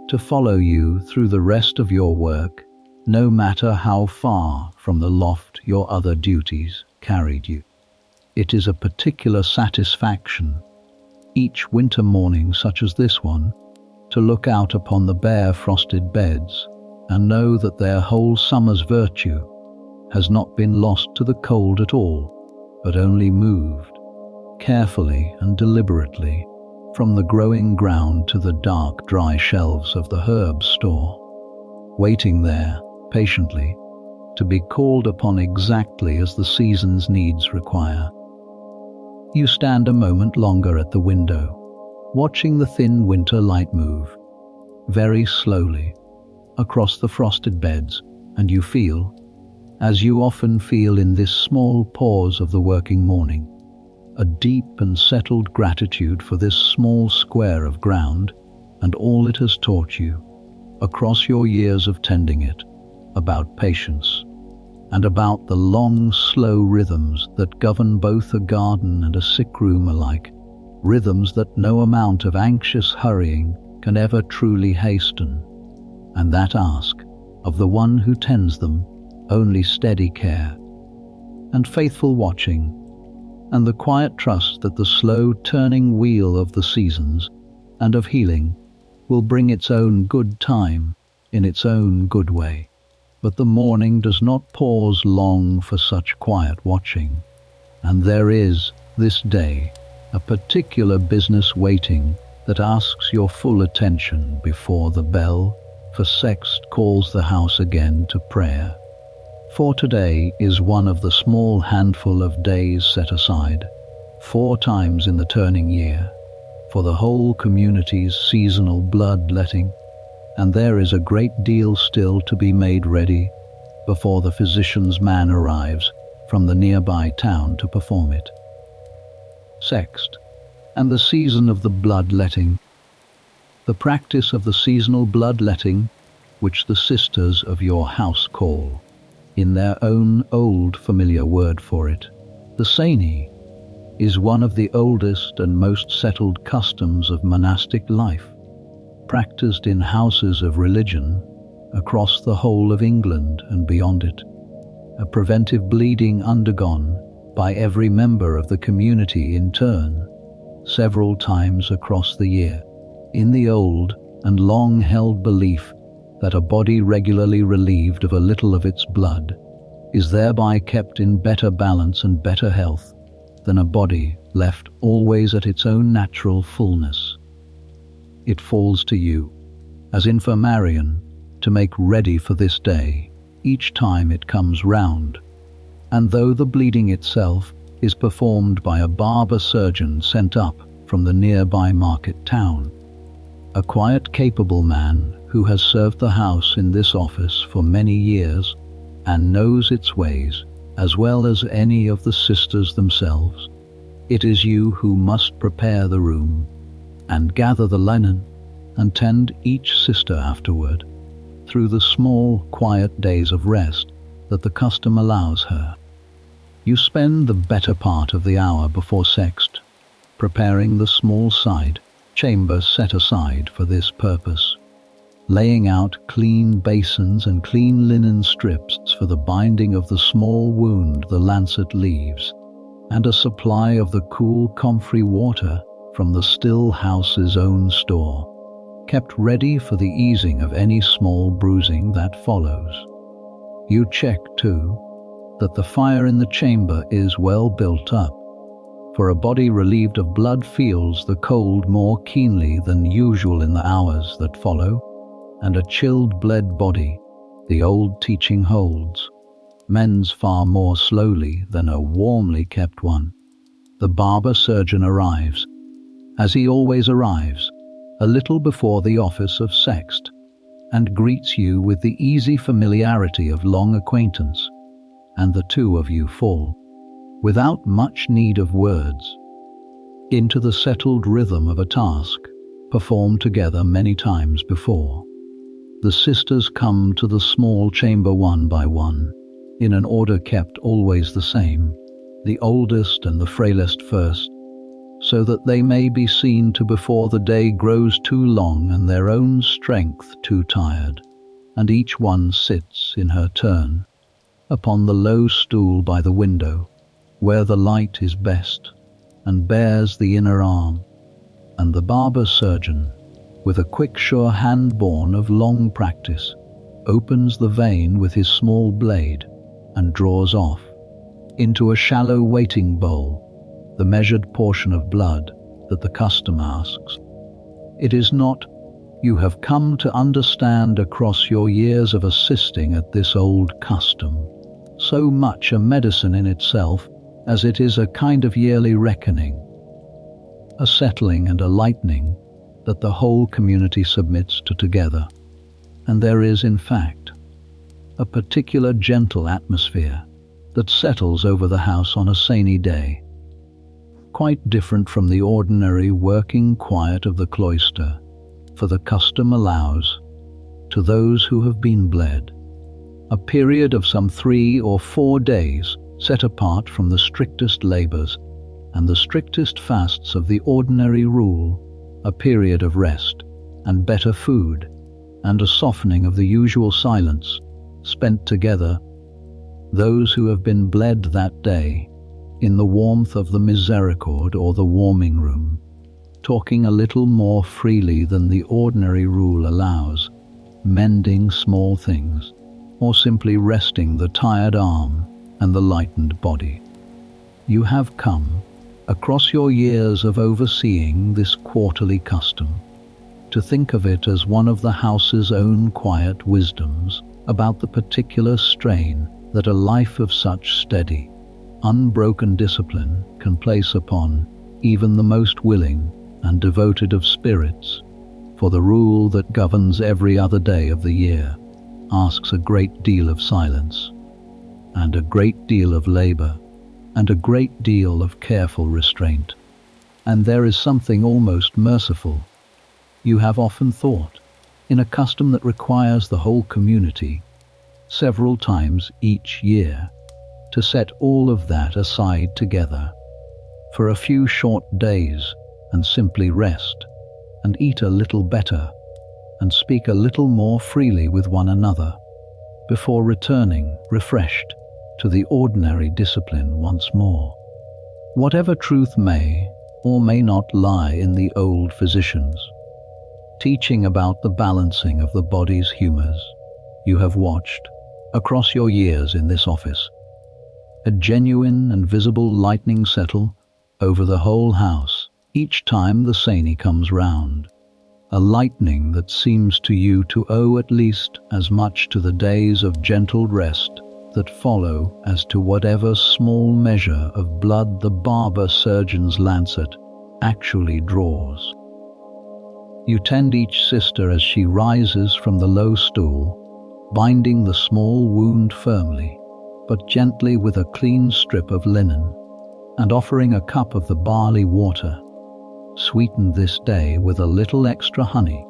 to follow you through the rest of your work, no matter how far from the loft your other duties carried you. It is a particular satisfaction, each winter morning such as this one, to look out upon the bare frosted beds and know that their whole summer's virtue has not been lost to the cold at all, but only moved, carefully and deliberately, from the growing ground to the dark, dry shelves of the herb store, waiting there, patiently, to be called upon exactly as the season's needs require. You stand a moment longer at the window, watching the thin winter light move, very slowly, across the frosted beds, and you feel, as you often feel in this small pause of the working morning, a deep and settled gratitude for this small square of ground and all it has taught you, across your years of tending it, about patience, and about the long, slow rhythms that govern both a garden and a sick room alike, rhythms that no amount of anxious hurrying can ever truly hasten, and that ask, of the one who tends them, only steady care, and faithful watching, and the quiet trust that the slow turning wheel of the seasons and of healing will bring its own good time in its own good way. But the morning does not pause long for such quiet watching, and there is, this day, a particular business waiting that asks your full attention before the bell for Sext calls the house again to prayer. For today is one of the small handful of days set aside, 4 times in the turning year, for the whole community's seasonal blood-letting, and there is a great deal still to be made ready before the physician's man arrives from the nearby town to perform it. Sext, and the season of the blood-letting. The practice of the seasonal blood-letting, which the sisters of your house call, in their own old familiar word for it, the Sani, is one of the oldest and most settled customs of monastic life, practiced in houses of religion across the whole of England and beyond it. a preventive bleeding undergone by every member of the community in turn, several times across the year, in the old and long-held belief that a body regularly relieved of a little of its blood is thereby kept in better balance and better health than a body left always at its own natural fullness. It falls to you, as Infirmarian, to make ready for this day each time it comes round, and though the bleeding itself is performed by a barber surgeon sent up from the nearby market town, a quiet, capable man who has served the house in this office for many years and knows its ways as well as any of the sisters themselves, it is you who must prepare the room and gather the linen and tend each sister afterward through the small, quiet days of rest that the custom allows her. You spend the better part of the hour before Sext preparing the small side chamber set aside for this purpose, laying out clean basins and clean linen strips for the binding of the small wound the lancet leaves, and a supply of the cool comfrey water from the still house's own store, kept ready for the easing of any small bruising that follows. You check, too, that the fire in the chamber is well built up, for a body relieved of blood feels the cold more keenly than usual in the hours that follow, and a chilled bled body, the old teaching holds, mends far more slowly than a warmly kept one. The barber surgeon arrives, as he always arrives, a little before the office of Sext, and greets you with the easy familiarity of long acquaintance, and the two of you fall, without much need of words, into the settled rhythm of a task performed together many times before. The sisters come to the small chamber one by one, in an order kept always the same, the oldest and the frailest first, so that they may be seen to before the day grows too long and their own strength too tired, and each one sits in her turn upon the low stool by the window, where the light is best, and bears the inner arm, and the barber surgeon, with a quick sure hand born of long practice, opens the vein with his small blade and draws off, into a shallow waiting bowl, the measured portion of blood that the custom asks. It is not, you have come to understand across your years of assisting at this old custom, so much a medicine in itself as it is a kind of yearly reckoning, a settling and a lightening that the whole community submits to together. And there is, in fact, a particular gentle atmosphere that settles over the house on a sainy day, quite different from the ordinary working quiet of the cloister, for the custom allows, to those who have been bled, a period of some 3 or 4 days set apart from the strictest labors and the strictest fasts of the ordinary rule, a period of rest and better food, and a softening of the usual silence spent together, those who have been bled that day, in the warmth of the Misericord or the warming room, talking a little more freely than the ordinary rule allows, mending small things, or simply resting the tired arm and the lightened body. You have come, across your years of overseeing this quarterly custom, to think of it as one of the house's own quiet wisdoms about the particular strain that a life of such steady, unbroken discipline can place upon even the most willing and devoted of spirits, for the rule that governs every other day of the year asks a great deal of silence, and a great deal of labor, and a great deal of careful restraint. And there is something almost merciful, you have often thought, in a custom that requires the whole community, several times each year, to set all of that aside together, for a few short days, and simply rest, and eat a little better, and speak a little more freely with one another, before returning, refreshed, to the ordinary discipline once more. Whatever truth may or may not lie in the old physicians, teaching about the balancing of the body's humors, you have watched, across your years in this office, a genuine and visible lightning settle over the whole house each time the saini comes round, a lightning that seems to you to owe at least as much to the days of gentle rest that follow as to whatever small measure of blood the barber surgeon's lancet actually draws. You tend each sister as she rises from the low stool, binding the small wound firmly, but gently with a clean strip of linen, and offering a cup of the barley water, sweetened this day with a little extra honey,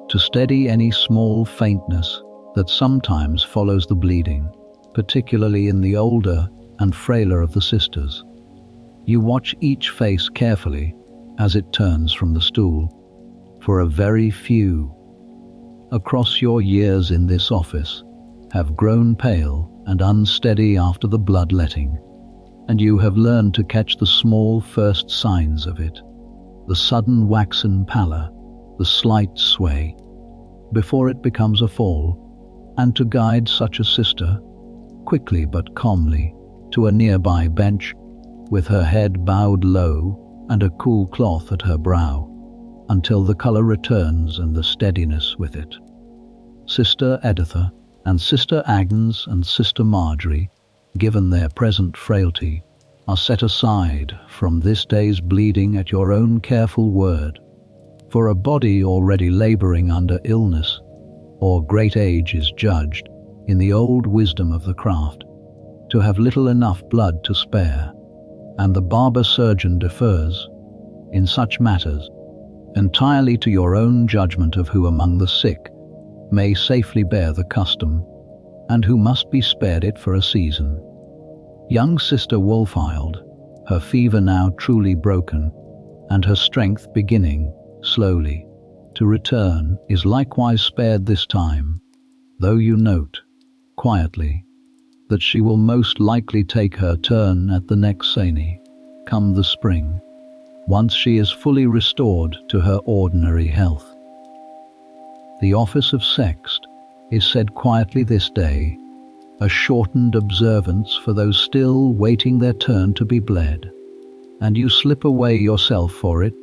to steady any small faintness that sometimes follows the bleeding, particularly in the older and frailer of the sisters. You watch each face carefully as it turns from the stool, for a very few, across your years in this office, have grown pale and unsteady after the bloodletting, and you have learned to catch the small first signs of it, the sudden waxen pallor, the slight sway, before it becomes a fall, and to guide such a sister, quickly but calmly, to a nearby bench, with her head bowed low and a cool cloth at her brow, until the colour returns and the steadiness with it. Sister Editha and Sister Agnes and Sister Marjorie, given their present frailty, are set aside from this day's bleeding at your own careful word, for a body already labouring under illness or great age is judged, in the old wisdom of the craft, to have little enough blood to spare, and the barber surgeon defers, in such matters, entirely to your own judgment of who among the sick may safely bear the custom, and who must be spared it for a season. Young Sister Wolfild, her fever now truly broken, and her strength beginning, slowly, to return, is likewise spared this time, though you note, quietly, that she will most likely take her turn at the next saini, come the spring, once she is fully restored to her ordinary health. The office of Sext is said quietly this day, a shortened observance for those still waiting their turn to be bled, and you slip away yourself for it,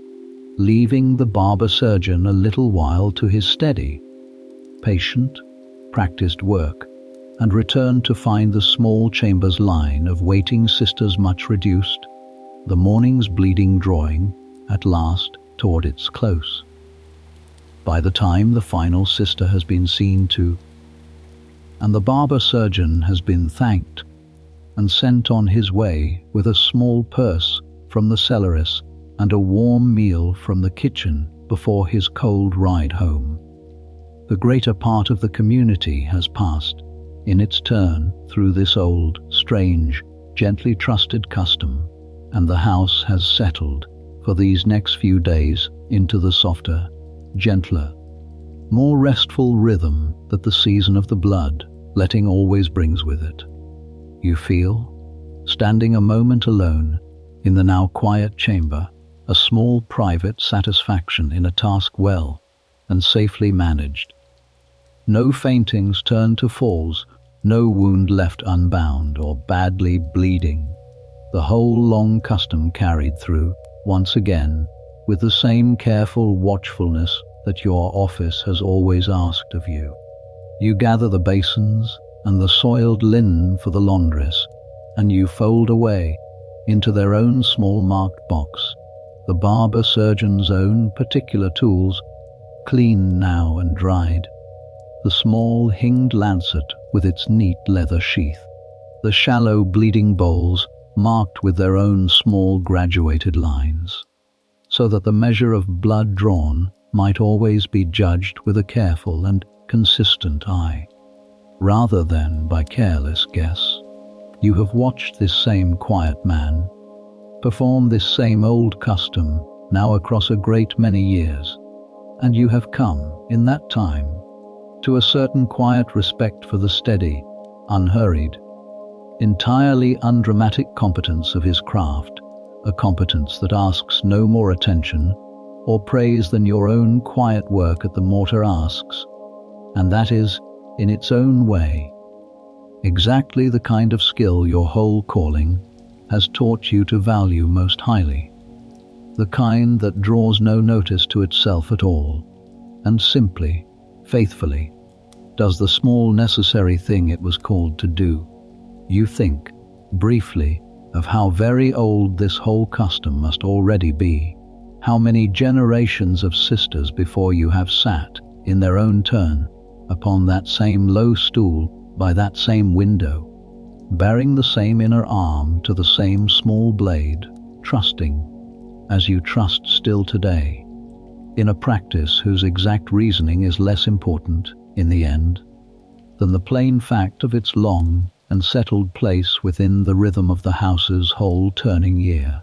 leaving the barber surgeon a little while to his steady, patient, practiced work, and return to find the small chamber's line of waiting sisters much reduced, the morning's bleeding drawing, at last, toward its close. By the time the final sister has been seen to, and the barber surgeon has been thanked and sent on his way with a small purse from the cellaress and a warm meal from the kitchen before his cold ride home, the greater part of the community has passed, in its turn, through this old, strange, gently trusted custom, and the house has settled, for these next few days, into the softer, gentler, more restful rhythm that the season of the blood-letting always brings with it. You feel, standing a moment alone, in the now quiet chamber, a small private satisfaction in a task well and safely managed. No faintings turned to falls, no wound left unbound or badly bleeding. The whole long custom carried through, once again, with the same careful watchfulness that your office has always asked of you. You gather the basins and the soiled linen for the laundress, and you fold away, into their own small marked box, the barber surgeon's own particular tools, clean now and dried, the small hinged lancet with its neat leather sheath, the shallow bleeding bowls marked with their own small graduated lines, so that the measure of blood drawn might always be judged with a careful and consistent eye, rather than by careless guess. You have watched this same quiet man perform this same old custom now across a great many years, and you have come, in that time, to a certain quiet respect for the steady, unhurried, entirely undramatic competence of his craft, a competence that asks no more attention or praise than your own quiet work at the Mortar asks, and that is, in its own way, exactly the kind of skill your whole calling has taught you to value most highly, the kind that draws no notice to itself at all, and simply, faithfully, does the small necessary thing it was called to do. You think, briefly, of how very old this whole custom must already be, how many generations of sisters before you have sat, in their own turn, upon that same low stool, by that same window, bearing the same inner arm to the same small blade, trusting, as you trust still today, in a practice whose exact reasoning is less important, in the end, than the plain fact of its long and settled place within the rhythm of the house's whole turning year,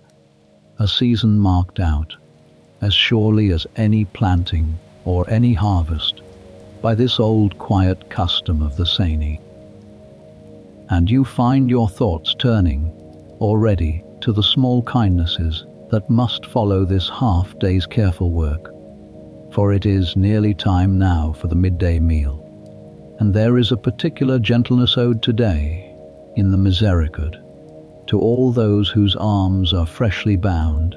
a season marked out, as surely as any planting or any harvest, by this old quiet custom of the Seine. And you find your thoughts turning, already, to the small kindnesses that must follow this half-day's careful work, for it is nearly time now for the midday meal, and there is a particular gentleness owed today, in the Misericord, to all those whose arms are freshly bound,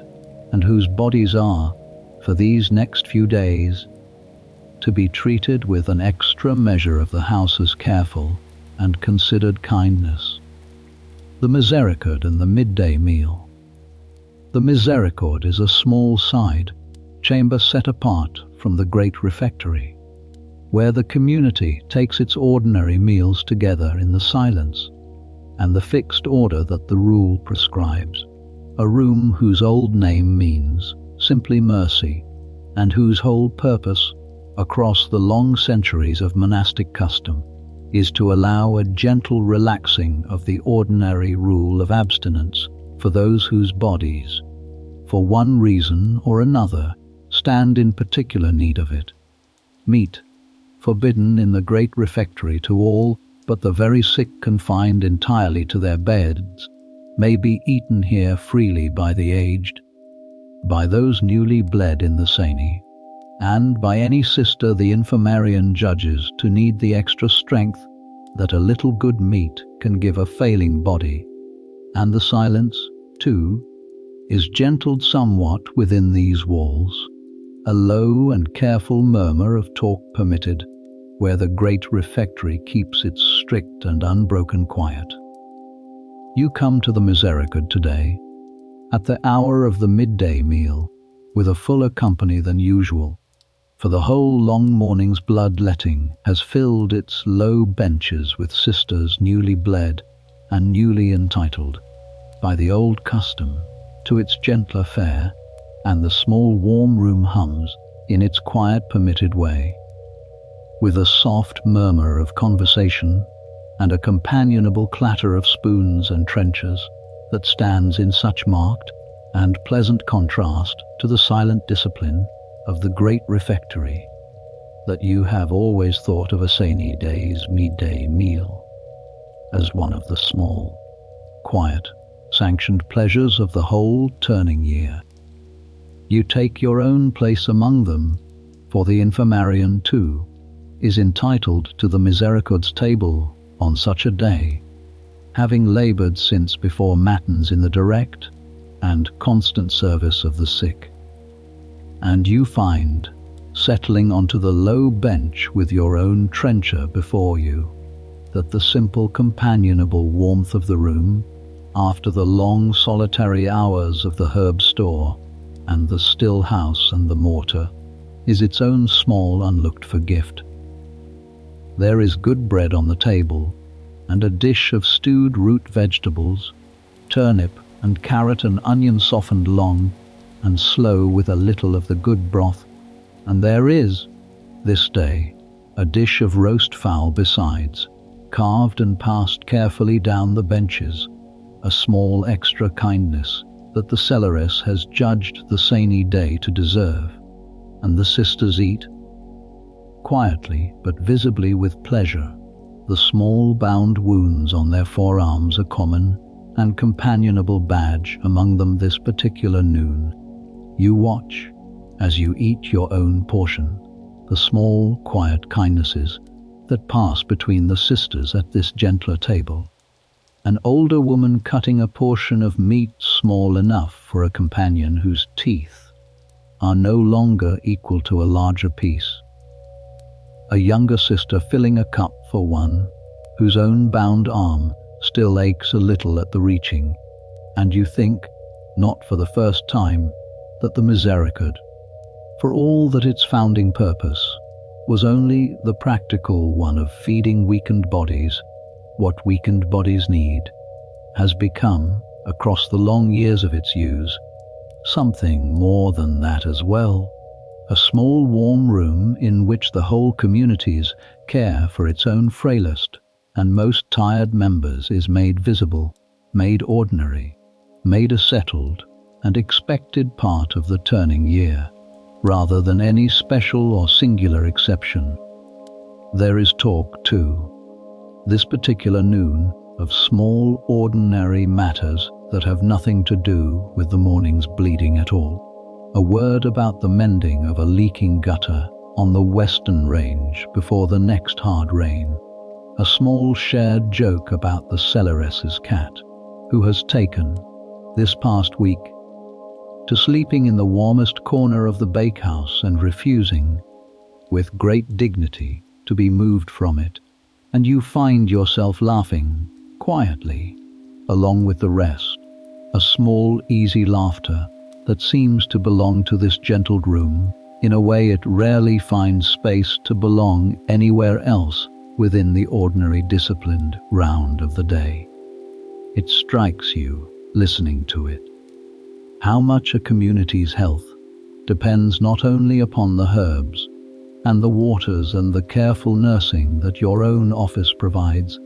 and whose bodies are, for these next few days, to be treated with an extra measure of the house's careful and considered kindness. The Misericord and the midday meal. The Misericord is a small side chamber set apart from the great refectory, where the community takes its ordinary meals together in the silence and the fixed order that the rule prescribes, a room whose old name means simply mercy, and whose whole purpose, across the long centuries of monastic custom, is to allow a gentle relaxing of the ordinary rule of abstinence for those whose bodies, for one reason or another, stand in particular need of it. Meat, forbidden in the great refectory to all but the very sick confined entirely to their beds, may be eaten here freely by the aged, by those newly bled in the Seine, and by any sister the Infirmarian judges to need the extra strength that a little good meat can give a failing body, and the silence, too, is gentled somewhat within these walls, a low and careful murmur of talk permitted, where the great refectory keeps its strict and unbroken quiet. You come to the Misericord today, at the hour of the midday meal, with a fuller company than usual, for the whole long morning's blood-letting has filled its low benches with sisters newly bled and newly entitled, by the old custom, to its gentler fare, and the small warm room hums in its quiet permitted way, with a soft murmur of conversation and a companionable clatter of spoons and trenchers that stands in such marked and pleasant contrast to the silent discipline of the great refectory, that you have always thought of a Seine day's midday meal as one of the small, quiet, sanctioned pleasures of the whole turning year. You take your own place among them, for the Infirmarian too is entitled to the Misericord's table on such a day, having laboured since before Matins in the direct and constant service of the sick. And you find, settling onto the low bench with your own trencher before you, that the simple companionable warmth of the room, after the long solitary hours of the herb store and the still house and the mortar, is its own small unlooked-for gift. There is good bread on the table, and a dish of stewed root vegetables, turnip and carrot and onion softened long and slow with a little of the good broth, and there is, this day, a dish of roast fowl besides, carved and passed carefully down the benches, a small extra kindness that the cellaress has judged the Seine day to deserve, and the sisters eat, quietly but visibly with pleasure, The small bound wounds on their forearms a common and companionable badge among them this particular noon. You watch, as you eat your own portion, the small, quiet kindnesses that pass between the sisters at this gentler table. An older woman cutting a portion of meat small enough for a companion whose teeth are no longer equal to a larger piece. A younger sister filling a cup for one whose own bound arm still aches a little at the reaching, and you think, not for the first time, that the Misericord, for all that its founding purpose was only the practical one of feeding weakened bodies what weakened bodies need, has become, across the long years of its use, something more than that as well. A small warm room in which the whole community's care for its own frailest and most tired members is made visible, made ordinary, made a settled and expected part of the turning year, rather than any special or singular exception. There is talk, too, this particular noon, of small, ordinary matters that have nothing to do with the morning's bleeding at all. A word about the mending of a leaking gutter on the western range before the next hard rain. A small shared joke about the cellaress's cat, who has taken, this past week, to sleeping in the warmest corner of the bakehouse and refusing, with great dignity, to be moved from it, and you find yourself laughing, quietly, along with the rest, a small, easy laughter that seems to belong to this gentled room in a way it rarely finds space to belong anywhere else within the ordinary disciplined round of the day. It strikes you, listening to it, how much a community's health depends not only upon the herbs and the waters and the careful nursing that your own office provides,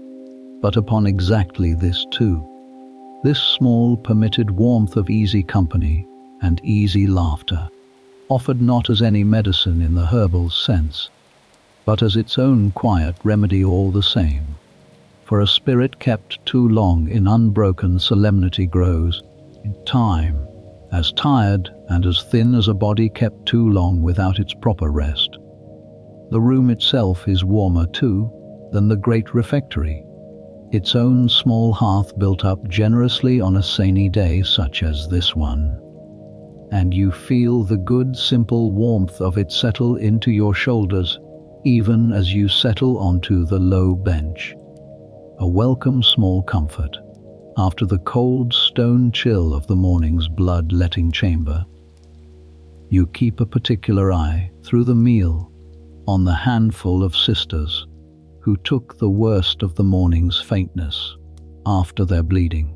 but upon exactly this too, this small permitted warmth of easy company and easy laughter, offered not as any medicine in the herbal sense, but as its own quiet remedy all the same. For a spirit kept too long in unbroken solemnity grows, in time, as tired and as thin as a body kept too long without its proper rest. The room itself is warmer, too, than the great refectory, its own small hearth built up generously on a sunny day such as this one. And you feel the good, simple warmth of it settle into your shoulders, even as you settle onto the low bench. A welcome small comfort, after the cold stone chill of the morning's blood-letting chamber. You keep a particular eye, through the meal, on the handful of sisters who took the worst of the morning's faintness after their bleeding,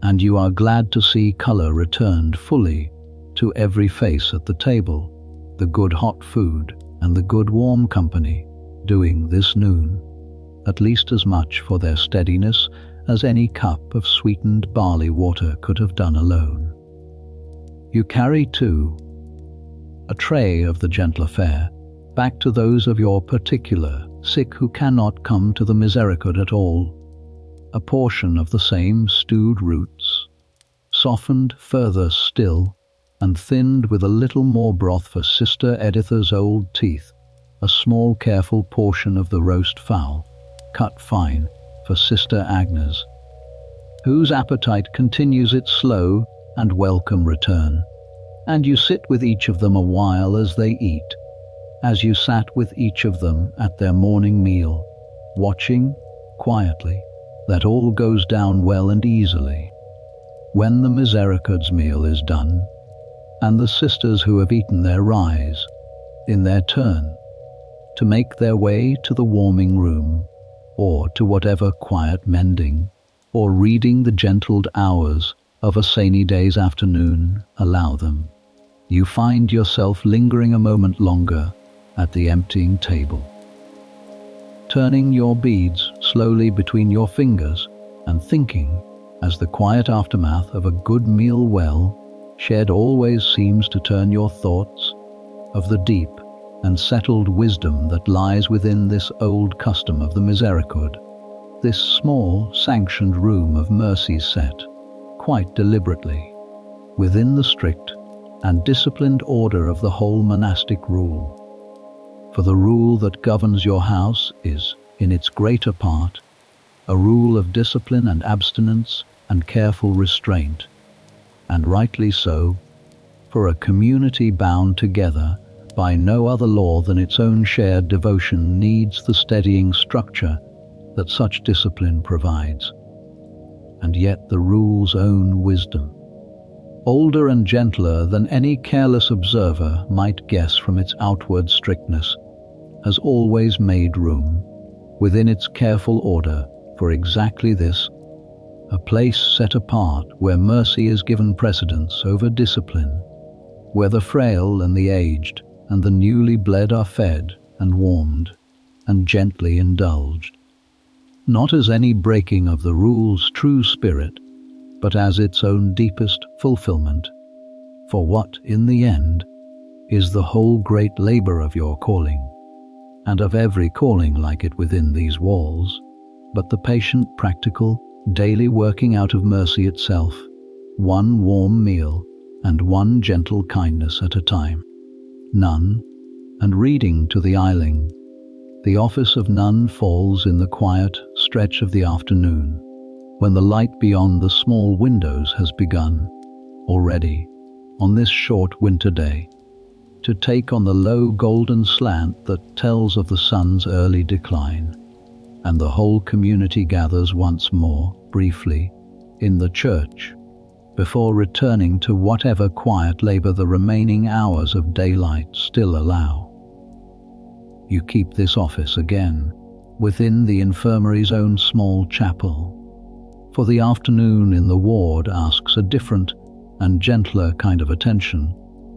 and you are glad to see colour returned fully to every face at the table, the good hot food and the good warm company doing this noon at least as much for their steadiness as any cup of sweetened barley water could have done alone. You carry, too, a tray of the gentler fare back to those of your particular sick who cannot come to the Misericord at all, a portion of the same stewed roots, softened further still, and thinned with a little more broth for Sister Editha's old teeth, a small careful portion of the roast fowl, cut fine, for Sister Agnes, whose appetite continues its slow and welcome return, and you sit with each of them a while as they eat, as you sat with each of them at their morning meal, watching, quietly, that all goes down well and easily. When the Misericord's meal is done, and the sisters who have eaten there rise, in their turn, to make their way to the warming room, or to whatever quiet mending, or reading the gentled hours of a sunny day's afternoon allow them, you find yourself lingering a moment longer at the emptying table, turning your beads slowly between your fingers and thinking, as the quiet aftermath of a good meal well shared always seems to turn your thoughts, of the deep, and settled wisdom that lies within this old custom of the Misericord, this small, sanctioned room of mercy set, quite deliberately, within the strict and disciplined order of the whole monastic rule. For the rule that governs your house is, in its greater part, a rule of discipline and abstinence and careful restraint, and rightly so, for a community bound together by no other law than its own shared devotion needs the steadying structure that such discipline provides. And yet the rule's own wisdom, older and gentler than any careless observer might guess from its outward strictness, has always made room, within its careful order, for exactly this, a place set apart where mercy is given precedence over discipline, where the frail and the aged and the newly bled are fed and warmed and gently indulged, not as any breaking of the rule's true spirit, but as its own deepest fulfillment, for what, in the end, is the whole great labor of your calling, and of every calling like it within these walls, but the patient, practical, daily working out of mercy itself, one warm meal and one gentle kindness at a time. Nun, and reading to the Ailing. The office of nun falls in the quiet stretch of the afternoon, when the light beyond the small windows has begun, already, on this short winter day, to take on the low golden slant that tells of the sun's early decline, and the whole community gathers once more, briefly, in the church, before returning to whatever quiet labor the remaining hours of daylight still allow. You keep this office again, within the infirmary's own small chapel, for the afternoon in the ward asks a different and gentler kind of attention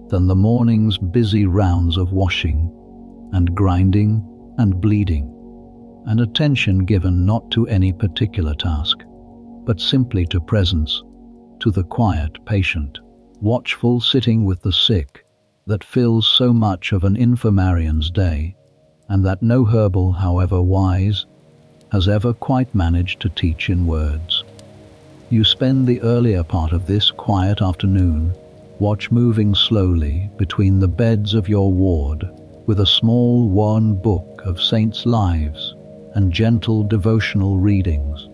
than the morning's busy rounds of washing and grinding and bleeding, and attention given not to any particular task, but simply to presence, to the quiet patient, watchful sitting with the sick, that fills so much of an infirmarian's day, and that no herbal, however wise, has ever quite managed to teach in words. You spend the earlier part of this quiet afternoon, watch moving slowly between the beds of your ward, with a small worn book of saints' lives and gentle devotional readings,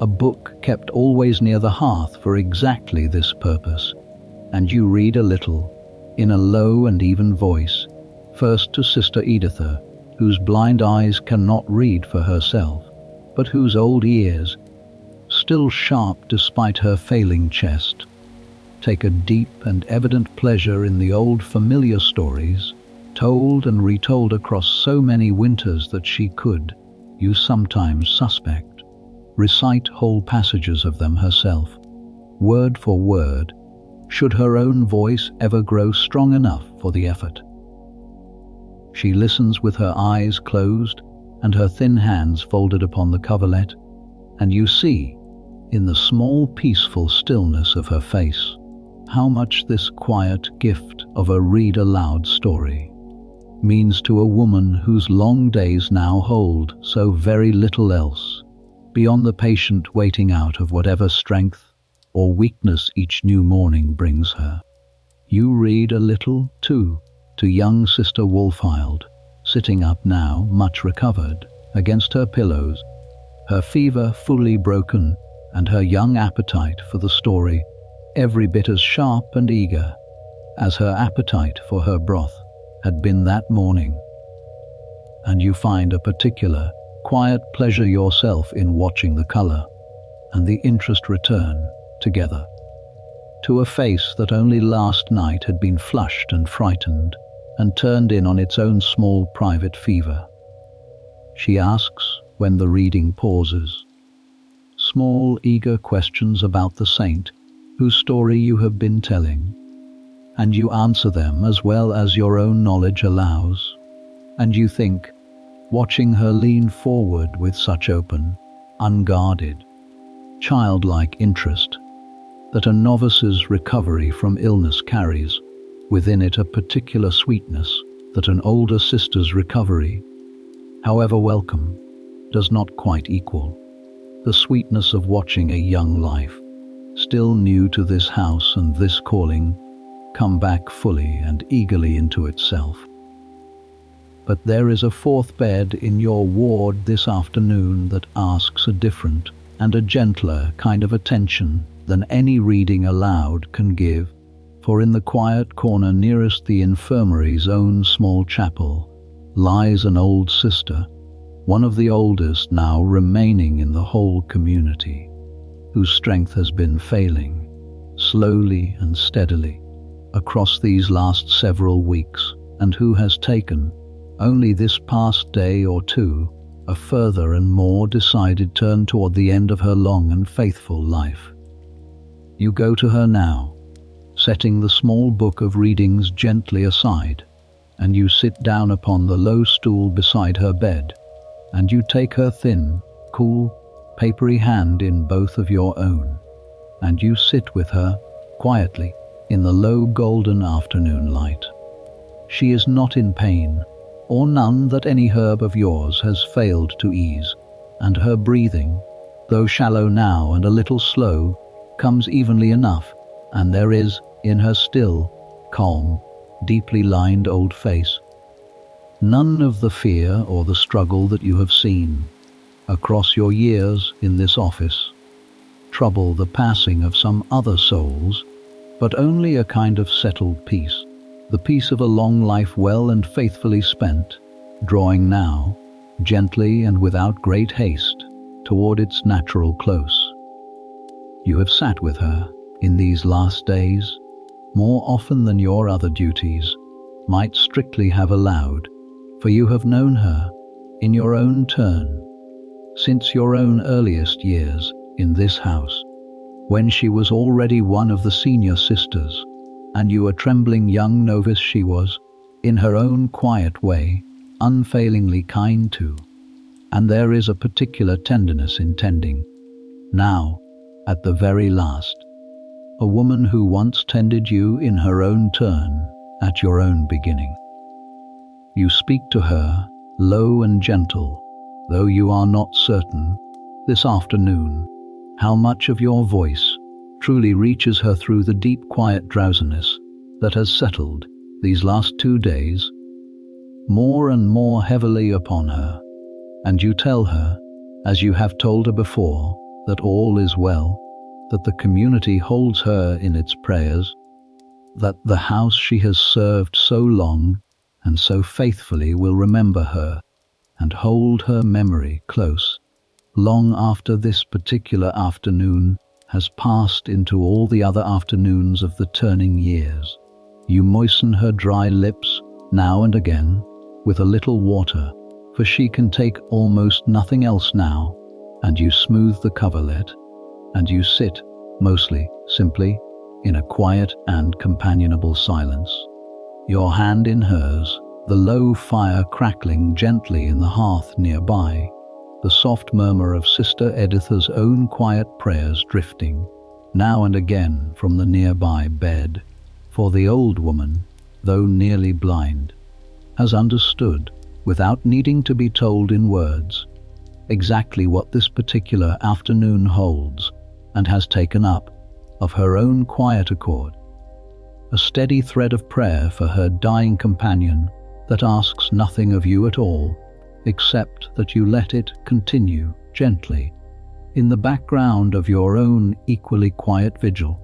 a book kept always near the hearth for exactly this purpose, and you read a little, in a low and even voice, first to Sister Editha, whose blind eyes cannot read for herself, but whose old ears, still sharp despite her failing chest, take a deep and evident pleasure in the old familiar stories, told and retold across so many winters that she could, you sometimes suspect, recite whole passages of them herself, word for word, should her own voice ever grow strong enough for the effort. She listens with her eyes closed and her thin hands folded upon the coverlet, and you see, in the small peaceful stillness of her face, how much this quiet gift of a read-aloud story means to a woman whose long days now hold so very little else, beyond the patient waiting out of whatever strength or weakness each new morning brings her. You read a little, too, to young Sister Wolfhild, sitting up now, much recovered, against her pillows, her fever fully broken, and her young appetite for the story every bit as sharp and eager as her appetite for her broth had been that morning. And you find a particular, quiet pleasure yourself in watching the color and the interest return, together, to a face that only last night had been flushed and frightened and turned in on its own small private fever. She asks, when the reading pauses, small eager questions about the saint whose story you have been telling, and you answer them as well as your own knowledge allows, and you think, watching her lean forward with such open, unguarded, childlike interest, that a novice's recovery from illness carries within it a particular sweetness that an older sister's recovery, however welcome, does not quite equal the sweetness of watching a young life, still new to this house and this calling, come back fully and eagerly into itself. But there is a fourth bed in your ward this afternoon that asks a different and a gentler kind of attention than any reading aloud can give, for in the quiet corner nearest the infirmary's own small chapel lies an old sister, one of the oldest now remaining in the whole community, whose strength has been failing, slowly and steadily, across these last several weeks, and who has taken, only this past day or two, a further and more decided turn toward the end of her long and faithful life. You go to her now, setting the small book of readings gently aside, and you sit down upon the low stool beside her bed, and you take her thin, cool, papery hand in both of your own, and you sit with her, quietly, in the low golden afternoon light. She is not in pain, or none that any herb of yours has failed to ease, and her breathing, though shallow now and a little slow, comes evenly enough, and there is, in her still, calm, deeply lined old face, none of the fear or the struggle that you have seen, across your years in this office, trouble the passing of some other souls, but only a kind of settled peace, the peace of a long life well and faithfully spent, drawing now, gently and without great haste, toward its natural close. You have sat with her, in these last days, more often than your other duties might strictly have allowed, for you have known her, in your own turn, since your own earliest years in this house, when she was already one of the senior sisters, and you a trembling young novice she was, in her own quiet way, unfailingly kind to, and there is a particular tenderness in tending, now, at the very last, a woman who once tended you in her own turn, at your own beginning. You speak to her, low and gentle, though you are not certain, this afternoon, how much of your voice truly reaches her through the deep quiet drowsiness that has settled these last 2 days more and more heavily upon her, and you tell her, as you have told her before, that all is well, that the community holds her in its prayers, that the house she has served so long and so faithfully will remember her and hold her memory close, long after this particular afternoon has passed into all the other afternoons of the turning years. You moisten her dry lips now and again with a little water, for she can take almost nothing else now, and you smooth the coverlet, and you sit, mostly, simply, in a quiet and companionable silence, your hand in hers, the low fire crackling gently in the hearth nearby, the soft murmur of Sister Editha's own quiet prayers drifting, now and again from the nearby bed, for the old woman, though nearly blind, has understood, without needing to be told in words, exactly what this particular afternoon holds, and has taken up, of her own quiet accord, a steady thread of prayer for her dying companion that asks nothing of you at all, except that you let it continue gently, in the background of your own equally quiet vigil.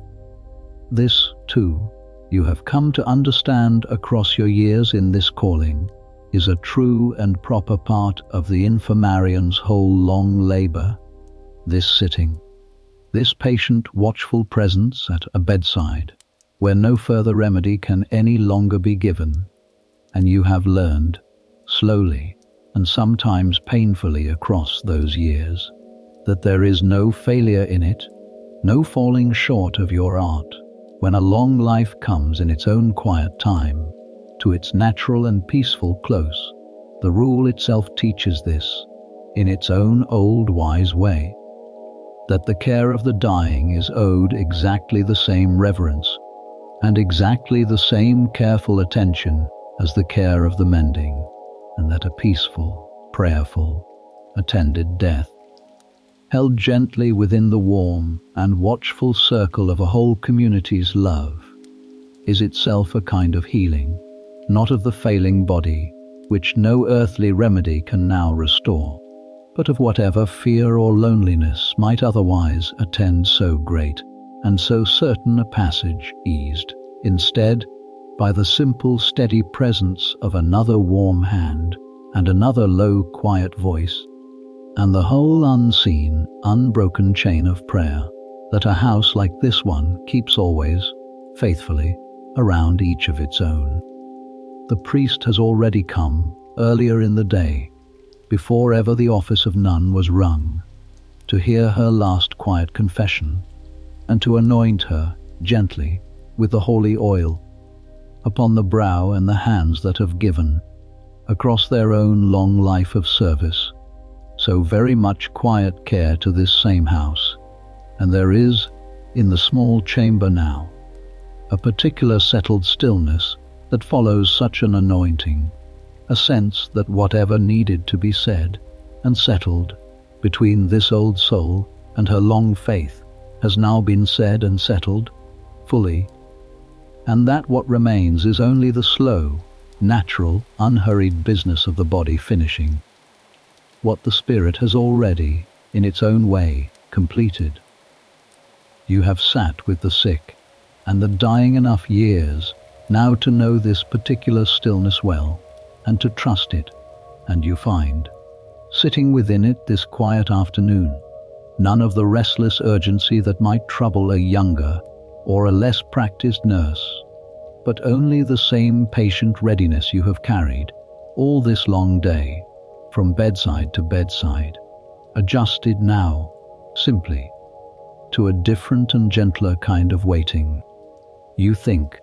This, too, you have come to understand across your years in this calling, is a true and proper part of the Infirmarian's whole long labor, this sitting, this patient, watchful presence at a bedside, where no further remedy can any longer be given, and you have learned, slowly and sometimes painfully across those years, that there is no failure in it, no falling short of your art, when a long life comes in its own quiet time, to its natural and peaceful close. The rule itself teaches this, in its own old wise way, that the care of the dying is owed exactly the same reverence and exactly the same careful attention as the care of the mending, and that a peaceful, prayerful, attended death, held gently within the warm and watchful circle of a whole community's love, is itself a kind of healing, not of the failing body, which no earthly remedy can now restore, but of whatever fear or loneliness might otherwise attend so great and so certain a passage, eased, instead, by the simple, steady presence of another warm hand and another low, quiet voice, and the whole unseen, unbroken chain of prayer that a house like this one keeps always, faithfully, around each of its own. The priest has already come, earlier in the day, before ever the office of nun was rung, to hear her last quiet confession, and to anoint her, gently, with the holy oil, upon the brow and the hands that have given, across their own long life of service, so very much quiet care to this same house. And there is, in the small chamber now, a particular settled stillness that follows such an anointing, a sense that whatever needed to be said and settled between this old soul and her long faith has now been said and settled fully, and that what remains is only the slow, natural, unhurried business of the body finishing what the spirit has already, in its own way, completed. You have sat with the sick and the dying enough years now to know this particular stillness well, and to trust it, and you find, sitting within it this quiet afternoon, none of the restless urgency that might trouble a younger or a less practiced nurse, but only the same patient readiness you have carried all this long day, from bedside to bedside, adjusted now, simply, to a different and gentler kind of waiting. You think,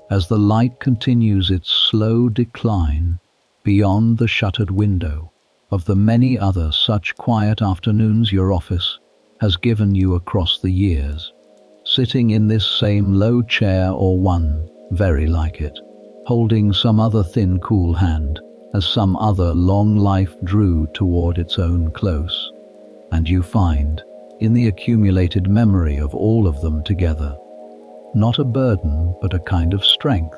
as the light continues its slow decline beyond the shuttered window, of the many other such quiet afternoons your office has given you across the years, sitting in this same low chair or one very like it, holding some other thin cool hand as some other long life drew toward its own close, and you find, in the accumulated memory of all of them together, not a burden but a kind of strength,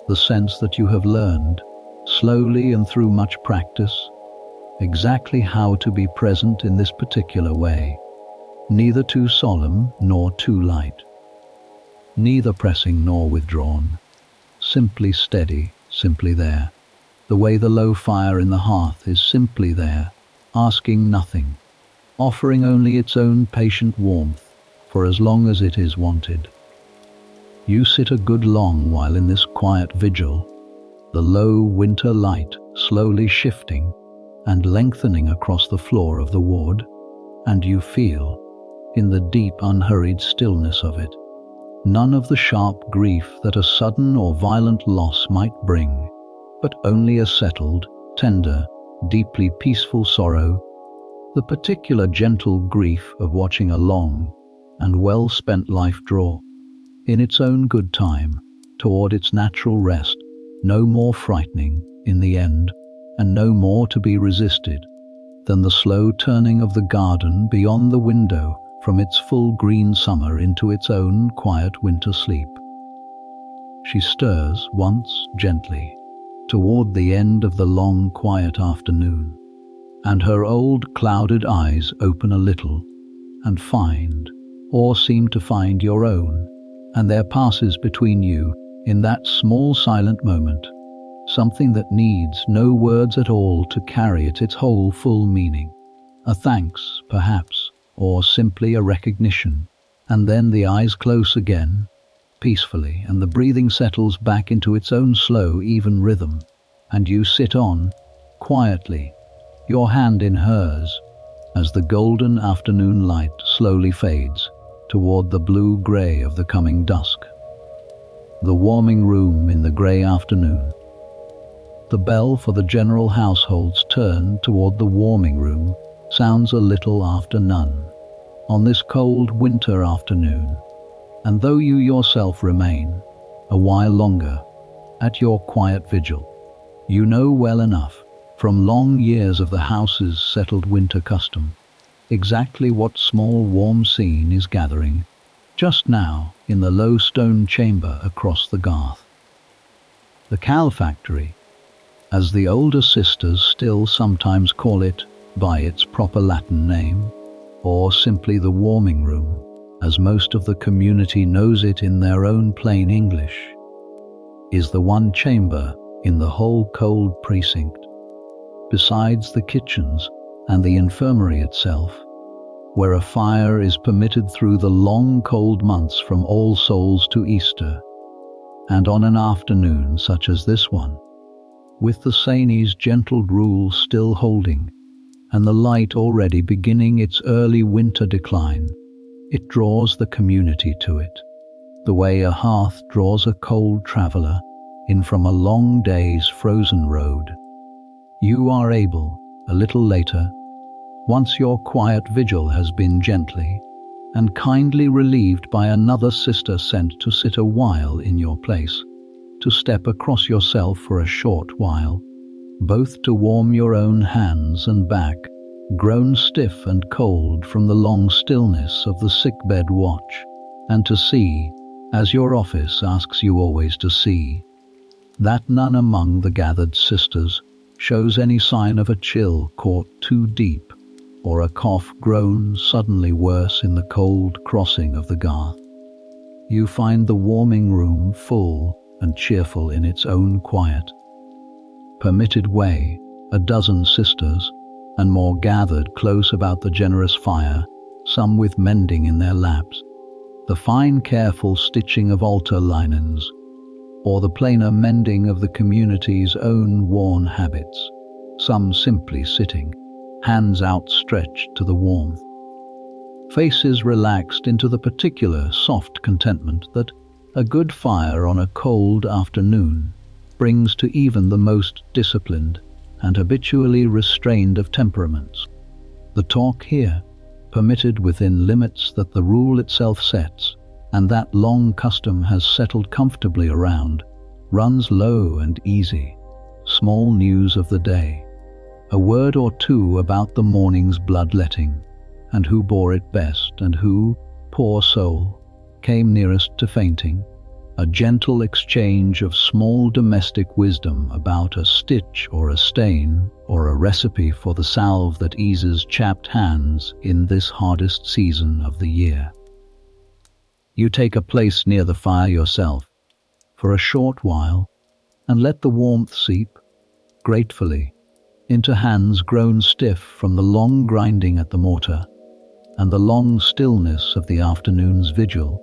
the sense that you have learned, slowly and through much practice, exactly how to be present in this particular way, neither too solemn nor too light, neither pressing nor withdrawn, simply steady, simply there, the way the low fire in the hearth is simply there, asking nothing, offering only its own patient warmth for as long as it is wanted. You sit a good long while in this quiet vigil, the low winter light slowly shifting and lengthening across the floor of the ward, and you feel, in the deep unhurried stillness of it, none of the sharp grief that a sudden or violent loss might bring, but only a settled, tender, deeply peaceful sorrow, the particular gentle grief of watching a long and well-spent life draw, in its own good time, toward its natural rest, no more frightening, in the end, and no more to be resisted, than the slow turning of the garden beyond the window from its full green summer into its own quiet winter sleep. She stirs once gently toward the end of the long quiet afternoon, and her old clouded eyes open a little and find, or seem to find, your own, and there passes between you, in that small silent moment, something that needs no words at all to carry it its whole full meaning, a thanks, perhaps, or simply a recognition, and then the eyes close again, peacefully, and the breathing settles back into its own slow, even rhythm, and you sit on, quietly, your hand in hers, as the golden afternoon light slowly fades toward the blue-grey of the coming dusk. The warming room in the grey afternoon. The bell for the general household's turn toward the warming room sounds a little after none, on this cold winter afternoon, and though you yourself remain, a while longer, at your quiet vigil. You know well enough, from long years of the house's settled winter custom, exactly what small warm scene is gathering just now in the low stone chamber across the garth. The Cal Factory, as the older sisters still sometimes call it by its proper Latin name, or simply the warming room, as most of the community knows it in their own plain English, is the one chamber in the whole cold precinct, besides the kitchens and the infirmary itself, where a fire is permitted through the long cold months from All Souls to Easter, and on an afternoon such as this one, with the Saint's gentle rule still holding, and the light already beginning its early winter decline, it draws the community to it, the way a hearth draws a cold traveller in from a long day's frozen road. You are able, a little later, once your quiet vigil has been gently and kindly relieved by another sister sent to sit a while in your place, to step across yourself for a short while, both to warm your own hands and back, grown stiff and cold from the long stillness of the sickbed watch, and to see, as your office asks you always to see, that none among the gathered sisters shows any sign of a chill caught too deep, or a cough grown suddenly worse in the cold crossing of the garth. You find the warming room full and cheerful in its own quiet, permitted way, a dozen sisters, and more gathered close about the generous fire, some with mending in their laps, the fine careful stitching of altar linens, or the plainer mending of the community's own worn habits, some simply sitting, hands outstretched to the warmth, faces relaxed into the particular soft contentment that a good fire on a cold afternoon brings to even the most disciplined and habitually restrained of temperaments. The talk here, permitted within limits that the rule itself sets, and that long custom has settled comfortably around, runs low and easy. Small news of the day, a word or two about the morning's bloodletting, and who bore it best, and who, poor soul, came nearest to fainting, a gentle exchange of small domestic wisdom about a stitch or a stain, or a recipe for the salve that eases chapped hands in this hardest season of the year. You take a place near the fire yourself, for a short while, and let the warmth seep, gratefully, into hands grown stiff from the long grinding at the mortar, and the long stillness of the afternoon's vigil,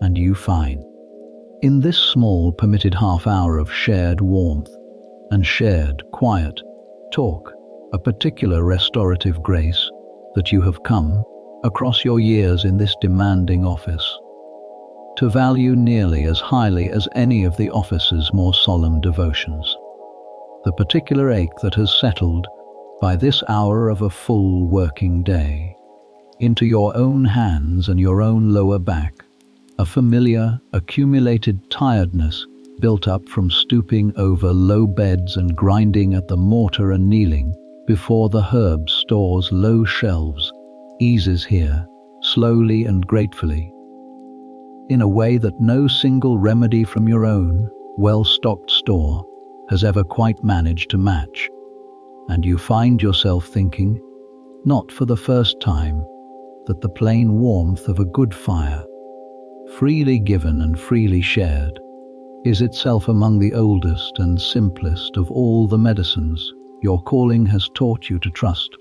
and you find, in this small permitted half-hour of shared warmth and shared quiet talk, a particular restorative grace that you have come, across your years in this demanding office, to value nearly as highly as any of the office's more solemn devotions. The particular ache that has settled, by this hour of a full working day, into your own hands and your own lower back, a familiar, accumulated tiredness built up from stooping over low beds and grinding at the mortar and kneeling before the herb store's low shelves, eases here, slowly and gratefully, in a way that no single remedy from your own well-stocked store has ever quite managed to match, and you find yourself thinking, not for the first time, that the plain warmth of a good fire, freely given and freely shared, is itself among the oldest and simplest of all the medicines your calling has taught you to trust,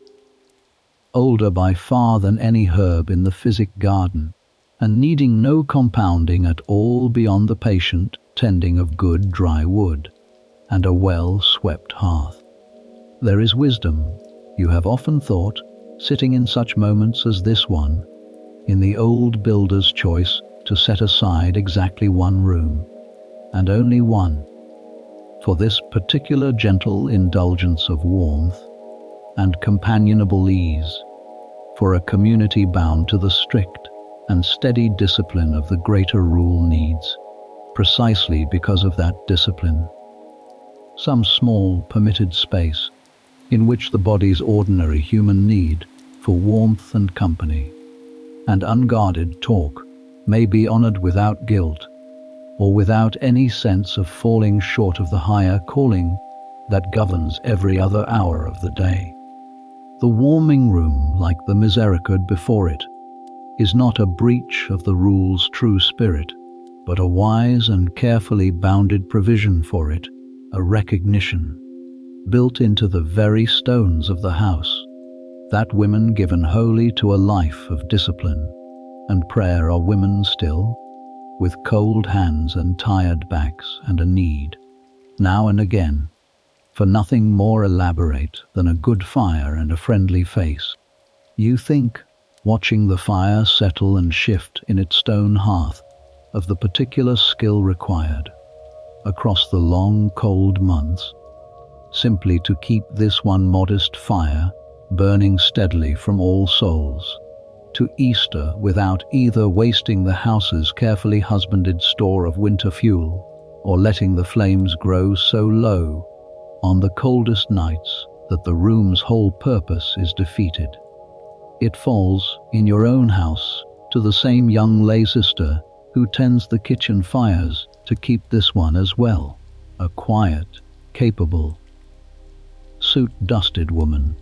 older by far than any herb in the physic garden, and needing no compounding at all beyond the patient tending of good dry wood and a well-swept hearth. There is wisdom, you have often thought, sitting in such moments as this one, in the old builder's choice to set aside exactly one room, and only one, for this particular gentle indulgence of warmth and companionable ease, for a community bound to the strict and steady discipline of the greater rule needs, precisely because of that discipline. Some small, permitted space in which the body's ordinary human need for warmth and company and unguarded talk may be honored without guilt or without any sense of falling short of the higher calling that governs every other hour of the day. The warming room, like the Misericord before it, is not a breach of the rule's true spirit, but a wise and carefully bounded provision for it, a recognition, built into the very stones of the house, that women given wholly to a life of discipline and prayer are women still, with cold hands and tired backs and a need, now and again, for nothing more elaborate than a good fire and a friendly face. You think, watching the fire settle and shift in its stone hearth, of the particular skill required, across the long cold months, simply to keep this one modest fire burning steadily from all souls, to Easter without either wasting the house's carefully husbanded store of winter fuel, or letting the flames grow so low on the coldest nights that the room's whole purpose is defeated. It falls, in your own house, to the same young lay sister who tends the kitchen fires to keep this one as well, a quiet, capable, soot-dusted woman,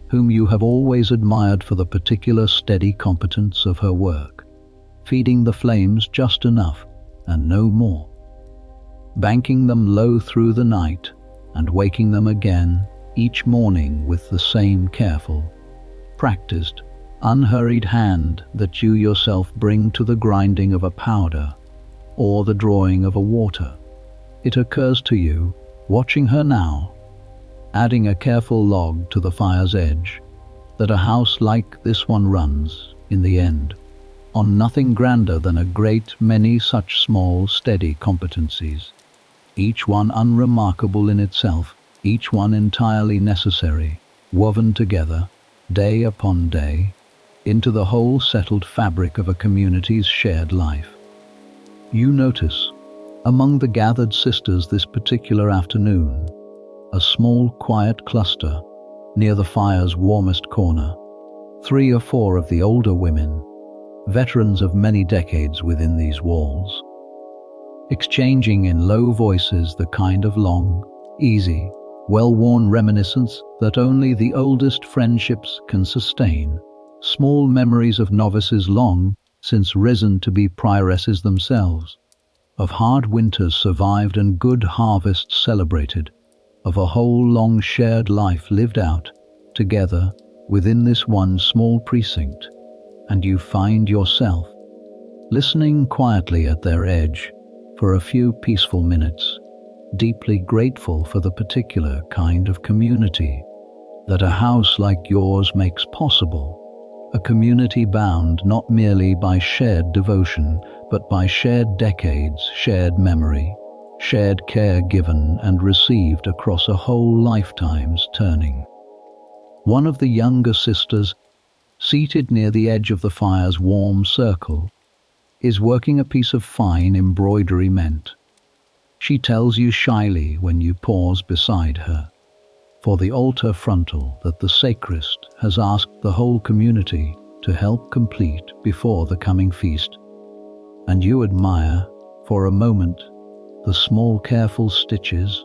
whom you have always admired for the particular steady competence of her work, feeding the flames just enough and no more, banking them low through the night and waking them again each morning with the same careful, practiced, unhurried hand that you yourself bring to the grinding of a powder or the drawing of a water. It occurs to you, watching her now, adding a careful log to the fire's edge, that a house like this one runs, in the end, on nothing grander than a great many such small, steady competencies, each one unremarkable in itself, each one entirely necessary, woven together, day upon day, into the whole settled fabric of a community's shared life. You notice, among the gathered sisters this particular afternoon, a small quiet cluster near the fire's warmest corner, 3 or 4 of the older women, veterans of many decades within these walls, exchanging in low voices the kind of long, easy, well-worn reminiscence that only the oldest friendships can sustain, small memories of novices long since risen to be prioresses themselves, of hard winters survived and good harvests celebrated, of a whole long shared life lived out together within this one small precinct, and you find yourself listening quietly at their edge for a few peaceful minutes, deeply grateful for the particular kind of community that a house like yours makes possible, a community bound not merely by shared devotion, but by shared decades, shared memory, shared care given and received across a whole lifetime's turning. One of the younger sisters, seated near the edge of the fire's warm circle, is working a piece of fine embroidery meant. She tells you shyly when you pause beside her, for the altar frontal that the sacrist has asked the whole community to help complete before the coming feast, and you admire, for a moment, the small careful stitches,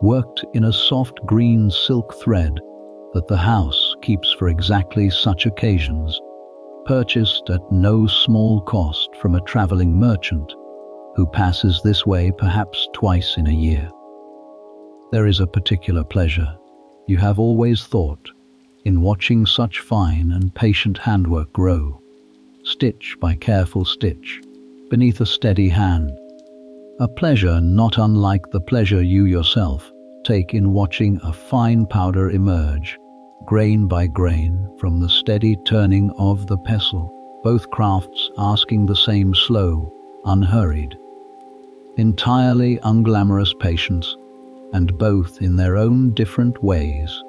worked in a soft green silk thread that the house keeps for exactly such occasions, purchased at no small cost from a traveling merchant who passes this way perhaps twice in a year. There is a particular pleasure, you have always thought, in watching such fine and patient handwork grow, stitch by careful stitch, beneath a steady hand, a pleasure not unlike the pleasure you yourself take in watching a fine powder emerge, grain by grain, from the steady turning of the pestle, both crafts asking the same slow, unhurried, entirely unglamorous patience, and both in their own different ways,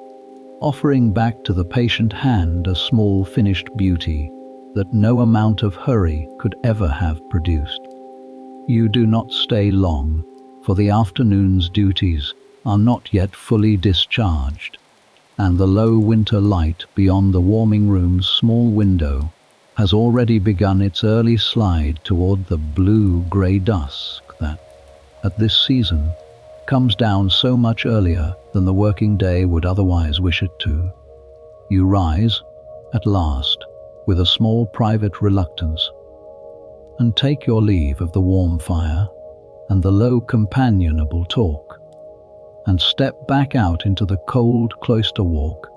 offering back to the patient hand a small finished beauty that no amount of hurry could ever have produced. You do not stay long, for the afternoon's duties are not yet fully discharged, and the low winter light beyond the warming room's small window has already begun its early slide toward the blue-grey dusk that, at this season, comes down so much earlier than the working day would otherwise wish it to. You rise, at last, with a small private reluctance, and take your leave of the warm fire and the low companionable talk, and step back out into the cold cloister walk,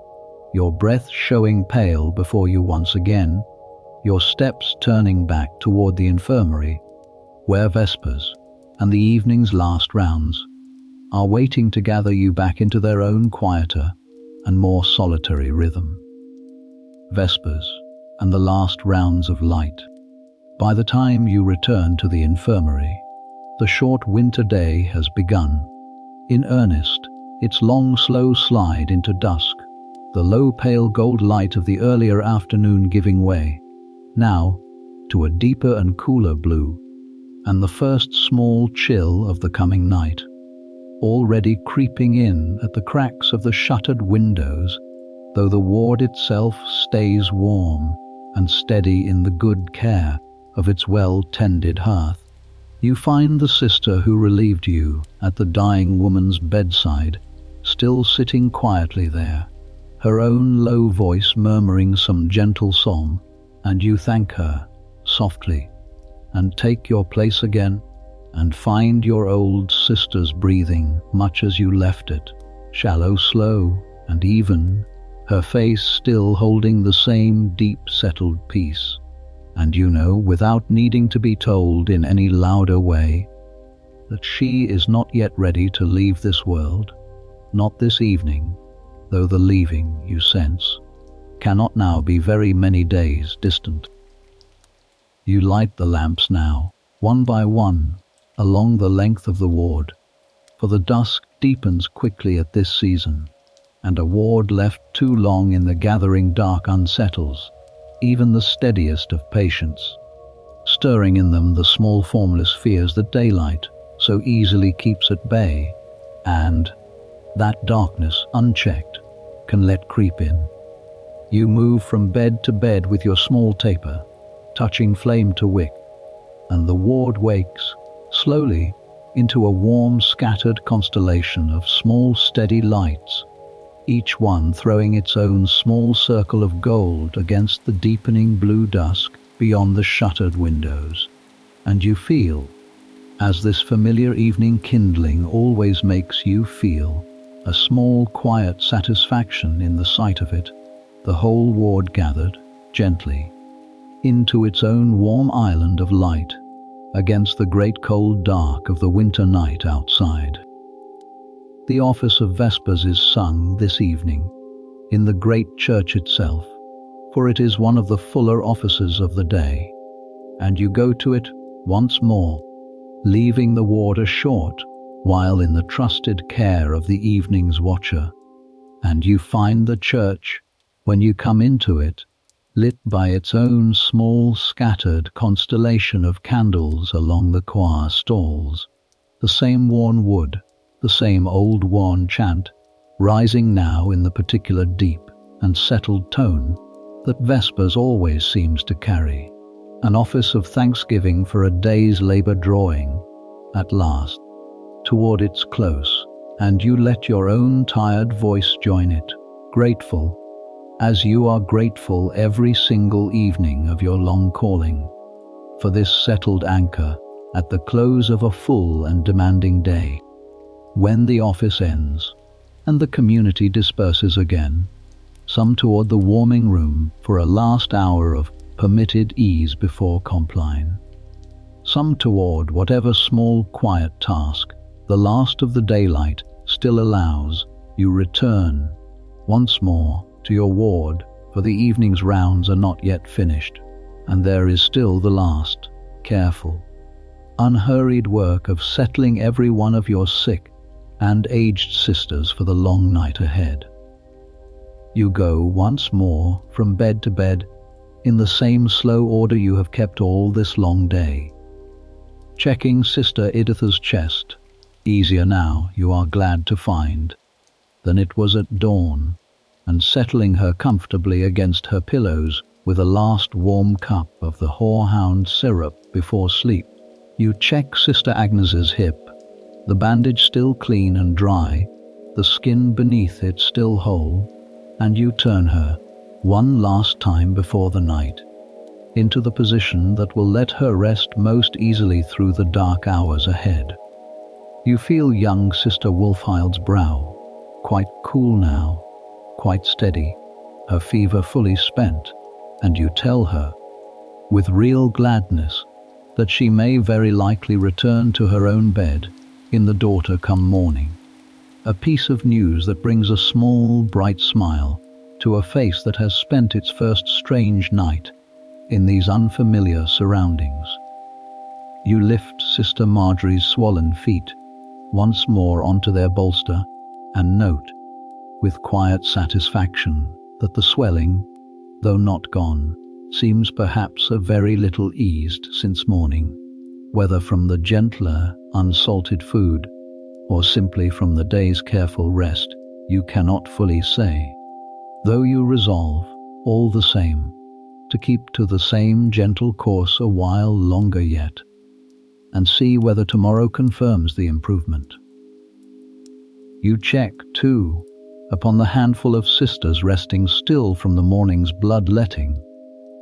your breath showing pale before you once again, your steps turning back toward the infirmary, where Vespers and the evening's last rounds are waiting to gather you back into their own quieter and more solitary rhythm. Vespers and the last rounds of light. By the time you return to the infirmary, the short winter day has begun. In earnest, its long, slow slide into dusk, the low pale gold light of the earlier afternoon giving way, now, to a deeper and cooler blue, and the first small chill of the coming night, already creeping in at the cracks of the shuttered windows, though the ward itself stays warm and steady in the good care of its well-tended hearth. You find the sister who relieved you at the dying woman's bedside, still sitting quietly there, her own low voice murmuring some gentle song, and you thank her softly, and take your place again, and find your old sister's breathing much as you left it, shallow, slow, and even, her face still holding the same deep settled peace. And you know, without needing to be told in any louder way, that she is not yet ready to leave this world, not this evening, though the leaving, you sense, cannot now be very many days distant. You light the lamps now, one by one, along the length of the ward, for the dusk deepens quickly at this season, and a ward left too long in the gathering dark unsettles even the steadiest of patients, stirring in them the small formless fears that daylight so easily keeps at bay, and that darkness, unchecked, can let creep in. You move from bed to bed with your small taper, touching flame to wick, and the ward wakes, slowly, into a warm, scattered constellation of small, steady lights, each one throwing its own small circle of gold against the deepening blue dusk beyond the shuttered windows. And you feel, as this familiar evening kindling always makes you feel, a small quiet satisfaction in the sight of it, the whole ward gathered, gently, into its own warm island of light, against the great cold dark of the winter night outside. The office of Vespers is sung this evening, in the great church itself, for it is one of the fuller offices of the day, and you go to it once more, leaving the warder short, while in the trusted care of the evening's watcher, and you find the church, when you come into it, lit by its own small scattered constellation of candles along the choir stalls, the same worn wood, the same old worn chant, rising now in the particular deep and settled tone that Vespers always seems to carry, an office of thanksgiving for a day's labor drawing, at last, toward its close, and you let your own tired voice join it, grateful, as you are grateful every single evening of your long calling, for this settled anchor at the close of a full and demanding day. When the office ends, and the community disperses again, some toward the warming room for a last hour of permitted ease before Compline, some toward whatever small quiet task the last of the daylight still allows, you return once more to your ward, for the evening's rounds are not yet finished, and there is still the last, careful, unhurried work of settling every one of your sick and aged sisters for the long night ahead. You go once more from bed to bed in the same slow order you have kept all this long day, checking Sister Editha's chest, easier now, you are glad to find, than it was at dawn, and settling her comfortably against her pillows with a last warm cup of the horehound syrup before sleep. You check Sister Agnes's hip, the bandage still clean and dry, the skin beneath it still whole, and you turn her, one last time before the night, into the position that will let her rest most easily through the dark hours ahead. You feel young Sister Wulfhild's brow, quite cool now, quite steady, her fever fully spent, and you tell her, with real gladness, that she may very likely return to her own bed in the daughter come morning. A piece of news that brings a small, bright smile to a face that has spent its first strange night in these unfamiliar surroundings. You lift Sister Marjorie's swollen feet once more onto their bolster and note, with quiet satisfaction, that the swelling, though not gone, seems perhaps a very little eased since morning, whether from the gentler, unsalted food, or simply from the day's careful rest, you cannot fully say, though you resolve, all the same, to keep to the same gentle course a while longer yet, and see whether tomorrow confirms the improvement. You check, too, upon the handful of sisters resting still from the morning's bloodletting,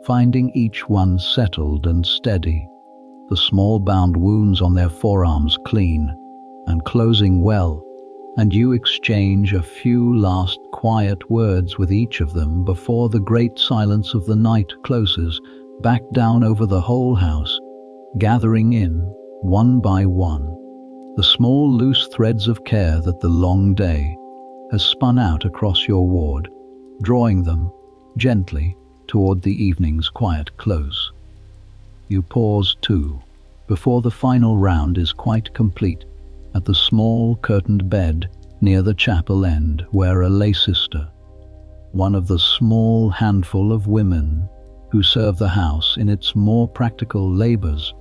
finding each one settled and steady, the small bound wounds on their forearms clean and closing well, and you exchange a few last quiet words with each of them before the great silence of the night closes back down over the whole house, gathering in, one by one, the small loose threads of care that the long day has spun out across your ward, drawing them, gently, toward the evening's quiet close. You pause, too, before the final round is quite complete, at the small curtained bed near the chapel end where a lay sister, one of the small handful of women who serve the house in its more practical labors,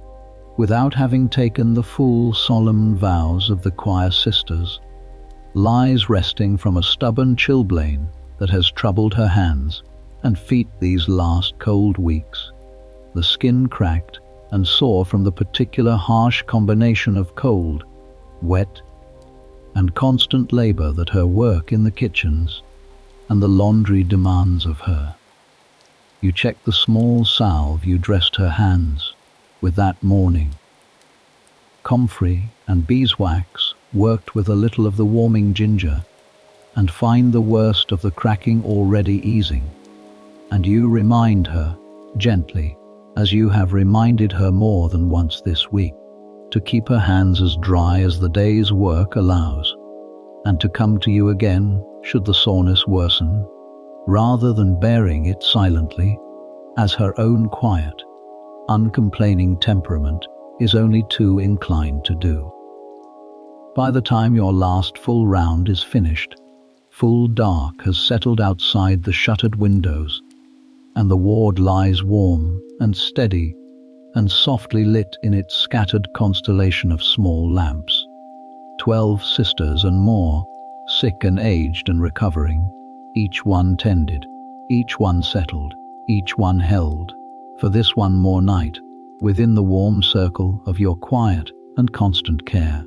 without having taken the full solemn vows of the choir sisters, lies resting from a stubborn chilblain that has troubled her hands and feet these last cold weeks, the skin cracked and sore from the particular harsh combination of cold, wet, and constant labor that her work in the kitchens and the laundry demands of her. You check the small salve you dressed her hands with that morning, comfrey and beeswax worked with a little of the warming ginger, and find the worst of the cracking already easing, and you remind her, gently, as you have reminded her more than once this week, to keep her hands as dry as the day's work allows, and to come to you again should the soreness worsen, rather than bearing it silently, as her own quiet, uncomplaining temperament is only too inclined to do. By the time your last full round is finished, full dark has settled outside the shuttered windows, and the ward lies warm and steady and softly lit in its scattered constellation of small lamps. 12 sisters and more, sick and aged and recovering, each one tended, each one settled, each one held, for this one more night, within the warm circle of your quiet and constant care.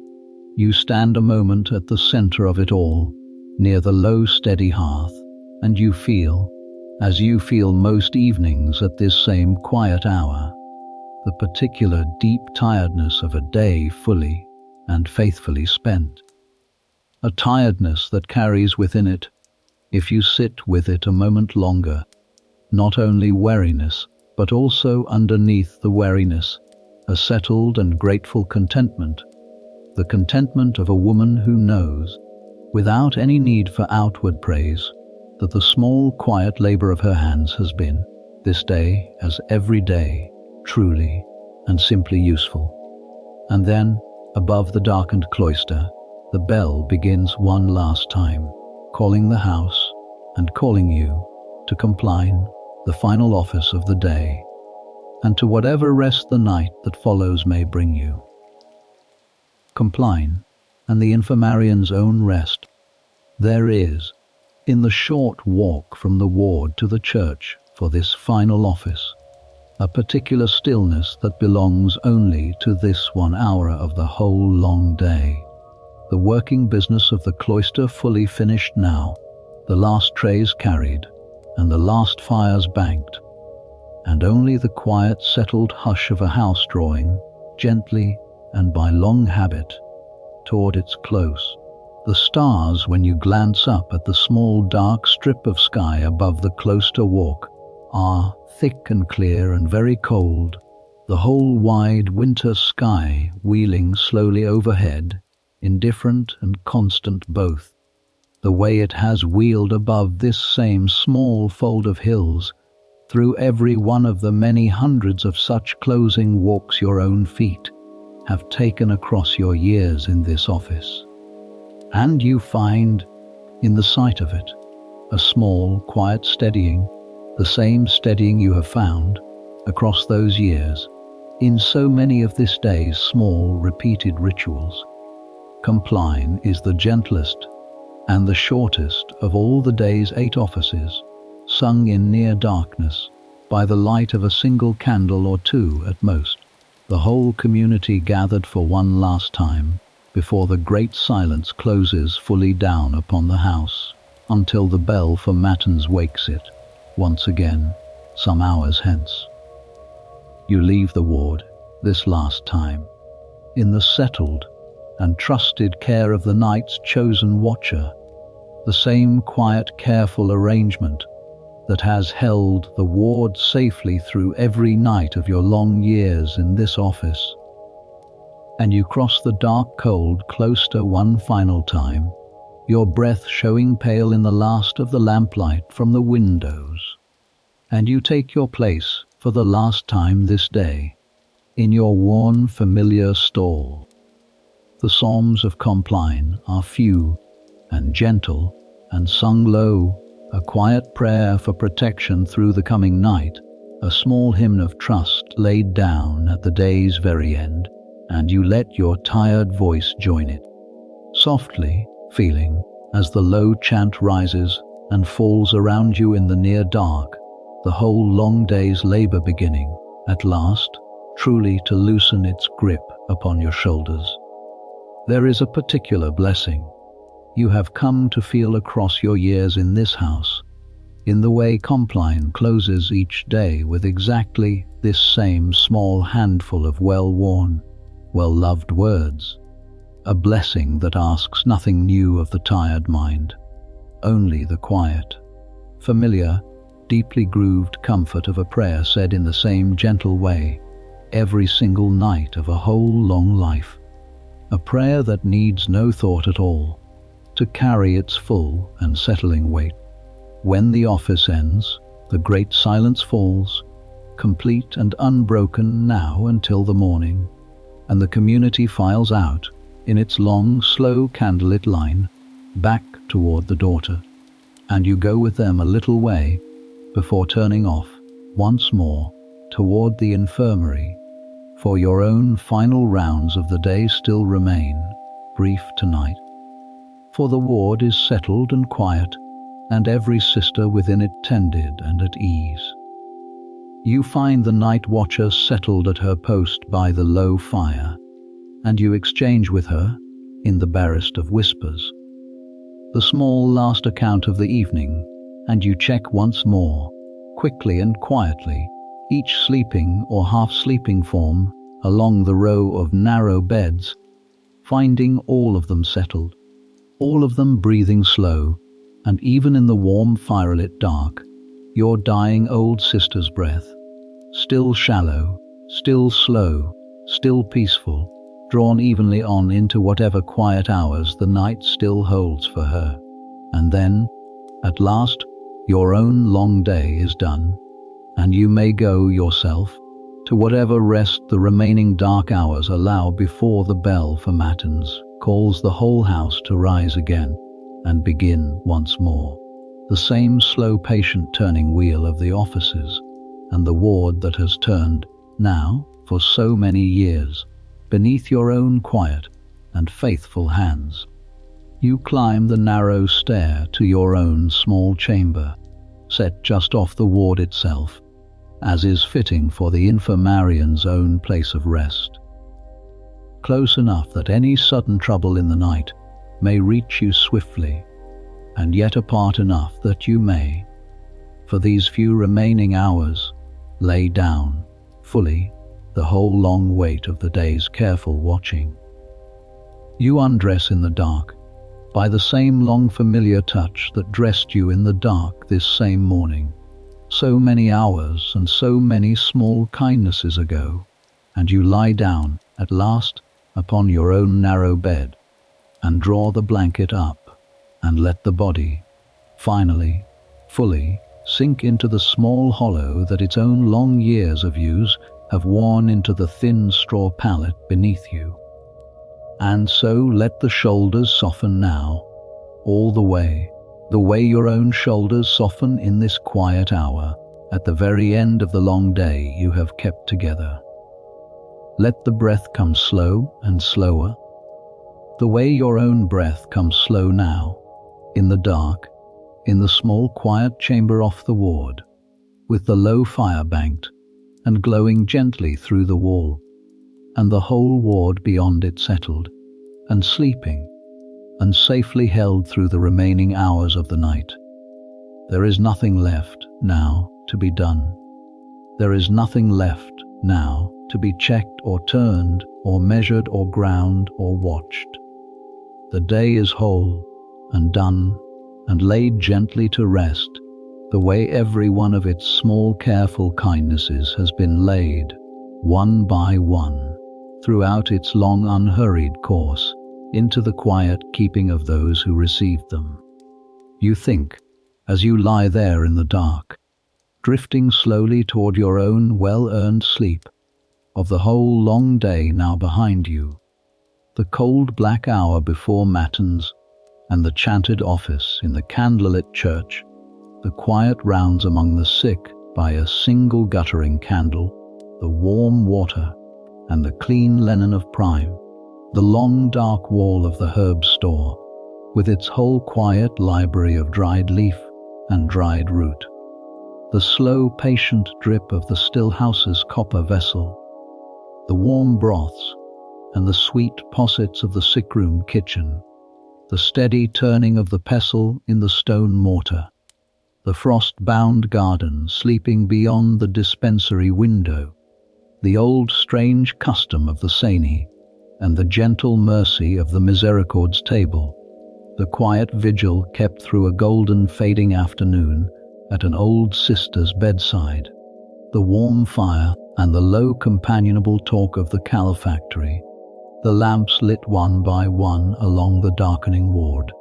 You stand a moment at the center of it all, near the low steady hearth, and you feel, as you feel most evenings at this same quiet hour, the particular deep tiredness of a day fully and faithfully spent. A tiredness that carries within it, if you sit with it a moment longer, not only weariness, but also underneath the weariness, a settled and grateful contentment, the contentment of a woman who knows, without any need for outward praise, that the small quiet labor of her hands has been, this day as every day, truly and simply useful. And then, above the darkened cloister, the bell begins one last time, calling the house and calling you to Compline, the final office of the day, and to whatever rest the night that follows may bring you. Compline, and the Infirmarian's own rest. There is, in the short walk from the ward to the church for this final office, a particular stillness that belongs only to this 1 hour of the whole long day. The working business of the cloister fully finished now, the last trays carried, and the last fires banked, and only the quiet settled hush of a house drawing, gently and by long habit, toward its close. The stars, when you glance up at the small dark strip of sky above the cloister walk, are thick and clear and very cold, the whole wide winter sky wheeling slowly overhead, indifferent and constant both, the way it has wheeled above this same small fold of hills, through every one of the many hundreds of such closing walks your own feet have taken across your years in this office. And you find, in the sight of it, a small, quiet steadying, the same steadying you have found, across those years, in so many of this day's small, repeated rituals. Compline is the gentlest and the shortest of all the day's 8 offices, sung in near darkness, by the light of a single candle or 2 at most, the whole community gathered for one last time, before the great silence closes fully down upon the house, until the bell for Matins wakes it, once again, some hours hence. You leave the ward, this last time, in the settled and trusted care of the night's chosen watcher, the same quiet, careful arrangement that has held the ward safely through every night of your long years in this office. And you cross the dark, cold cloister one final time, your breath showing pale in the last of the lamplight from the windows. And you take your place for the last time this day, in your worn, familiar stall. The psalms of Compline are few and gentle and sung low, a quiet prayer for protection through the coming night, a small hymn of trust laid down at the day's very end, and you let your tired voice join it, softly feeling, as the low chant rises and falls around you in the near dark, the whole long day's labor beginning, at last, truly to loosen its grip upon your shoulders. There is a particular blessing you have come to feel across your years in this house, in the way Compline closes each day with exactly this same small handful of well-worn, well-loved words, a blessing that asks nothing new of the tired mind, only the quiet, familiar, deeply grooved comfort of a prayer said in the same gentle way every single night of a whole long life, a prayer that needs no thought at all to carry its full and settling weight. When the office ends, the great silence falls, complete and unbroken now until the morning, and the community files out in its long, slow candlelit line back toward the daughter, and you go with them a little way before turning off once more toward the infirmary, for your own final rounds of the day still remain brief tonight. For the ward is settled and quiet, and every sister within it tended and at ease. You find the night watcher settled at her post by the low fire, and you exchange with her, in the barest of whispers, the small last account of the evening, and you check once more, quickly and quietly, each sleeping or half-sleeping form along the row of narrow beds, finding all of them settled, all of them breathing slow, and even in the warm firelit dark, your dying old sister's breath, still shallow, still slow, still peaceful, drawn evenly on into whatever quiet hours the night still holds for her. And then, at last, your own long day is done, and you may go yourself to whatever rest the remaining dark hours allow before the bell for Matins calls the whole house to rise again and begin once more. The same slow, patient turning wheel of the offices and the ward that has turned now for so many years beneath your own quiet, and faithful hands. You climb the narrow stair to your own small chamber, set just off the ward itself, as is fitting for the Infirmarian's own place of rest. Close enough that any sudden trouble in the night may reach you swiftly, and yet apart enough that you may, for these few remaining hours, lay down, fully, the whole long weight of the day's careful watching. You undress in the dark, by the same long familiar touch that dressed you in the dark this same morning, so many hours and so many small kindnesses ago, and you lie down, at last, upon your own narrow bed, and draw the blanket up, and let the body, finally, fully, sink into the small hollow that its own long years of use have worn into the thin straw pallet beneath you. And so let the shoulders soften now, all the way your own shoulders soften in this quiet hour, at the very end of the long day you have kept together. Let the breath come slow and slower, the way your own breath comes slow now, in the dark, in the small quiet chamber off the ward, with the low fire banked and glowing gently through the wall, and the whole ward beyond it settled, and sleeping, and safely held through the remaining hours of the night. There is nothing left now to be done. There is nothing left now to be checked or turned or measured or ground or watched. The day is whole and done and laid gently to rest, the way every one of its small careful kindnesses has been laid, one by one, throughout its long unhurried course, into the quiet keeping of those who received them. You think, as you lie there in the dark, drifting slowly toward your own well-earned sleep, of the whole long day now behind you, the cold black hour before Matins, and the chanted office in the candlelit church, the quiet rounds among the sick by a single guttering candle, the warm water, and the clean linen of prime, the long dark wall of the herb store, with its whole quiet library of dried leaf and dried root, the slow patient drip of the still house's copper vessel, the warm broths, and the sweet possets of the sick-room kitchen, the steady turning of the pestle in the stone mortar, the frost-bound garden sleeping beyond the dispensary window, the old strange custom of the seine, and the gentle mercy of the Misericord's table, the quiet vigil kept through a golden fading afternoon at an old sister's bedside, the warm fire and the low companionable talk of the calefactory, the lamps lit one by one along the darkening ward,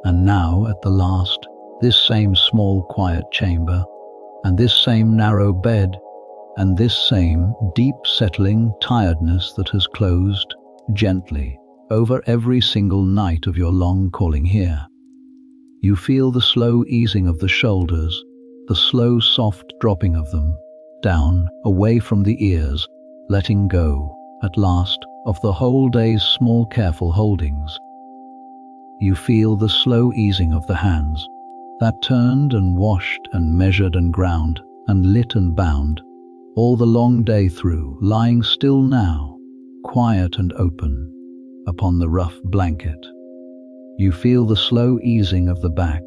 and now, at the last, this same small quiet chamber, and this same narrow bed, and this same deep settling tiredness that has closed, gently, over every single night of your long calling here. You feel the slow easing of the shoulders, the slow soft dropping of them, down, away from the ears, letting go, at last, of the whole day's small careful holdings. You feel the slow easing of the hands, that turned and washed and measured and ground, and lit and bound, all the long day through, lying still now, quiet and open, upon the rough blanket. You feel the slow easing of the back,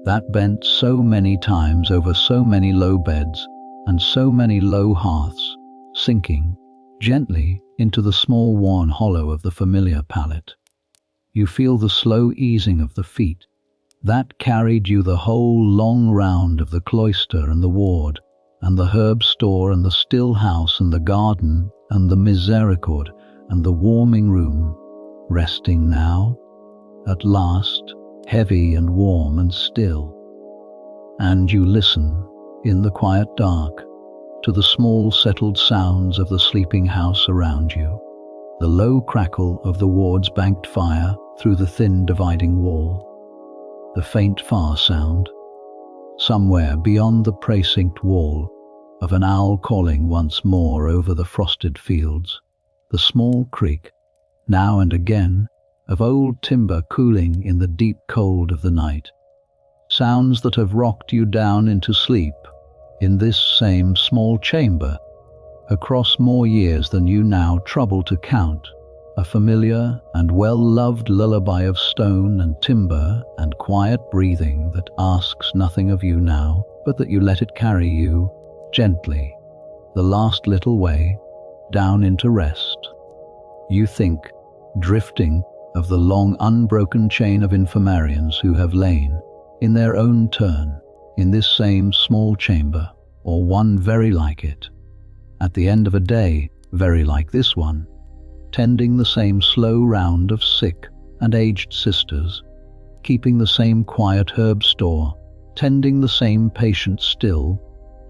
that bent so many times over so many low beds and so many low hearths, sinking, gently, into the small worn hollow of the familiar pallet. You feel the slow easing of the feet, that carried you the whole long round of the cloister and the ward, and the herb store and the still house and the garden and the Misericord and the warming room, resting now, at last, heavy and warm and still. And you listen, in the quiet dark, to the small settled sounds of the sleeping house around you, the low crackle of the ward's banked fire through the thin dividing wall, the faint far sound, somewhere beyond the precinct wall, of an owl calling once more over the frosted fields, the small creak, now and again, of old timber cooling in the deep cold of the night. Sounds that have rocked you down into sleep in this same small chamber, across more years than you now trouble to count, a familiar and well-loved lullaby of stone and timber and quiet breathing that asks nothing of you now, but that you let it carry you, gently, the last little way, down into rest. You think, drifting, of the long unbroken chain of infirmarians who have lain, in their own turn, in this same small chamber, or one very like it, at the end of a day very like this one, tending the same slow round of sick and aged sisters, keeping the same quiet herb store, tending the same patient still,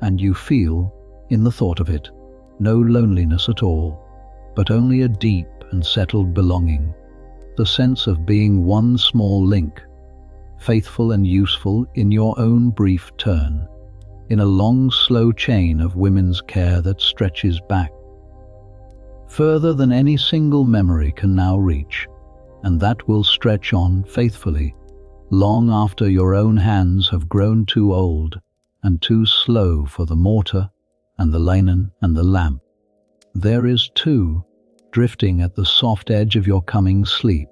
and you feel, in the thought of it, no loneliness at all, but only a deep and settled belonging, the sense of being one small link, faithful and useful in your own brief turn, in a long slow chain of women's care that stretches back further than any single memory can now reach, and that will stretch on faithfully long after your own hands have grown too old and too slow for the mortar and the linen and the lamp. There is, too, drifting at the soft edge of your coming sleep,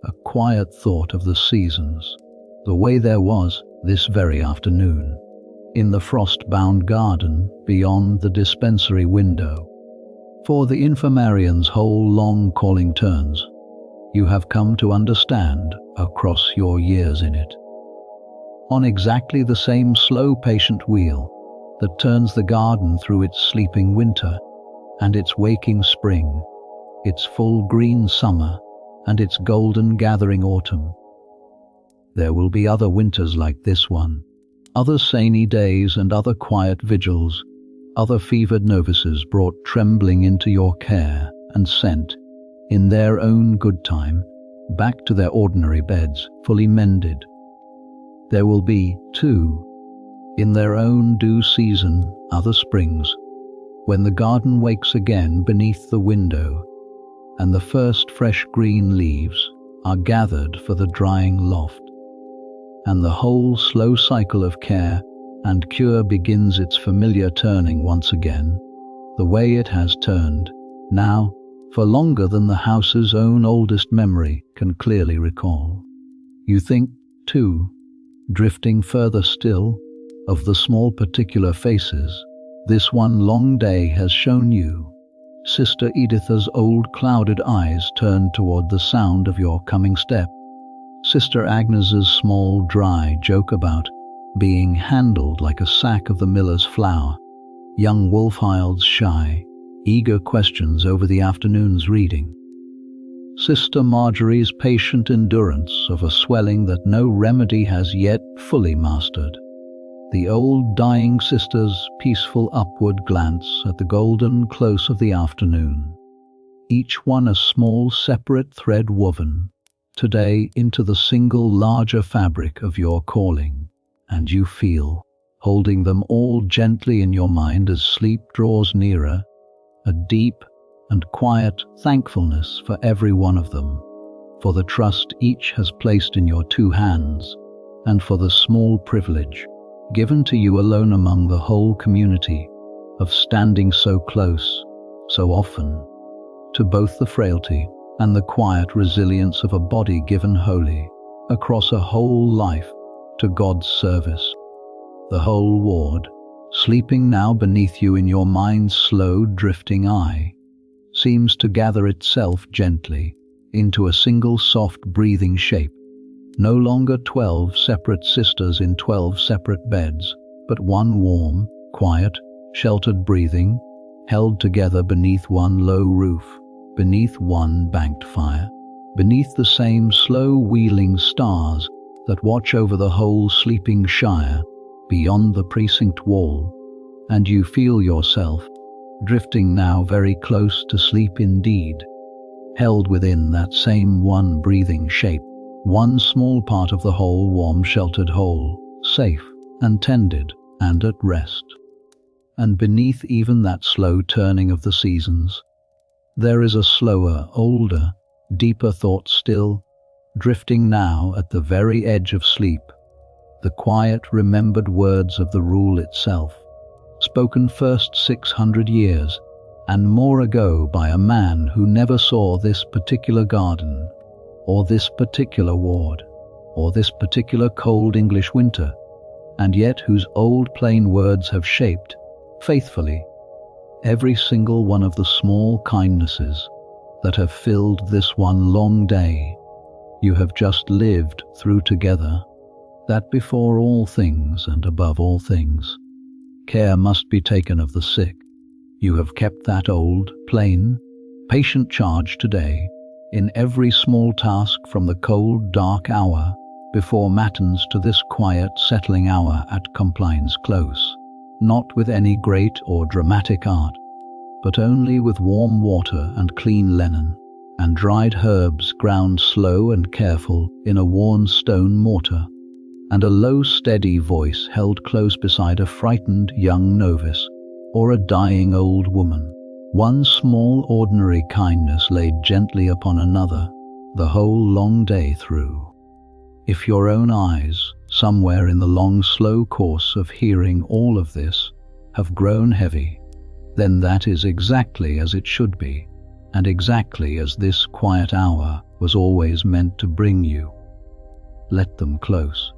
a quiet thought of the seasons, the way there was this very afternoon, in the frost-bound garden beyond the dispensary window. For the infirmarian's whole long calling turns, you have come to understand across your years in it. On exactly the same slow patient wheel that turns the garden through its sleeping winter and its waking spring, its full green summer and its golden gathering autumn. There will be other winters like this one, other sainy days and other quiet vigils, other fevered novices brought trembling into your care and sent, in their own good time, back to their ordinary beds, fully mended. There will be, too, in their own due season, other springs, when the garden wakes again beneath the window, and the first fresh green leaves are gathered for the drying loft, and the whole slow cycle of care and cure begins its familiar turning once again, the way it has turned, now, for longer than the house's own oldest memory can clearly recall. You think, too, drifting further still, of the small particular faces this one long day has shown you, Sister Editha's old clouded eyes turned toward the sound of your coming step, Sister Agnes's small dry joke about being handled like a sack of the miller's flour, young Wolfhild's shy, eager questions over the afternoon's reading, Sister Marjorie's patient endurance of a swelling that no remedy has yet fully mastered, the old dying sister's peaceful upward glance at the golden close of the afternoon, each one a small separate thread woven today into the single larger fabric of your calling, and you feel, holding them all gently in your mind as sleep draws nearer, a deep and quiet thankfulness for every one of them, for the trust each has placed in your two hands, and for the small privilege, given to you alone among the whole community, of standing so close, so often, to both the frailty and the quiet resilience of a body given wholly, across a whole life, to God's service. The whole ward, sleeping now beneath you in your mind's slow drifting eye, seems to gather itself gently into a single soft breathing shape, no longer 12 separate sisters in 12 separate beds, but one warm, quiet, sheltered breathing, held together beneath one low roof, beneath one banked fire, beneath the same slow wheeling stars that watch over the whole sleeping shire beyond the precinct wall, and you feel yourself drifting now very close to sleep indeed, held within that same one breathing shape, one small part of the whole warm sheltered whole, safe and tended and at rest. And beneath even that slow turning of the seasons, there is a slower, older, deeper thoughts still, drifting now at the very edge of sleep, the quiet remembered words of the rule itself, spoken first 600 years and more ago by a man who never saw this particular garden, or this particular ward, or this particular cold English winter, and yet whose old plain words have shaped, faithfully, every single one of the small kindnesses that have filled this one long day you have just lived through together, that before all things and above all things, care must be taken of the sick. You have kept that old, plain, patient charge today in every small task, from the cold, dark hour before Matins to this quiet, settling hour at Compline's close, not with any great or dramatic art, but only with warm water and clean linen, and dried herbs ground slow and careful in a worn stone mortar, and a low steady voice held close beside a frightened young novice or a dying old woman. One small ordinary kindness laid gently upon another the whole long day through. If your own eyes, somewhere in the long slow course of hearing all of this, have grown heavy, then that is exactly as it should be, and exactly as this quiet hour was always meant to bring you. Let them close.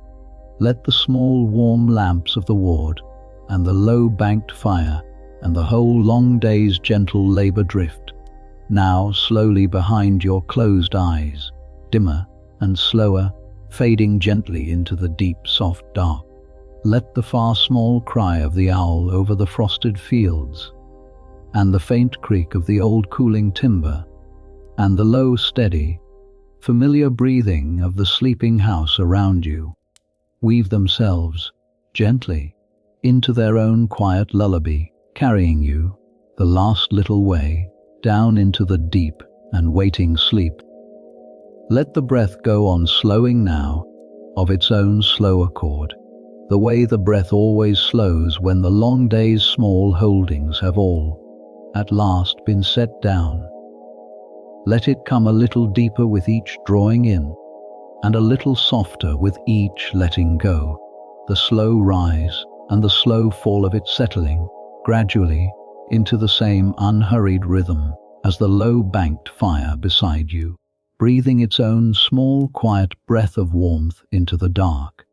Let the small warm lamps of the ward, and the low banked fire, and the whole long day's gentle labour drift, now slowly behind your closed eyes, dimmer and slower, fading gently into the deep soft dark. Let the far small cry of the owl over the frosted fields, and the faint creak of the old cooling timber, and the low steady, familiar breathing of the sleeping house around you, weave themselves gently into their own quiet lullaby, carrying you the last little way down into the deep and waiting sleep. Let the breath go on slowing now of its own slow accord, the way the breath always slows when the long day's small holdings have all at last been set down. Let it come a little deeper with each drawing in, and a little softer with each letting go, the slow rise and the slow fall of it settling gradually into the same unhurried rhythm as the low banked fire beside you, breathing its own small quiet breath of warmth into the dark.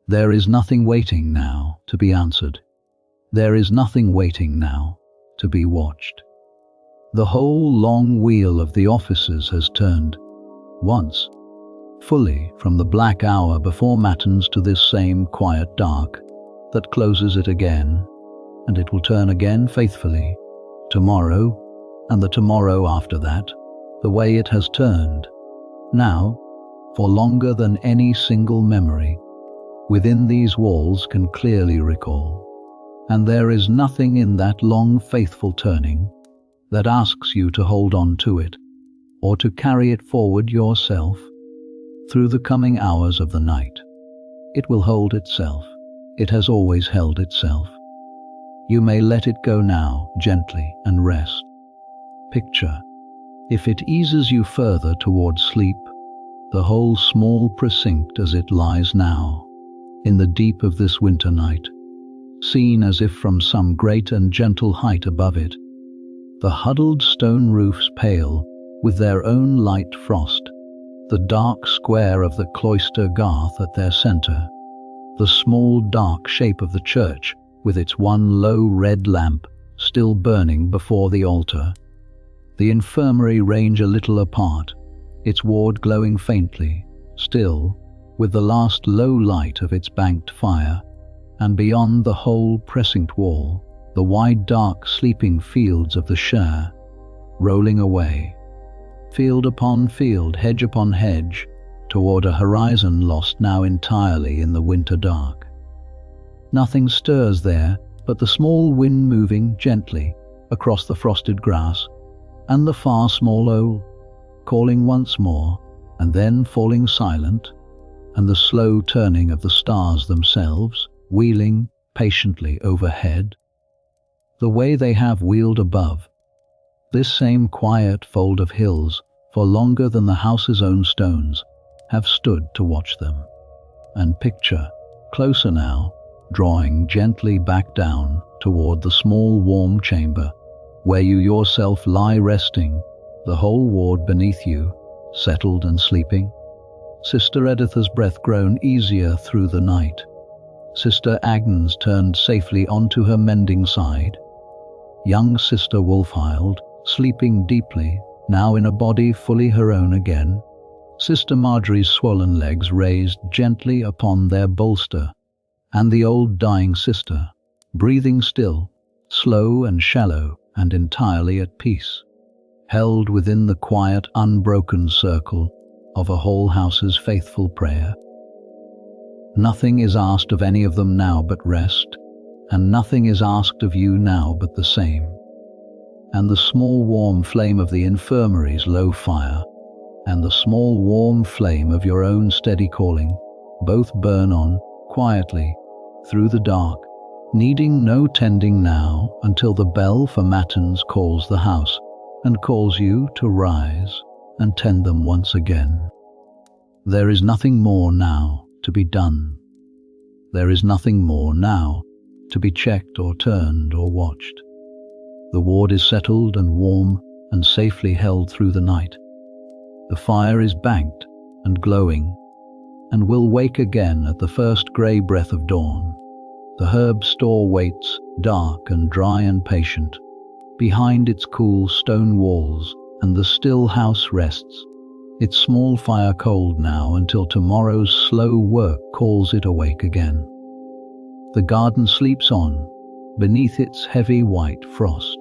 There is nothing waiting now to be answered. There is nothing waiting now to be watched. The whole long wheel of the offices has turned once, fully, from the black hour before Matins to this same quiet dark that closes it again, and it will turn again faithfully tomorrow and the tomorrow after that, the way it has turned now for longer than any single memory within these walls can clearly recall. And there is nothing in that long faithful turning that asks you to hold on to it or to carry it forward yourself through the coming hours of the night. It will hold itself. It has always held itself. You may let it go now gently and rest. Picture, if it eases you further towards sleep, the whole small precinct as it lies now in the deep of this winter night, seen as if from some great and gentle height above it, the huddled stone roofs pale with their own light frost, the dark square of the Cloister garth at their centre, the small dark shape of the church with its one low red lamp still burning before the altar, the infirmary range a little apart, its ward glowing faintly, still, with the last low light of its banked fire, and beyond the whole precinct wall, the wide dark sleeping fields of the Shire, rolling away, field upon field, hedge upon hedge, toward a horizon lost now entirely in the winter dark. Nothing stirs there but the small wind moving gently across the frosted grass, and the far small owl, calling once more, and then falling silent, and the slow turning of the stars themselves, wheeling patiently overhead, the way they have wheeled above this same quiet fold of hills for longer than the house's own stones, have stood to watch them. And picture, closer now, drawing gently back down toward the small warm chamber, where you yourself lie resting, the whole ward beneath you, settled and sleeping. Sister Editha's breath grown easier through the night. Sister Agnes turned safely onto her mending side. Young Sister Wolfhild, sleeping deeply, now in a body fully her own again. Sister Marjorie's swollen legs raised gently upon their bolster, and the old dying sister, breathing still, slow and shallow and entirely at peace, held within the quiet, unbroken circle of a whole house's faithful prayer. Nothing is asked of any of them now but rest, and nothing is asked of you now but the same. And the small warm flame of the infirmary's low fire, and the small warm flame of your own steady calling, both burn on, quietly, through the dark, needing no tending now until the bell for Matins calls the house, and calls you to rise and tend them once again. There is nothing more now to be done. There is nothing more now to be checked or turned or watched. The ward is settled and warm and safely held through the night. The fire is banked and glowing, and will wake again at the first grey breath of dawn. The herb store waits, dark and dry and patient, behind its cool stone walls, and the still house rests, its small fire cold now until tomorrow's slow work calls it awake again. The garden sleeps on, beneath its heavy white frost,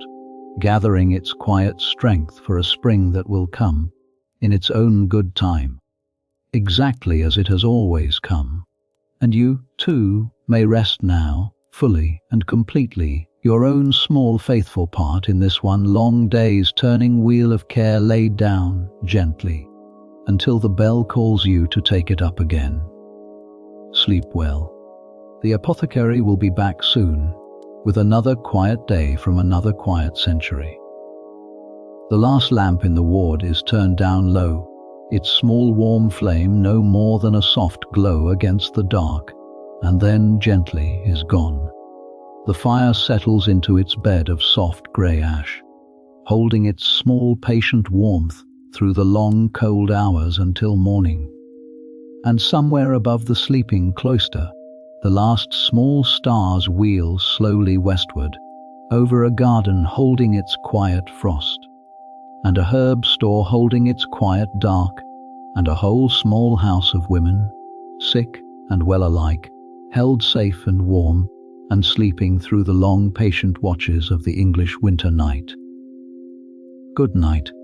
gathering its quiet strength for a spring that will come, in its own good time, exactly as it has always come. And you, too, may rest now, fully and completely, your own small faithful part in this one long day's turning wheel of care laid down, gently, until the bell calls you to take it up again. Sleep well. The apothecary will be back soon, with another quiet day from another quiet century. The last lamp in the ward is turned down low, its small warm flame no more than a soft glow against the dark, and then gently is gone. The fire settles into its bed of soft grey ash, holding its small patient warmth through the long cold hours until morning. And somewhere above the sleeping cloister, the last small stars wheel slowly westward, over a garden holding its quiet frost, and a herb store holding its quiet dark, and a whole small house of women, sick and well alike, held safe and warm, and sleeping through the long patient watches of the English winter night. Good night.